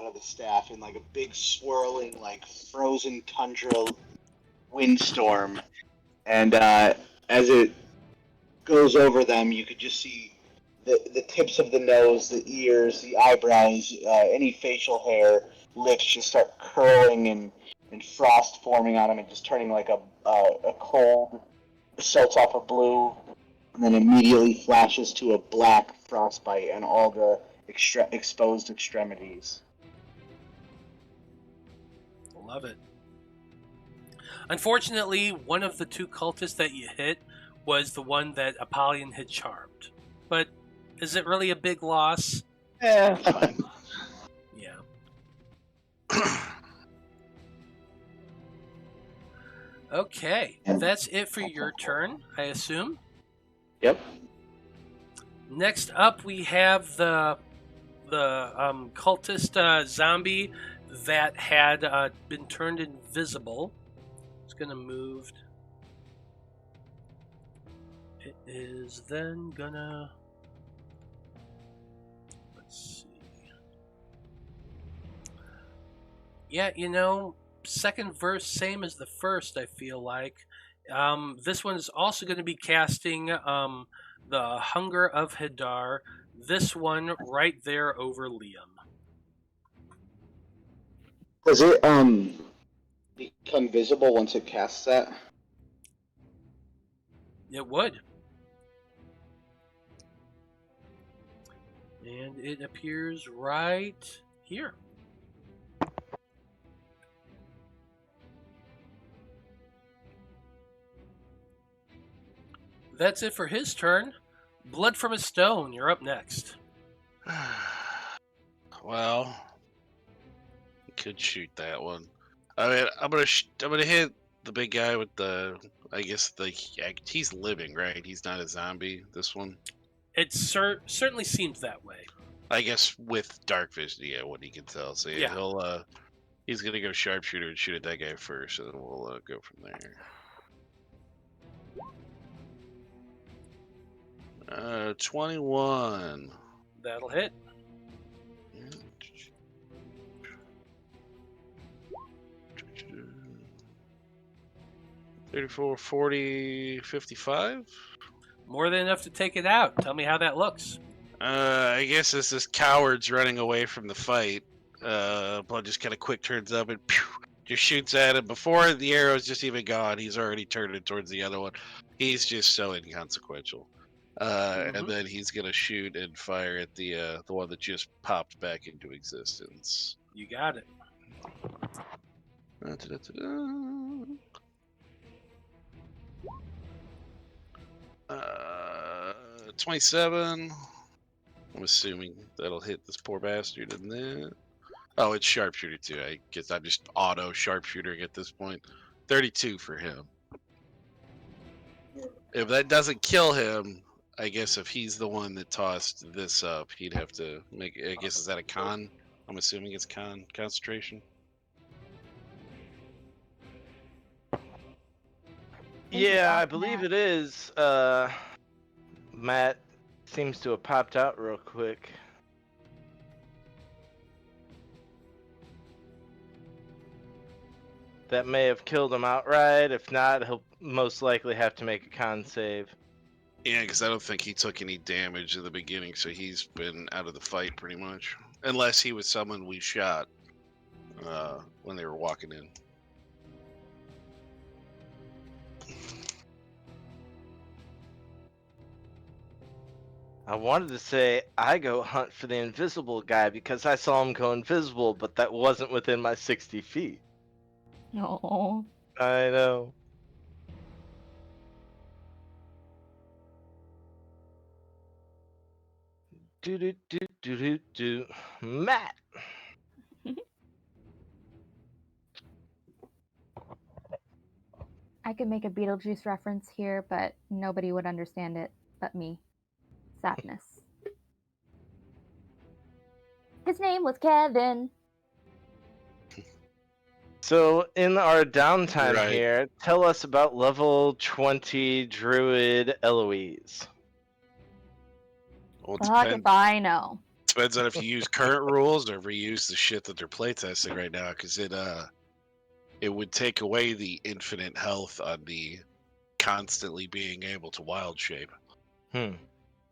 of the staff in like a big swirling like frozen tundra windstorm, and as it goes over them, you could just see the tips of the nose, the ears, the eyebrows, any facial hair, lips just start curling and frost forming on them and just turning like a cold starts off a blue and then immediately flashes to a black frostbite on all the exposed extremities. Love it. Unfortunately, one of the 2 cultists that you hit was the one that Apollyon had charmed. But is it really a big loss? Yeah, fine. Yeah. Okay, that's it for your turn, I assume. Yep. Next up, we have the cultist zombie that had been turned invisible. It's gonna move. It is then gonna. Let's see. Yeah, second verse, same as the first, I feel like. This one is also going to be casting the Hunger of Hadar. This one right there over Liam. Does it become visible once it casts that? It would. And it appears right here. That's it for his turn. Blood from a Stone, you're up next. Well, you could shoot that one. I mean, I'm gonna hit the big guy with the. I guess he's living, right? He's not a zombie. This one. It certainly seems that way. I guess with dark vision, yeah, what he can tell. So yeah, he's gonna go sharpshooter and shoot at that guy first, and then we'll go from there. 21. That'll hit. 34, 40, 55? More than enough to take it out. Tell me how that looks. I guess it's this coward's running away from the fight. Blood just kind of quick turns up and just shoots at him. Before the arrow's just even gone, he's already turned it towards the other one. He's just so inconsequential. And then he's gonna shoot and fire at the one that just popped back into existence. You got it. Da-da-da-da. 27. I'm assuming that'll hit this poor bastard, and then oh, it's sharpshooter too. I guess I'm just auto sharpshooting at this point. 32 for him. If that doesn't kill him, I guess if he's the one that tossed this up, he'd have to make. I guess is that a con? I'm assuming it's concentration. Yeah, I believe it is. Matt seems to have popped out real quick. That may have killed him outright. If not, he'll most likely have to make a con save. Yeah, because I don't think he took any damage in the beginning, so he's been out of the fight pretty much. Unless he was someone we shot when they were walking in. I wanted to say I go hunt for the invisible guy because I saw him go invisible, but that wasn't within my 60 feet. No. I know. Do. Matt! I could make a Beetlejuice reference here, but nobody would understand it but me. Sadness. His name was Kevin. So, in our downtime Right. here, tell us about level 20 Druid Eloise. Well, it Fuck if I know. depends on if you use current rules or if you use the shit that they're playtesting right now, because it would take away the infinite health on the constantly being able to wild shape.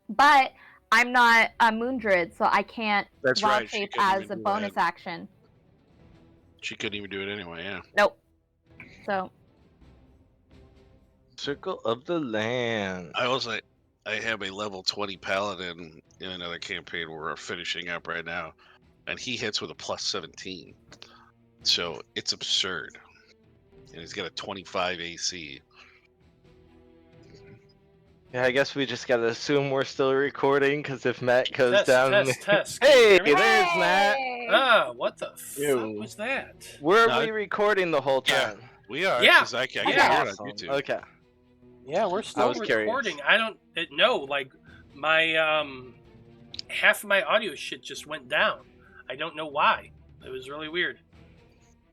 But I'm not a moon druid, so I can't That's wild right, she shape couldn't as even a do bonus that. action. She couldn't even do it anyway, yeah. Nope. So Circle of the Land. I have a level 20 paladin in another campaign we're finishing up right now, and he hits with a plus 17. So it's absurd. And he's got a 25 AC. Yeah, I guess we just gotta assume we're still recording, because if Matt goes Test, down... test. Can you Hey, hear me? there's Matt! Hey! Ah, what the Ew. fuck was that? Were No, we recording the whole Yeah. time? We are, Yeah. because I can Okay. hear it on Awesome. YouTube. Okay. Yeah, we're I still was curious. recording. I don't know. Like my half of my audio shit just went down. I don't know why. It was really weird.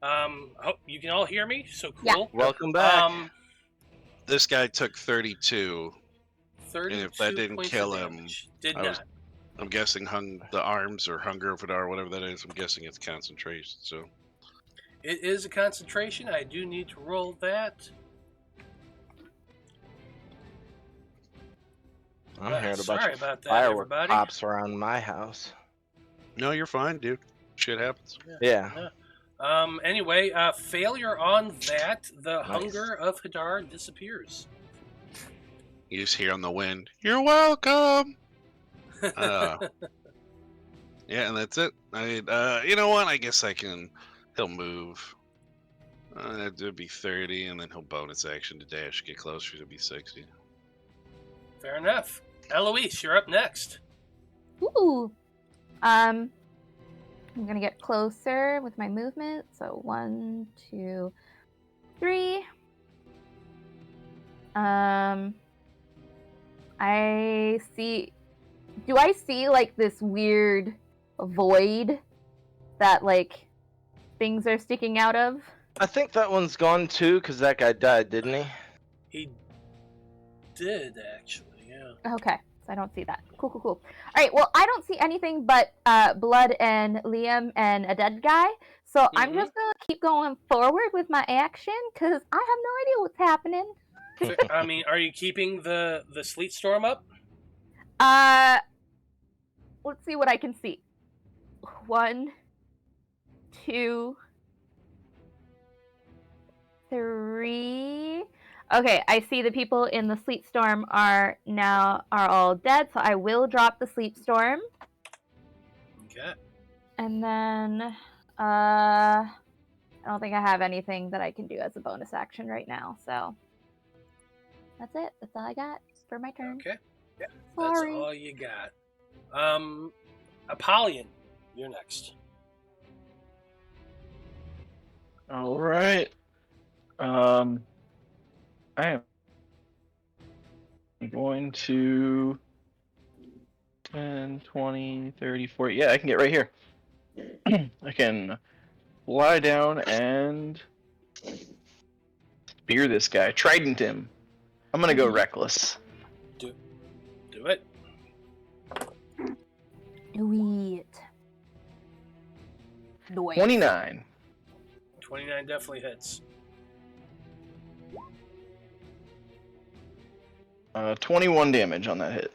Hope you can all hear me. So cool. Yeah. Welcome back. This guy took 32. 32 if that didn't points kill of him, damage. Did I was- not. I'm guessing hung the arms or hunger vidar, whatever that is. I'm guessing it's concentration. So It is a concentration. I do need to roll that. I'm hearing a bunch Sorry of about that, firework everybody. pops around my house. no, you're fine, dude. Shit happens. Yeah. Anyway, failure on that. The Nice. hunger of Hadar disappears. You just hear on the wind, "You're welcome." Yeah, and that's it. I mean, you know what? I guess he'll move. That would be 30, and then he'll bonus action to dash, get closer to be 60. Fair enough. Eloise, you're up next. Ooh. I'm gonna get closer with my movement. So 1, 2, 3. I see. Do I see like this weird void that like things are sticking out of? I think that one's gone too, because that guy died, didn't he? He did, actually, yeah. Okay, so I don't see that. Cool. All right, well, I don't see anything but blood and Liam and a dead guy. So I'm just gonna keep going forward with my action because I have no idea what's happening. I mean, are you keeping the sleet storm up? Let's see what I can see. 1, 2, 3. Okay, I see the people in the sleet storm are all dead, so I will drop the sleet storm. Okay. And then I don't think I have anything that I can do as a bonus action right now, so that's it. That's all I got for my turn. Okay. That's Sorry. all you got. Apollyon, you're next. All right. I am going to 10, 20, 30, 40. Yeah, I can get right here. I can lie down and spear this guy. Trident him. I'm going to go reckless. Do it. Do it. Do it. 29. 29 definitely hits. 21 damage on that hit.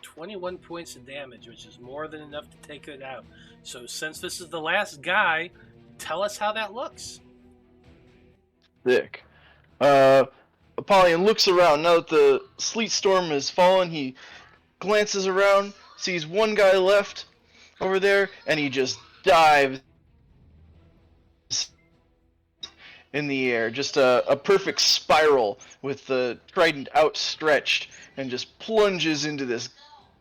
21 points of damage, which is more than enough to take it out. So since this is the last guy, tell us how that looks. Sick. Apollyon looks around. Now that the sleet storm has fallen, he glances around, sees one guy left over there, and he just dives in the air. Just a perfect spiral with the trident outstretched, and just plunges into this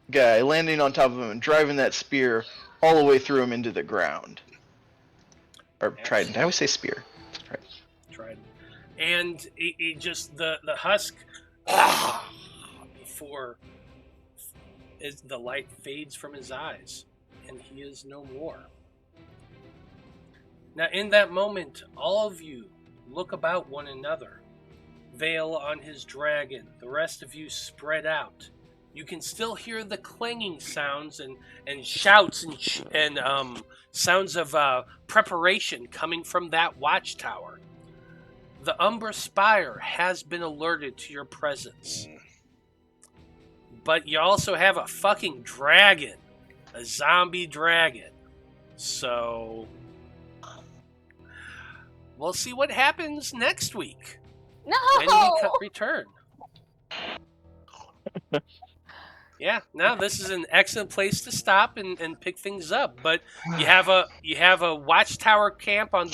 guy, landing on top of him and driving that spear all the way through him into the ground. Or trident. I always say spear. Trident. And it just the husk before the light fades from his eyes, and he is no more. Now, in that moment, all of you look about one another. Veil on his dragon, the rest of you spread out. You can still hear the clanging sounds and shouts and sounds of preparation coming from that watchtower. The Umbra Spire has been alerted to your presence. But you also have a fucking dragon. A zombie dragon. So we'll see what happens next week. No! When we return. Yeah, now this is an excellent place to stop and pick things up. But you have a watchtower camp on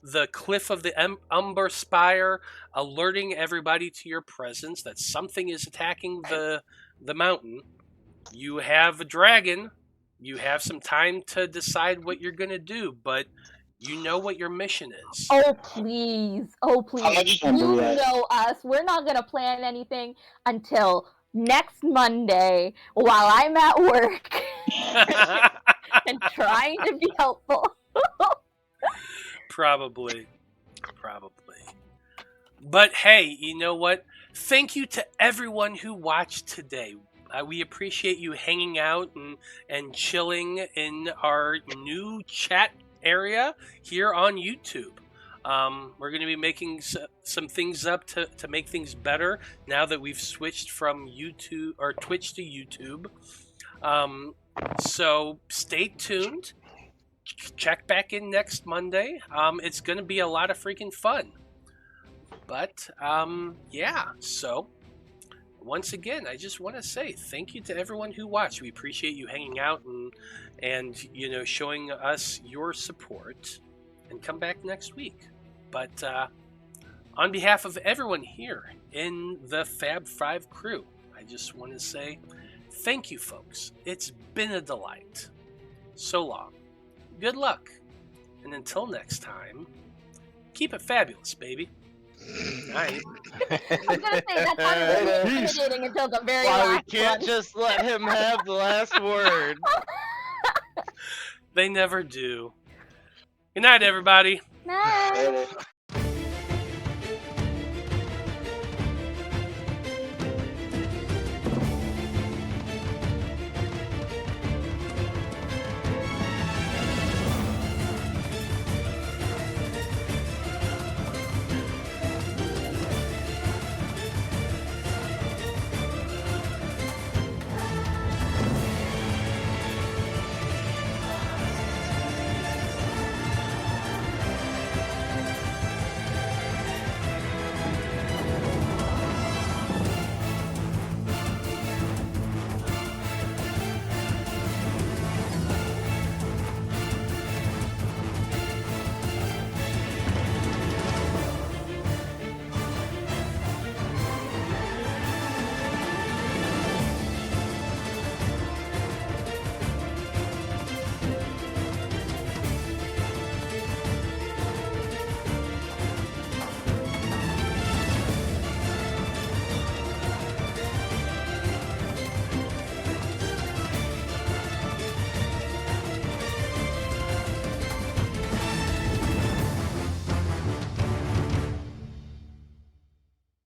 the cliff of the Umbra Spire, alerting everybody to your presence, that something is attacking the mountain. You have a dragon. You have some time to decide what you're gonna do, but you know what your mission is. Oh, please. Oh, please. You know us. We're not going to plan anything until next Monday while I'm at work and trying to be helpful. Probably. But hey, you know what? Thank you to everyone who watched today. We appreciate you hanging out and chilling in our new chat area here on YouTube. We're going to be making some things up to make things better now that we've switched from YouTube or Twitch to YouTube. So stay tuned. Check back in next Monday. It's going to be a lot of freaking fun. But yeah, so once again, I just want to say thank you to everyone who watched. We appreciate you hanging out and you know, showing us your support. And come back next week. But on behalf of everyone here in the Faab Five crew, I just want to say thank you, folks. It's been a delight. So long. Good luck. And until next time, keep it fabulous, baby. Night. I was going to say, that sounded really intimidating until the very last we can't one. just let him have the last word. They never do. Good night, everybody. Night. Later.